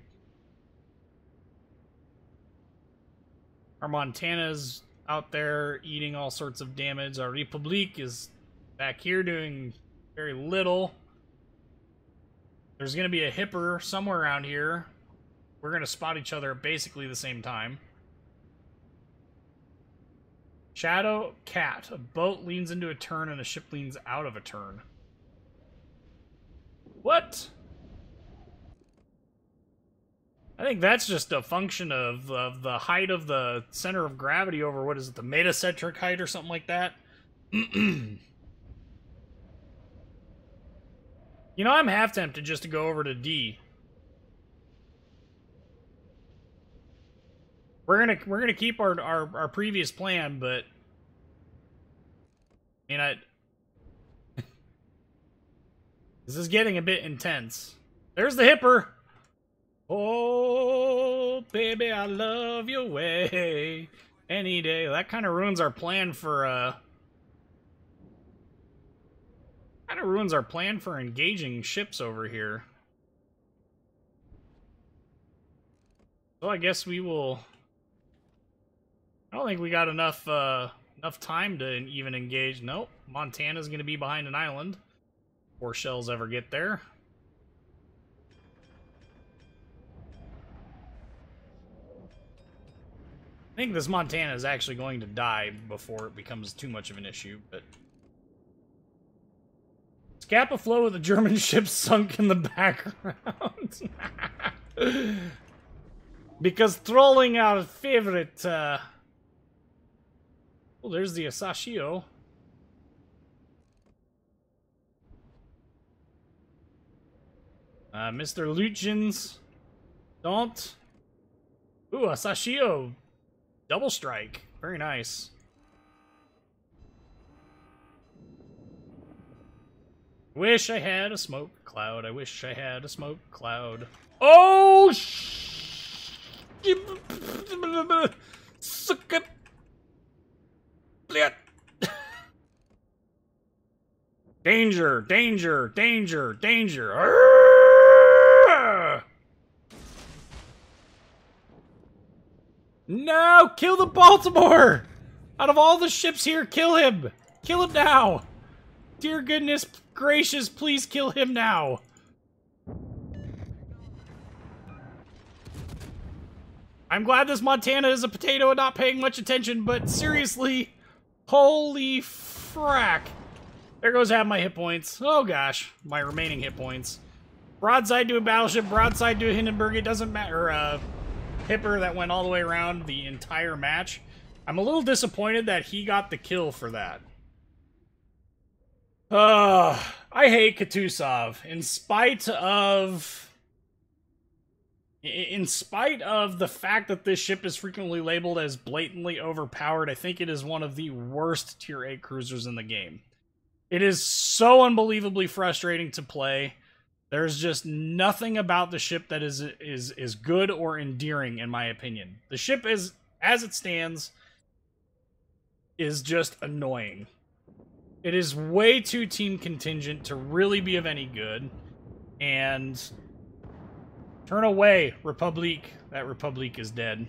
Our Montana's out there eating all sorts of damage. Our Republique is back here doing very little. There's going to be a hipper somewhere around here. We're going to spot each other at basically the same time. Shadow Cat. A boat leans into a turn and a ship leans out of a turn. What? I think that's just a function of the height of the center of gravity over, what is it, the metacentric height or something like that? You know, I'm half tempted just to go over to D. We're gonna keep our previous plan, but I mean, this is getting a bit intense. There's the hipper. Oh, baby, I love your way. Any day. That kind of ruins our plan for, engaging ships over here. So I guess we will... I don't think we got enough time to even engage. Nope. Montana's gonna be behind an island before shells ever get there. I think this Montana is actually going to die before it becomes too much of an issue, but... Scapa flow with a German ship sunk in the background. Because trolling our favorite, Oh, there's the Asashio. Mr. Luchins. Don't. Ooh, Asashio. Double strike. Very nice. Wish I had a smoke cloud. I wish I had a smoke cloud. Oh, suck it. Danger, danger, danger, danger. Arrgh! No, kill the Baltimore! Out of all the ships here, kill him! Kill him now! Dear goodness gracious, please kill him now! I'm glad this Montana is a potato and not paying much attention, but seriously, holy frack. There goes half my hit points. Oh gosh, my remaining hit points. Broadside to a battleship, broadside to a Hindenburg, it doesn't matter. Hipper that went all the way around the entire match. I'm a little disappointed that he got the kill for that. I hate Kutuzov. In spite of the fact that this ship is frequently labeled as blatantly overpowered, I think it is one of the worst Tier 8 cruisers in the game. It is so unbelievably frustrating to play. There's just nothing about the ship that is good or endearing, in my opinion. The ship is, as it stands, is just annoying. It is way too team contingent to really be of any good. And turn away, Republique. That Republique is dead.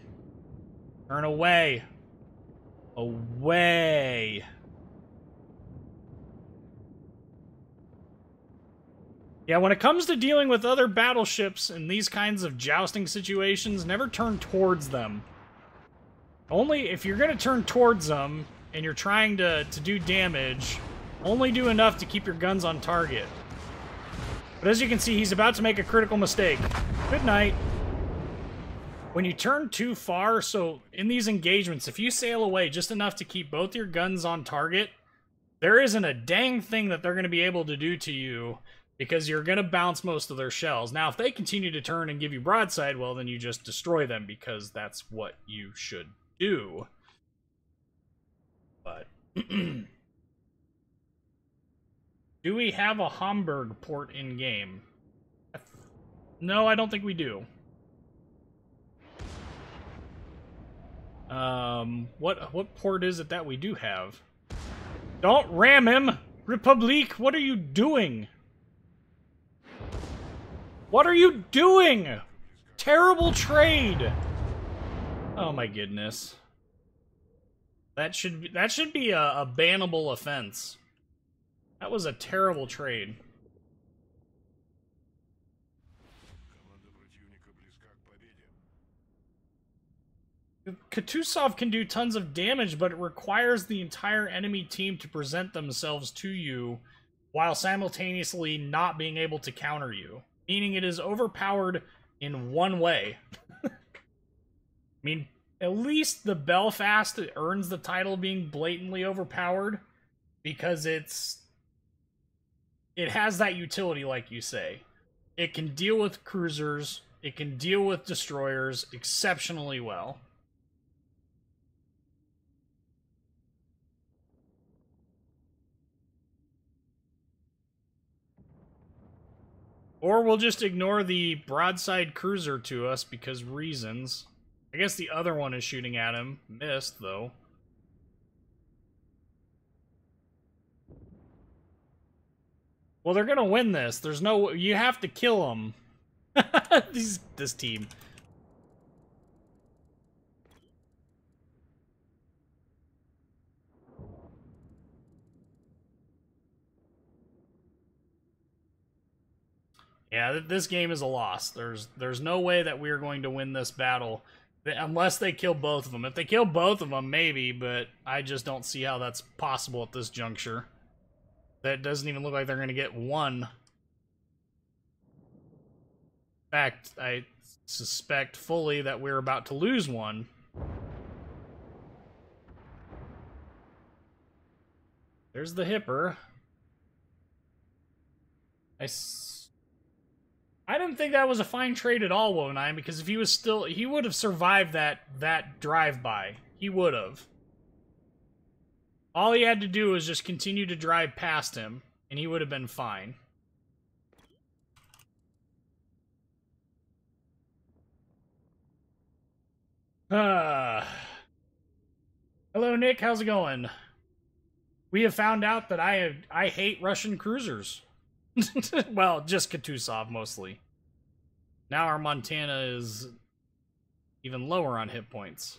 Turn away. Away. Yeah, when it comes to dealing with other battleships in these kinds of jousting situations, never turn towards them. Only if you're going to turn towards them and you're trying to do damage, only do enough to keep your guns on target. But as you can see, he's about to make a critical mistake. Good night. When you turn too far, so in these engagements, if you sail away just enough to keep both your guns on target, there isn't a dang thing that they're going to be able to do to you, because you're going to bounce most of their shells. Now, if they continue to turn and give you broadside, well, then you just destroy them, because that's what you should do. But... do we have a Hamburg port in-game? No, I don't think we do. What port is it that we do have? Don't ram him! Republique, what are you doing? What are you doing? Terrible trade! Oh my goodness. That should be a bannable offense. That was a terrible trade. Kutuzov can do tons of damage, but it requires the entire enemy team to present themselves to you while simultaneously not being able to counter you. Meaning it is overpowered in one way. I mean, at least the Belfast earns the title of being blatantly overpowered because it has that utility, like you say. It can deal with cruisers, it can deal with destroyers exceptionally well. Or we'll just ignore the broadside cruiser to us because reasons. I guess the other one is shooting at him. Missed, though. Well, they're gonna win this. There's no... You have to kill them. This team. Yeah, this game is a loss. There's no way that we are going to win this battle unless they kill both of them. If they kill both of them, maybe, but I just don't see how that's possible at this juncture. That doesn't even look like they're going to get one. In fact, I suspect fully that we're about to lose one. There's the Hipper. I didn't think that was a fine trade at all, Wonine, because if he was still... He would have survived that drive-by. He would have. All he had to do was just continue to drive past him, and he would have been fine. Hello, Nick. How's it going? We have found out that I hate Russian cruisers. Well, just Kutuzov, mostly. Now our Montana is even lower on hit points.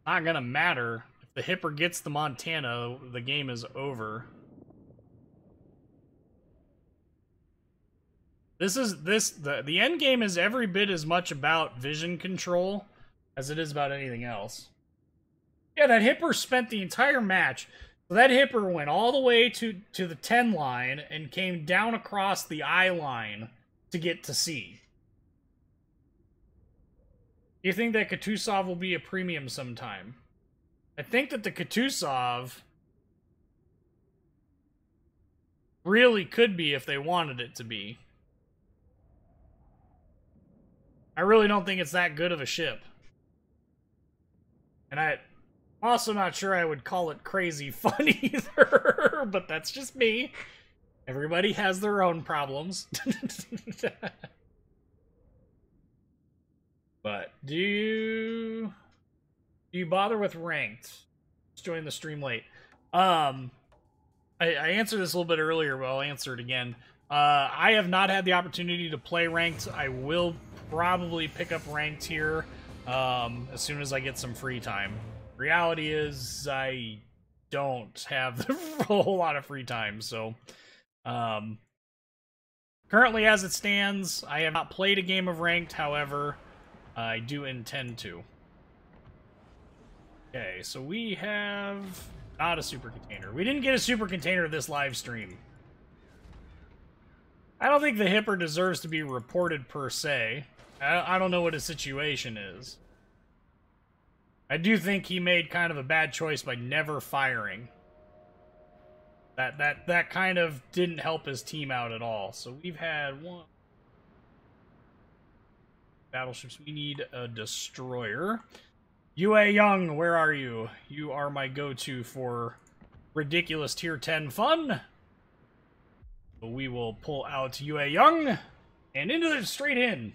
Not gonna matter. If the Hipper gets the Montana, the game is over. The end game is every bit as much about vision control as it is about anything else. Yeah, that Hipper spent the entire match. So that Hipper went all the way to the 10 line and came down across the I line to get to C. Do you think that Kutuzov will be a premium sometime? I think that the Kutuzov really could be if they wanted it to be. I really don't think it's that good of a ship. And I'm also not sure I would call it crazy fun either, but that's just me. Everybody has their own problems. But do you bother with ranked? Let's join the stream late. I answered this a little bit earlier, but I'll answer it again. I have not had the opportunity to play ranked. I will probably pick up ranked here as soon as I get some free time. Reality is I don't have a whole lot of free time, so currently as it stands, I have not played a game of ranked. However, I do intend to. Okay, so we have not a super container. We didn't get a super container this live stream. I don't think the Hipper deserves to be reported per se. I don't know what his situation is. I do think he made kind of a bad choice by never firing. That kind of didn't help his team out at all. So we've had one battleships. We need a destroyer. Yue Young, where are you? You are my go-to for ridiculous tier 10 fun. But we will pull out Yue Young and into the straight in.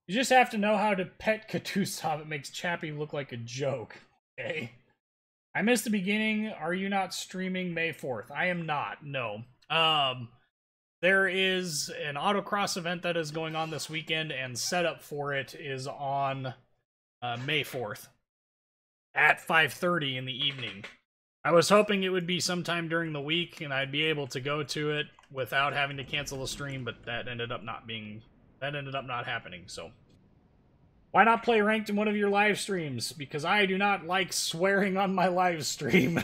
You just have to know how to pet Kutuzov. It makes Chappie look like a joke. Okay. I missed the beginning. Are you not streaming May 4th? I am not, no. There is an autocross event that is going on this weekend, and setup for it is on May 4th at 5:30 in the evening. I was hoping it would be sometime during the week and I'd be able to go to it without having to cancel the stream, but that ended up not happening, so. Why not play ranked in one of your live streams? Because I do not like swearing on my live stream.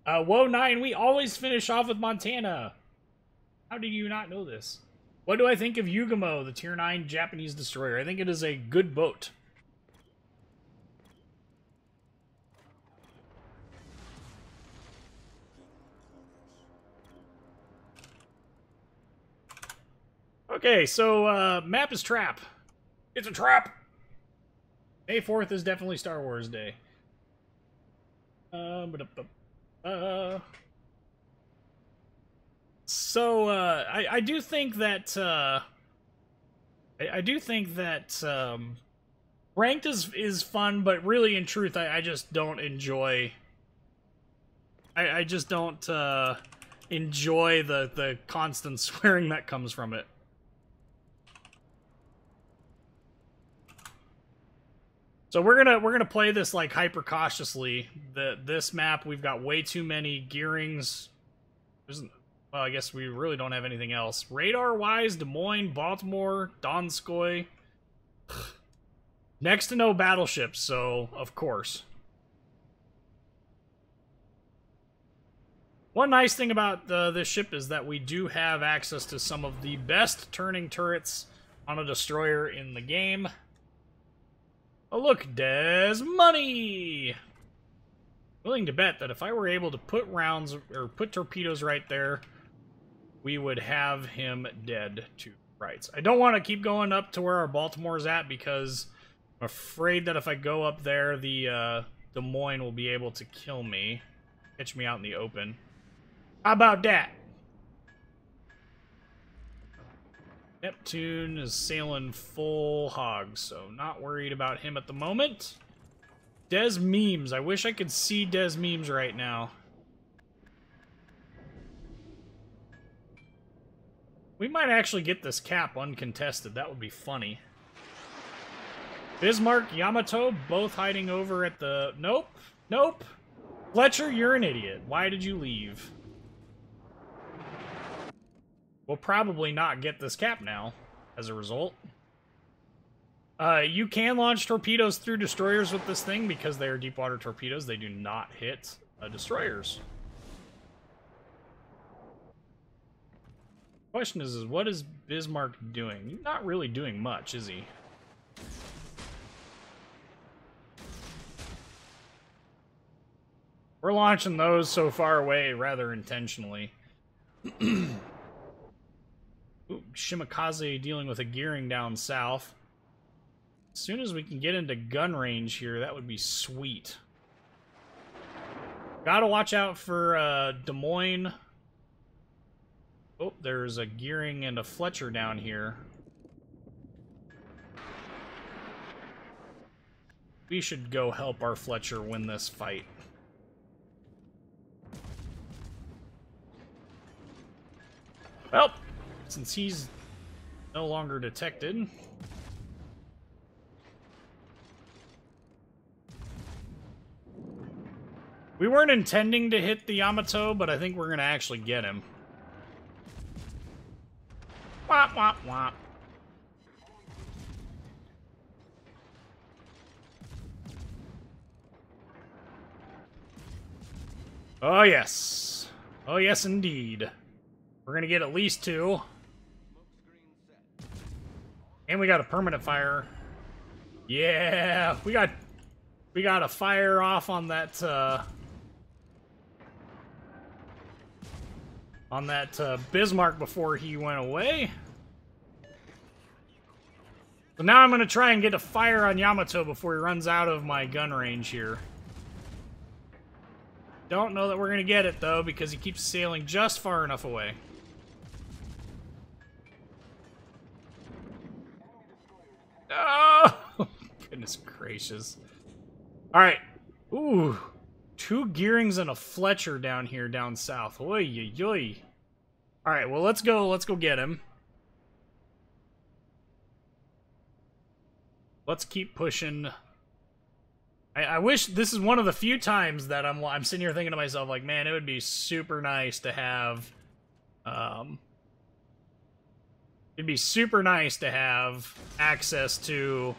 Whoa, 9, we always finish off with Montana. How did you not know this? What do I think of Yuugumo, the tier 9 Japanese destroyer? I think it is a good boat. Okay, so, map is trap. It's a trap! May 4th is definitely Star Wars Day. So, I do think that, ranked is fun, but really, in truth, I just don't enjoy... I just don't, enjoy the constant swearing that comes from it. So we're gonna play this like hyper cautiously. This map, we've got way too many gearings. Well, I guess we really don't have anything else. Radar-wise, Des Moines, Baltimore, Donskoy. Next to no battleships, so of course. One nice thing about this ship is that we do have access to some of the best turning turrets on a destroyer in the game. Oh look, Des Money! Willing to bet that if I were able to put rounds, or put torpedoes right there, we would have him dead to rights. I don't want to keep going up to where our Baltimore's at, because I'm afraid that if I go up there, the Des Moines will be able to kill me. Catch me out in the open. How about that? Neptune is sailing full hog, so not worried about him at the moment. Des Memes. I wish I could see Des Memes right now. We might actually get this cap uncontested. That would be funny. Bismarck, Yamato, both hiding over at the... Nope. Nope. Fletcher, you're an idiot. Why did you leave? We'll probably not get this cap now, as a result. You can launch torpedoes through destroyers with this thing because they are deep water torpedoes. They do not hit destroyers. Question is what is Bismarck doing? He's not really doing much, is he? We're launching those so far away rather intentionally. Ooh, Shimakaze dealing with a gearing down south. As soon as we can get into gun range here, that would be sweet. Gotta watch out for Des Moines. Oh, there's a gearing and a Fletcher down here. We should go help our Fletcher win this fight. Well, since he's no longer detected. We weren't intending to hit the Yamato, but I think we're going to actually get him. Wop, wop, wop. Oh, yes. Oh, yes, indeed. We're going to get at least 2. And we got a permanent fire. Yeah, we got a fire off on that Bismarck before he went away. So now I'm going to try and get a fire on Yamato before he runs out of my gun range here. Don't know that we're going to get it, though, because he keeps sailing just far enough away. Oh, Goodness gracious. Alright. Ooh. 2 Gearings and a Fletcher down here, down south. Oy, oy, oy. Alright, well, let's go get him. Let's keep pushing. I wish this is one of the few times that I'm sitting here thinking to myself, like, man, it would be super nice to have, it'd be super nice to have access to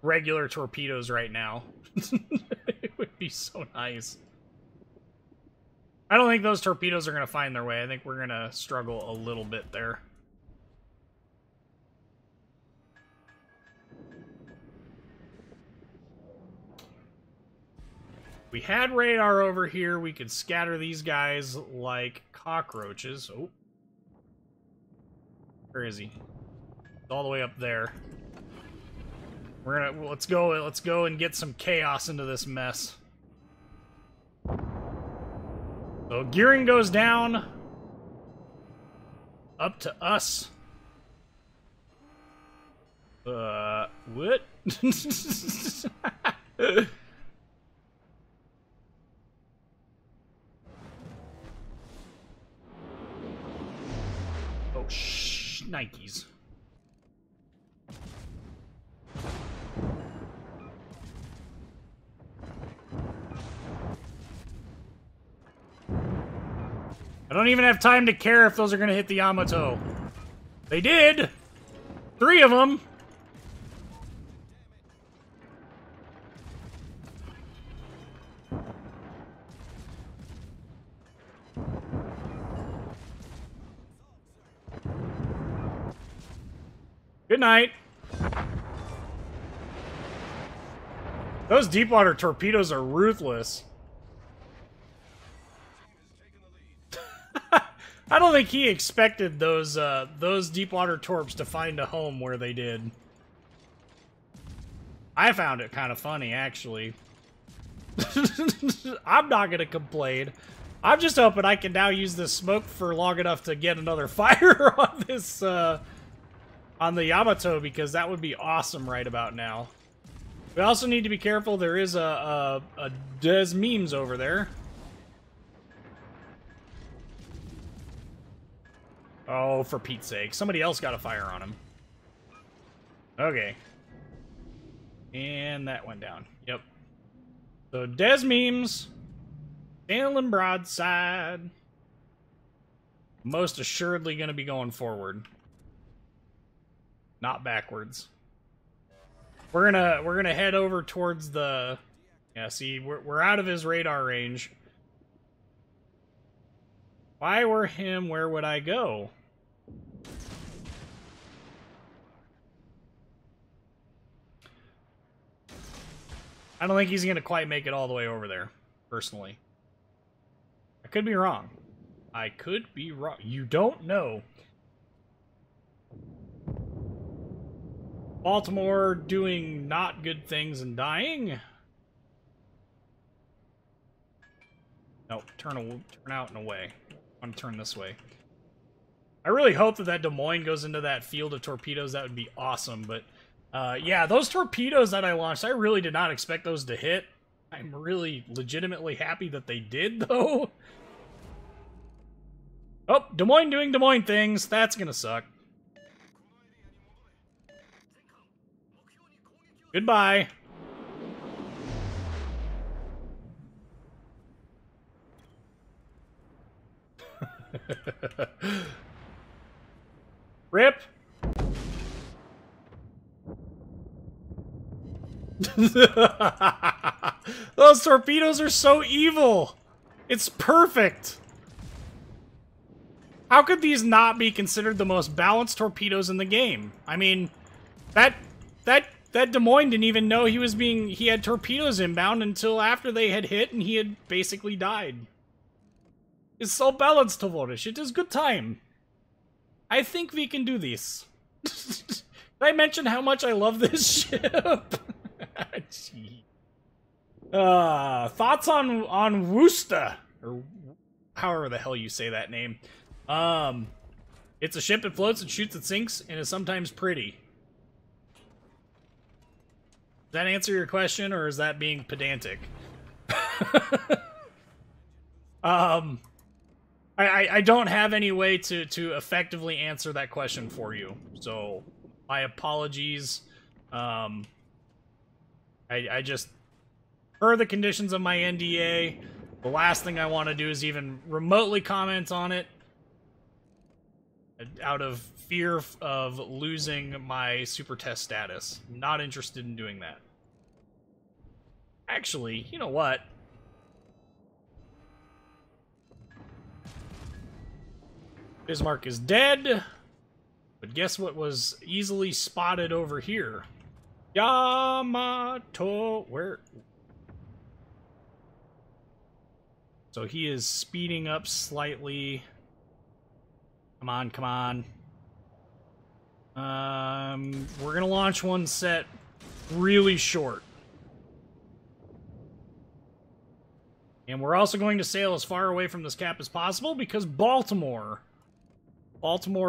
regular torpedoes right now. It would be so nice. I don't think those torpedoes are going to find their way. I think we're going to struggle a little bit there. We had radar over here. We could scatter these guys like cockroaches. Oh. Where is he? It's all the way up there. Let's go and get some chaos into this mess. So gearing goes down. Up to us. What? Oh, Nikes. I don't even have time to care if those are going to hit the Yamato. They did! 3 of them! Good night. Those deepwater torpedoes are ruthless. I don't think he expected those deepwater torps to find a home where they did. I found it kind of funny, actually. I'm not gonna complain. I'm just hoping I can now use this smoke for long enough to get another fire on this, on the Yamato, because that would be awesome right about now. We also need to be careful. There is a Des Memes over there. Oh, for Pete's sake. Somebody else got a fire on him. Okay. And that went down. Yep. So, Des Memes. Sailing broadside. Most assuredly going to be going forward. Not backwards. We're gonna head over towards the... Yeah, see, we're out of his radar range. If I were him, where would I go? I don't think he's gonna quite make it all the way over there, personally. I could be wrong. I could be wrong. You don't know. Baltimore doing not good things and dying. No, turn out and away. I'm gonna turn this way. I really hope that Des Moines goes into that field of torpedoes. That would be awesome. But yeah, those torpedoes that I launched, I really did not expect those to hit. I'm really legitimately happy that they did, though. Oh, Des Moines doing Des Moines things. That's gonna suck. Goodbye. Rip. Those torpedoes are so evil. It's perfect. How could these not be considered the most balanced torpedoes in the game? I mean, that Des Moines didn't even know he had torpedoes inbound until after they had hit and he had basically died. It's so balanced, Tovorish. It is good time. I think we can do this. Did I mention how much I love this ship? Thoughts on Worcester, or however the hell you say that name. It's a ship that floats and shoots and sinks and is sometimes pretty. that answer your question, or is that being pedantic? I don't have any way to effectively answer that question for you, so my apologies. I just, per the conditions of my NDA, the last thing I want to do is even remotely comment on it out of fear of losing my super test status. Not interested in doing that. Actually, you know what? Bismarck is dead, but guess what was easily spotted over here? Yamato, where? So he is speeding up slightly. Come on, come on. We're gonna launch one set really short. And we're also going to sail as far away from this cap as possible because Baltimore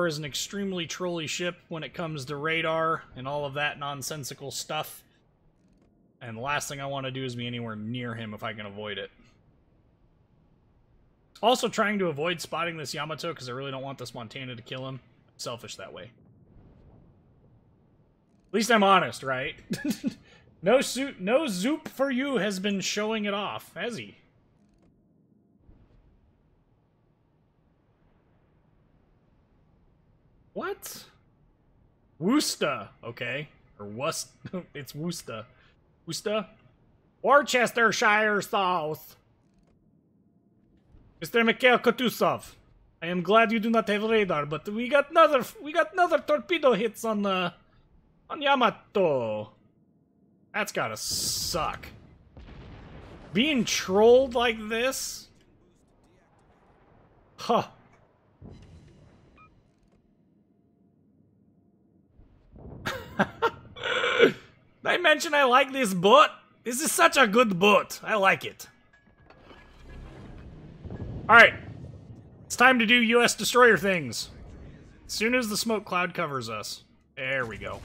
is an extremely trolly ship when it comes to radar and all of that nonsensical stuff. And the last thing I want to do is be anywhere near him if I can avoid it. Also trying to avoid spotting this Yamato because I really don't want this Montana to kill him. I'm selfish that way. At least I'm honest, right? No Zoop for you has been showing it off, has he? What? Worcester, okay. Or Wust. It's Worcester. Worcester? Worcestershire South. Mr. Mikhail Kutuzov, I am glad you do not have radar, but we got another torpedo hits on Yamato. That's gotta suck. Being trolled like this? Huh. Did I mention I like this boat? This is such a good boat. I like it. Alright. It's time to do US destroyer things. As soon as the smoke cloud covers us. There we go.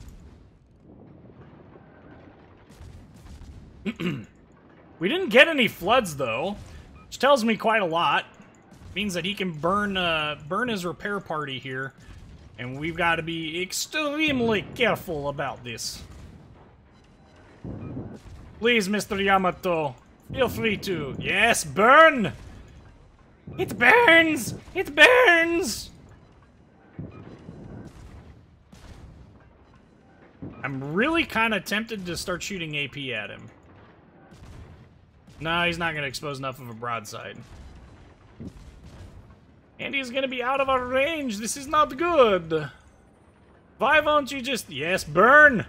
We didn't get any floods, though, which tells me quite a lot. Means that he can burn his repair party here. And we've got to be extremely careful about this. Please, Mr. Yamato, feel free to... Yes, burn! It burns! It burns! I'm really kind of tempted to start shooting AP at him. No, he's not going to expose enough of a broadside. And he's going to be out of our range. This is not good. Why won't you just... Yes, burn!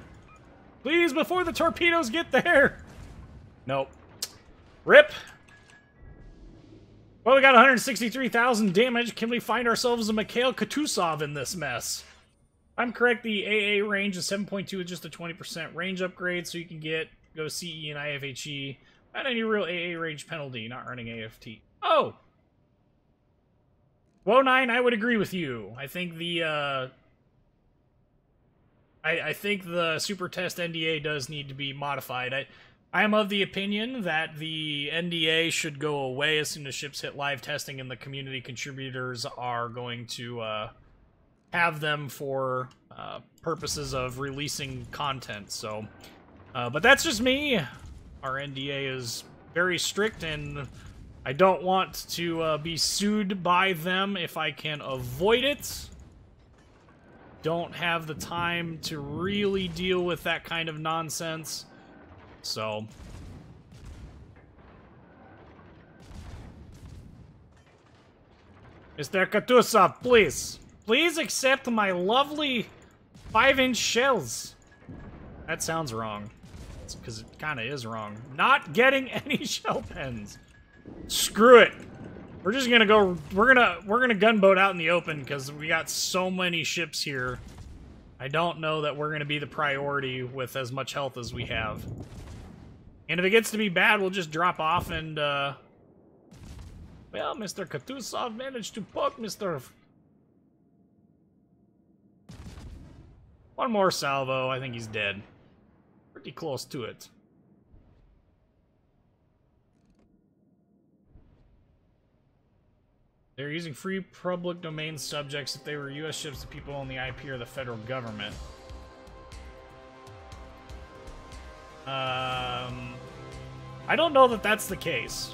Please, before the torpedoes get there! Nope. RIP. Well, we got 163,000 damage. Can we find ourselves a Mikhail Kutuzov in this mess? If I'm correct, the AA range is 7.2 with just a 20% range upgrade, so you can go CE and IFHE without any real AA range penalty, not running AFT. Oh! Woe9, I would agree with you. I think the, I think the Super Test NDA does need to be modified. I am of the opinion that the NDA should go away as soon as ships hit live testing and the community contributors are going to have them for purposes of releasing content. So, but that's just me. Our NDA is very strict, and I don't want to be sued by them if I can avoid it. Don't have the time to really deal with that kind of nonsense. So... Mr. Kutuzov, please. Please accept my lovely 5-inch shells. That sounds wrong. Because it kind of is wrong. Not getting any shell pens. Screw it. We're just gonna go. We're gonna gunboat out in the open because we got so many ships here. I don't know that we're gonna be the priority with as much health as we have. And if it gets to be bad, we'll just drop off and. Well, Mr. Kutuzov managed to poke Mr. One more salvo. I think he's dead. Pretty close to it. They're using free public domain subjects if they were U.S. ships. The people own the IP or the federal government. I don't know that that's the case.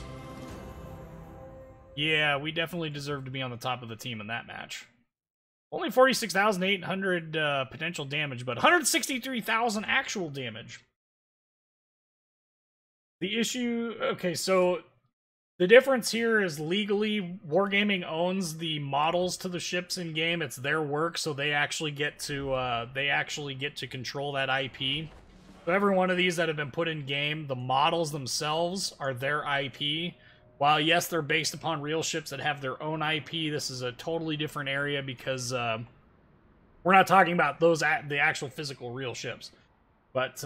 Yeah, we definitely deserve to be on the top of the team in that match. Only 46,800 potential damage, but 163,000 actual damage. The issue... Okay, so... The difference here is legally, Wargaming owns the models to the ships in game. It's their work, so they actually get to control that IP. So every one of these that have been put in game, the models themselves are their IP. While yes, they're based upon real ships that have their own IP, this is a totally different area because we're not talking about those the actual physical real ships. But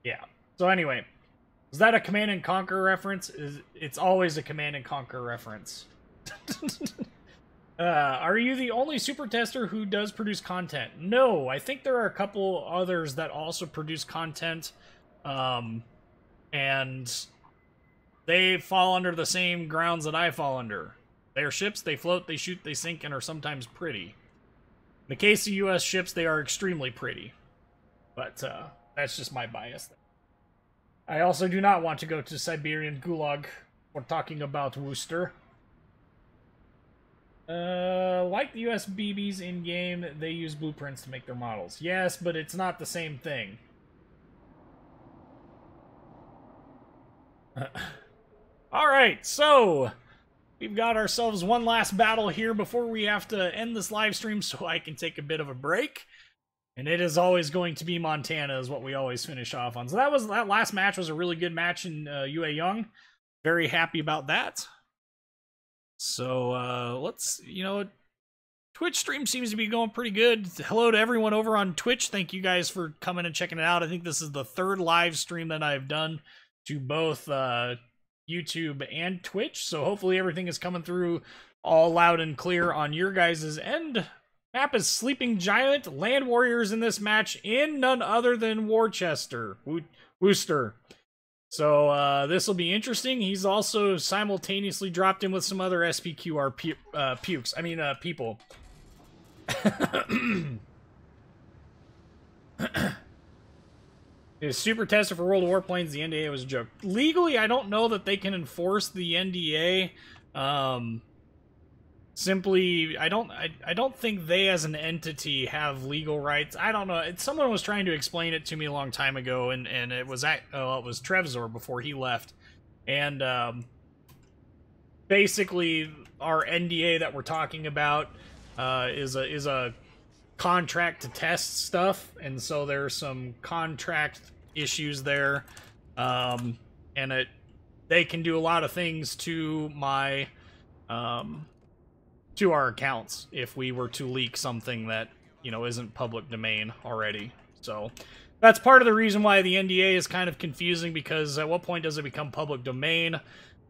yeah. So anyway. Is that a Command and Conquer reference? It's always a Command and Conquer reference. Are you the only super tester who does produce content? No, I think there are a couple others that also produce content. And they fall under the same grounds that I fall under. They are ships, they float, they shoot, they sink, and are sometimes pretty. In the case of US ships, they are extremely pretty. But that's just my bias. I also do not want to go to Siberian Gulag. We're talking about Worcester. Like the US BBs in-game, they use blueprints to make their models. Yes, but it's not the same thing. Alright, so... We've got ourselves one last battle here before we have to end this live stream so I can take a bit of a break. And it is always going to be Montana is what we always finish off on. So that last match was a really good match in UA Young. Very happy about that. So let's, Twitch stream seems to be going pretty good. Hello to everyone over on Twitch. Thank you guys for coming and checking it out. I think this is the third live stream that I've done to both YouTube and Twitch. So hopefully everything is coming through all loud and clear on your guys' end. Map is Sleeping Giant. Land Warriors in this match in none other than Worcester. So this will be interesting. He's also simultaneously dropped in with some other SPQR people. His super tester for World of Warplanes, the NDA was a joke. Legally, I don't know that they can enforce the NDA. Simply, I don't think they as an entity have legal rights. I don't know. Someone was trying to explain it to me a long time ago, and it was it was Trevzor before he left. And basically, our NDA that we're talking about is a contract to test stuff, and so there's some contract issues there. And they can do a lot of things to my to our accounts if we were to leak something that, isn't public domain already. So that's part of the reason why the NDA is kind of confusing, because at what point does it become public domain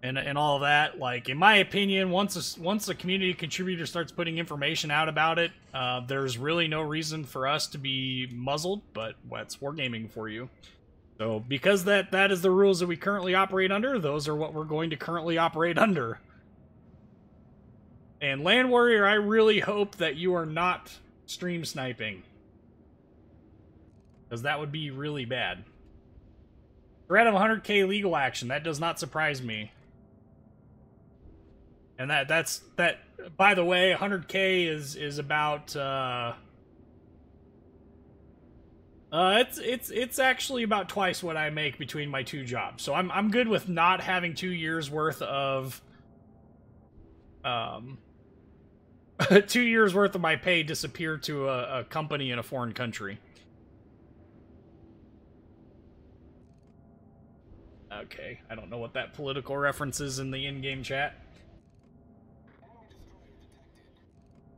and all of that? Like, in my opinion, once a community contributor starts putting information out about it, there's really no reason for us to be muzzled, but that's wargaming for you. So because that is the rules that we currently operate under, those are what we're going to currently operate under. And Land Warrior, I really hope that you are not stream sniping, because that would be really bad. Threat of 100k legal action, that does not surprise me. And that's by the way, 100k is about it's actually about twice what I make between my two jobs. So I'm good with not having 2 years worth of 2 years worth of my pay disappear to a company in a foreign country. Okay, I don't know what that political reference is in the in-game chat.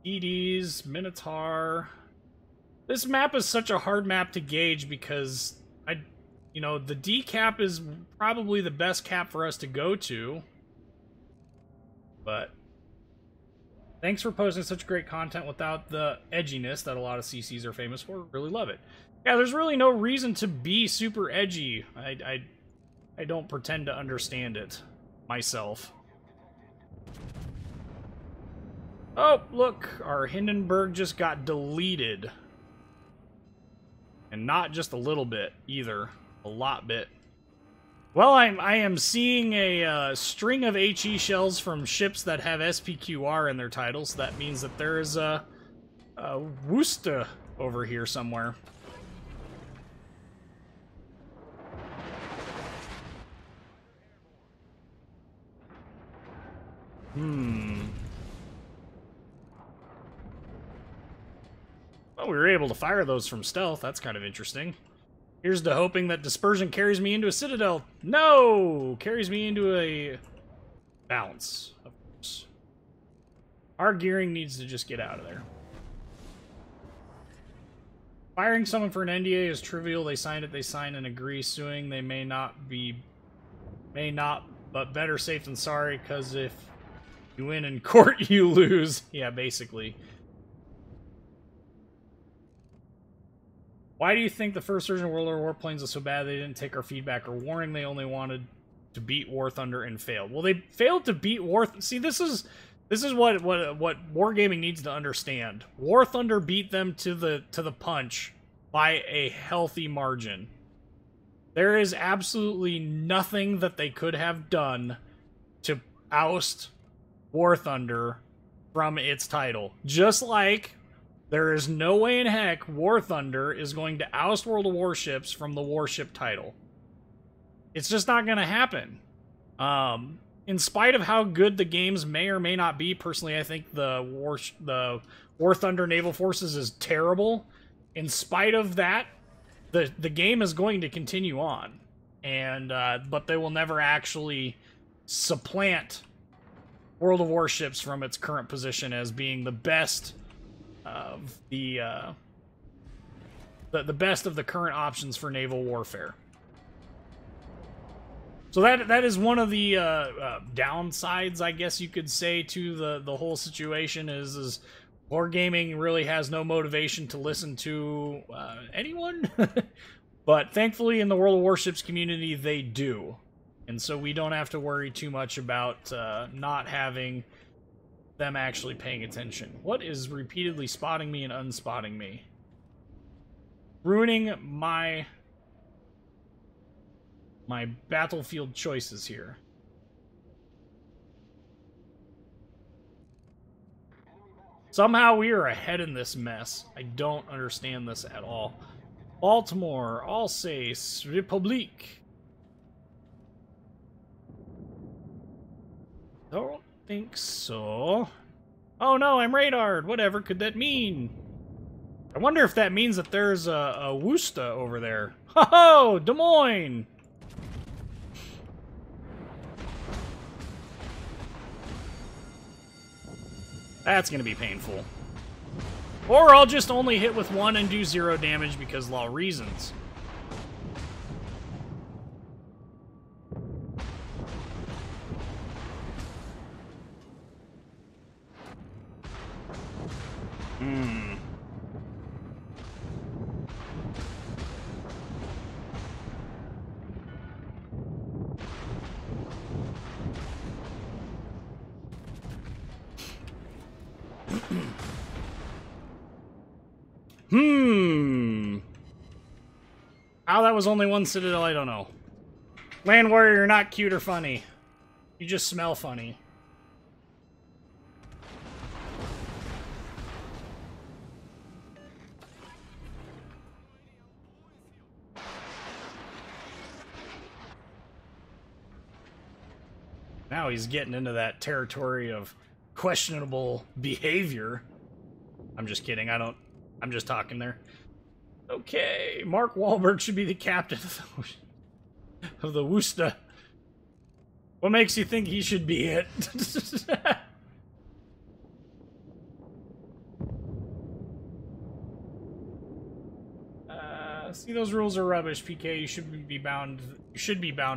EDs, Minotaur. This map is such a hard map to gauge because the D cap is probably the best cap for us to go to. But Thanks for posting such great content without the edginess that a lot of CCs are famous for. Really love it. Yeah, there's really no reason to be super edgy. I don't pretend to understand it myself. Oh, look, our Hindenburg just got deleted. And not just a little bit, either. A lot bit. Well, I am seeing a string of HE shells from ships that have SPQR in their titles. So that means that there is a Worcester over here somewhere. Well, we were able to fire those from stealth. That's kind of interesting. Here's to hoping that dispersion carries me into a citadel. No! Carries me into a bounce, of course. Our gearing needs to just get out of there. Firing someone for an NDA is trivial. They signed it, they sign and agree. Suing, they may not, but better safe than sorry, because if you win in court, you lose. Yeah, basically. Why do you think the first version of World War warplanes was so bad they didn't take our feedback or warning? They only wanted to beat War Thunder and failed. Well, they failed to beat War... See, this is what Wargaming needs to understand. War Thunder beat them to the punch by a healthy margin. There is absolutely nothing that they could have done to oust War Thunder from its title. Just like there is no way in heck War Thunder is going to oust World of Warships from the Warship title. It's just not going to happen. In spite of how good the games may or may not be, personally I think the War Thunder Naval Forces is terrible. In spite of that, the game is going to continue on. And but they will never actually supplant World of Warships from its current position as being the best of the best of the current options for naval warfare. So that is one of the downsides, I guess you could say, to the whole situation is Wargaming really has no motivation to listen to anyone. But thankfully in the World of Warships community they do. And so we don't have to worry too much about not having them actually paying attention. What is repeatedly spotting me and unspotting me? Ruining my battlefield choices here. Somehow we are ahead in this mess. I don't understand this at all. Baltimore, Alsace, Republique. Don't think so. Oh no, I'm radared. Whatever could that mean? I wonder if that means that there's a Worcester over there. Ho-ho! Des Moines! That's gonna be painful. Or I'll just only hit with one and do 0 damage because law reasons. How that was only one citadel, I don't know. Land Warrior, you're not cute or funny. You just smell funny. Now he's getting into that territory of questionable behavior. I'm just kidding, I'm just talking there. Okay, Mark Wahlberg should be the captain of the Worcester. What makes you think he should be it? See, those rules are rubbish, PK. You should be bound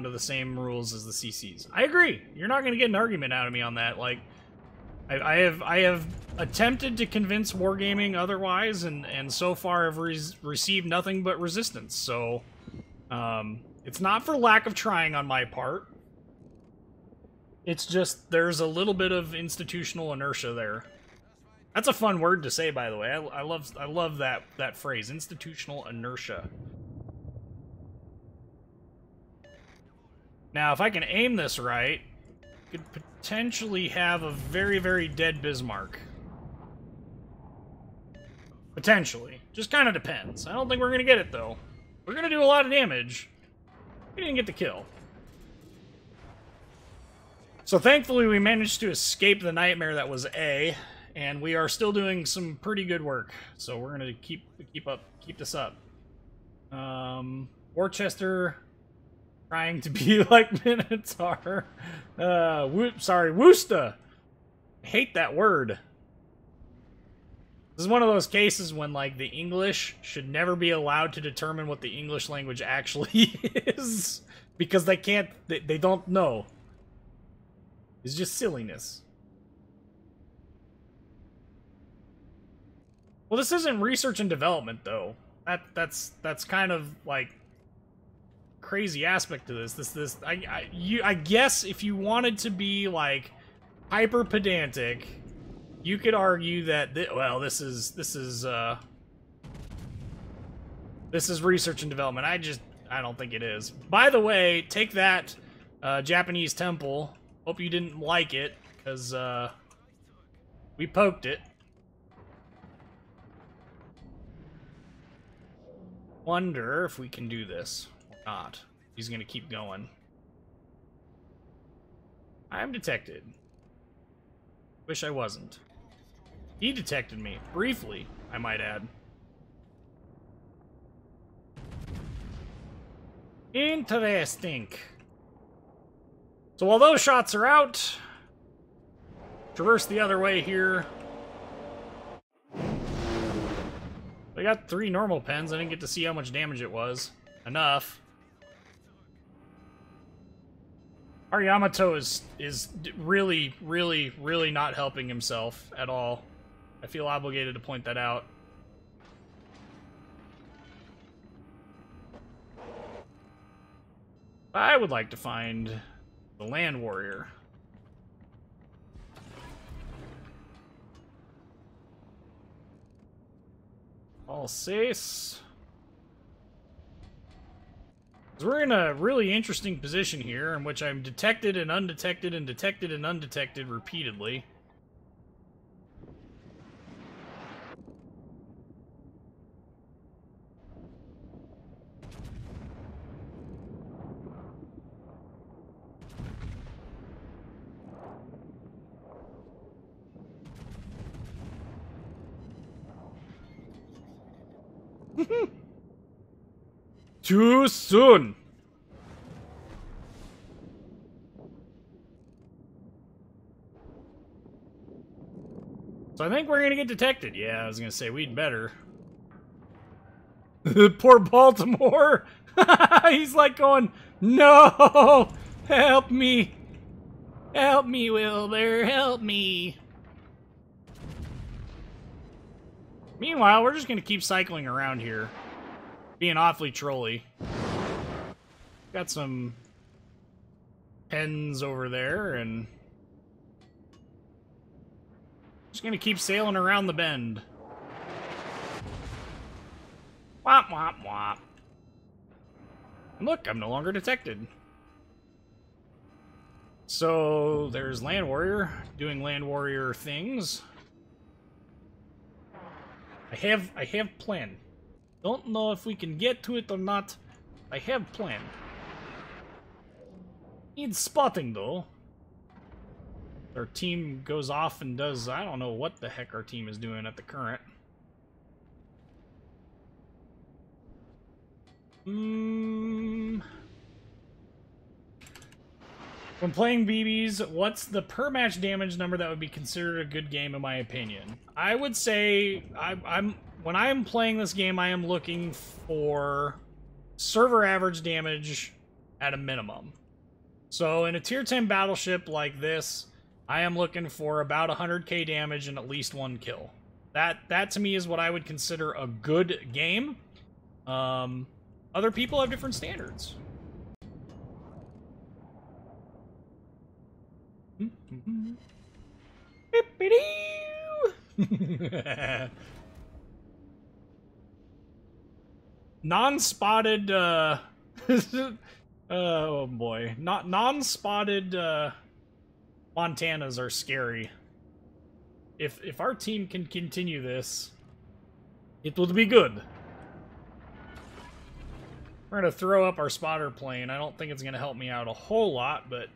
to the same rules as the CCs. I agree. You're not going to get an argument out of me on that. Like, I have attempted to convince Wargaming otherwise, and so far have received nothing but resistance. So, it's not for lack of trying on my part. It's just there's a little bit of institutional inertia there. That's a fun word to say, by the way. I love that phrase, institutional inertia. Now, if I can aim this right, I could potentially have a very, very dead Bismarck. Potentially. Just kind of depends. I don't think we're going to get it, though. We're going to do a lot of damage. We didn't get the kill. So thankfully, we managed to escape the nightmare that was A, and we are still doing some pretty good work. So we're going to keep this up. Worcester... trying to be like Minotaur. Sorry, Worcester. I hate that word. This is one of those cases when, like, the English should never be allowed to determine what the English language actually is. Because they can't, they don't know. It's just silliness. Well, this isn't research and development, though. That's kind of, like, crazy aspect to this. I guess if you wanted to be like hyper pedantic, you could argue that this is research and development. I don't think it is. By the way, take that, Japanese temple. Hope you didn't like it, because we poked it. Wonder if we can do this. Not. He's gonna keep going. I'm detected. Wish I wasn't. He detected me. Briefly, I might add. Interesting. So while those shots are out, traverse the other way here. I got 3 normal pens. I didn't get to see how much damage it was. Enough. Our Yamato is really, really, really not helping himself at all. I feel obligated to point that out. I would like to find the land warrior. Alsace. We're in a really interesting position here, in which I'm detected and undetected and detected and undetected repeatedly. Too soon. So I think we're gonna get detected. Yeah, I was gonna say we'd better. Poor Baltimore. He's like going, no, help me, Wilbur, help me. Meanwhile, we're just gonna keep cycling around here. Being awfully trolly. Got some pens over there, and just gonna keep sailing around the bend. Womp womp womp. And look, I'm no longer detected. So there's Land Warrior doing Land Warrior things. I have plan. Don't know if we can get to it or not. I have plan. Need spotting, though. Our team goes off and does... I don't know what the heck our team is doing at the current. When playing BBs, what's the per-match damage number that would be considered a good game, in my opinion? I would say... when I am playing this game, I am looking for server average damage at a minimum. So in a tier 10 battleship like this, I am looking for about 100k damage and at least 1 kill. That to me is what I would consider a good game. Other people have different standards. Non-spotted, oh boy. Non-spotted, Montanas are scary. If our team can continue this, it would be good. We're gonna throw up our spotter plane. I don't think it's gonna help me out a whole lot, but,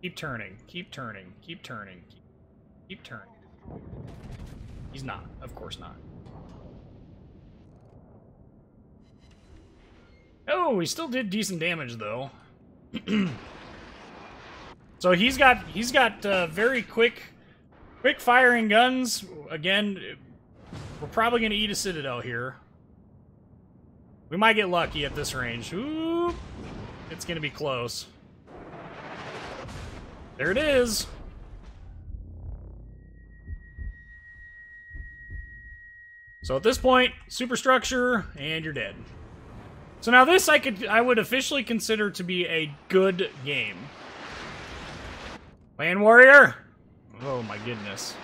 keep turning, keep turning, keep turning, keep turning. He's not, of course not. Oh, he still did decent damage though. So he's got very quick firing guns. Again, we're probably gonna eat a citadel here. We might get lucky at this range. Ooh, it's gonna be close. There it is. So at this point, superstructure, and you're dead. So now this I would officially consider to be a good game. Land warrior! Oh my goodness.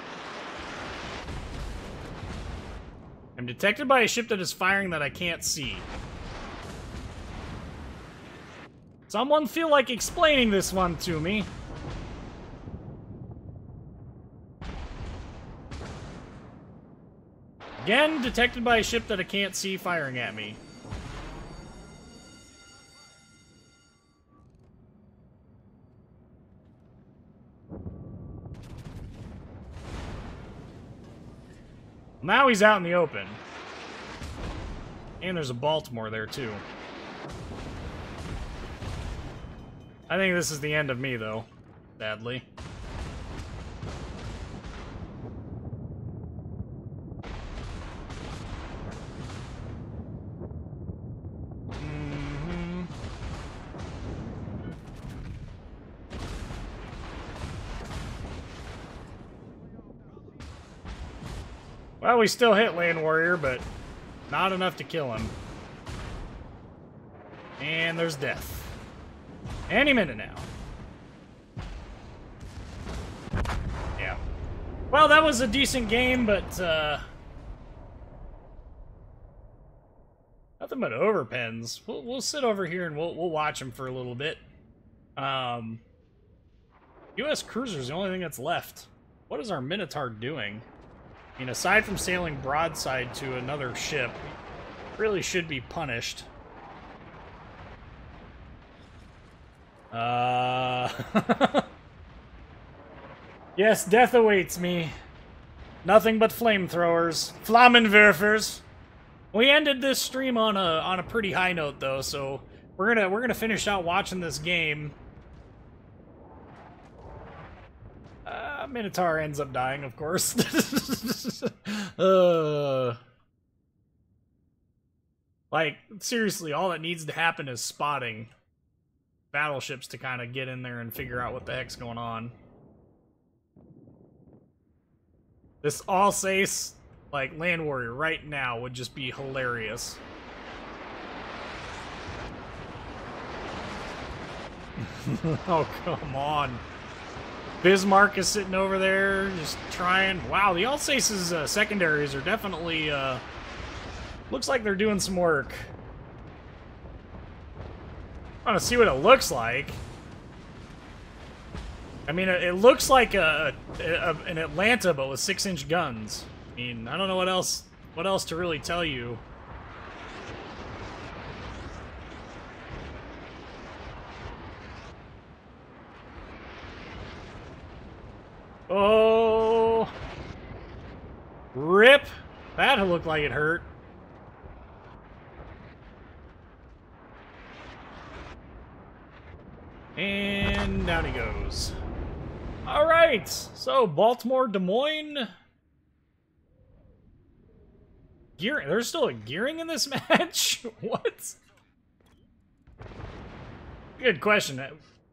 I'm detected by a ship that is firing that I can't see. Someone feel like explaining this one to me. Again, detected by a ship that I can't see firing at me. Now he's out in the open. And there's a Baltimore there, too. I think this is the end of me, though. Sadly. Well, we still hit Land Warrior, but not enough to kill him. And there's death. Any minute now. Yeah. Well, that was a decent game, but, nothing but overpens. We'll sit over here and we'll watch them for a little bit. U.S. cruiser's the only thing that's left. What is our Minotaur doing? I mean, aside from sailing broadside to another ship, really should be punished. Yes, death awaits me. Nothing but flamethrowers. Flammenwerfers. We ended this stream on a pretty high note though, so we're gonna finish out watching this game. Minotaur ends up dying, of course. Like, seriously, all that needs to happen is spotting battleships to kind of get in there and figure out what the heck's going on. This Alsace, like, Land Warrior right now would just be hilarious. Oh, come on. Bismarck is sitting over there, just trying. Wow, the Alsace's secondaries are definitely, looks like they're doing some work. I want to see what it looks like. I mean, it looks like an Atlanta, but with 6-inch guns. I mean, I don't know what else to really tell you. Oh, rip! That looked like it hurt. And down he goes. All right, so Baltimore, Des Moines. Gearing. There's still a gearing in this match? What? Good question.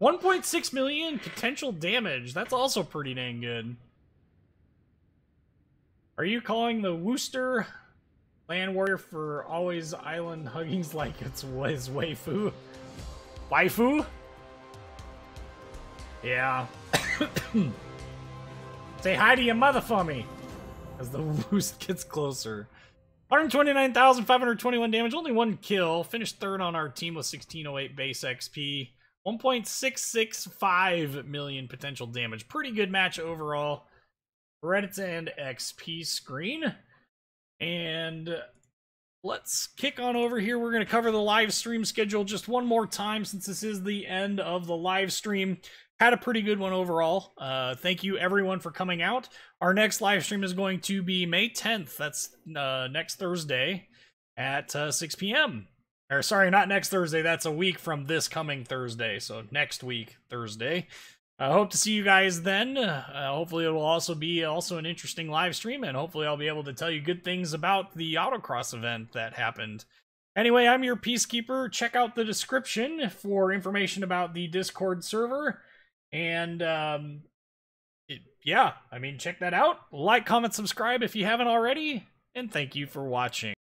1.6 million potential damage. That's also pretty dang good. Are you calling the Wooster land warrior for always island huggings like it's his waifu? Waifu? Yeah. Say hi to your mother for me. As the Woost gets closer. 129,521 damage, only one kill. Finished third on our team with 1608 base XP. 1.665 million potential damage. Pretty good match overall. Reddit's and XP screen. And let's kick on over here. We're going to cover the live stream schedule just one more time since this is the end of the live stream. Had a pretty good one overall. Thank you everyone for coming out. Our next live stream is going to be May 10th. That's next Thursday at 6 p.m. Or sorry, not next Thursday. That's a week from this coming Thursday. So next week, Thursday. I hope to see you guys then. Hopefully it will also be an interesting live stream, and hopefully I'll be able to tell you good things about the autocross event that happened. Anyway, I'm your Peacekeeper. Check out the description for information about the Discord server. And, yeah, I mean, check that out. Like, comment, subscribe if you haven't already. And thank you for watching.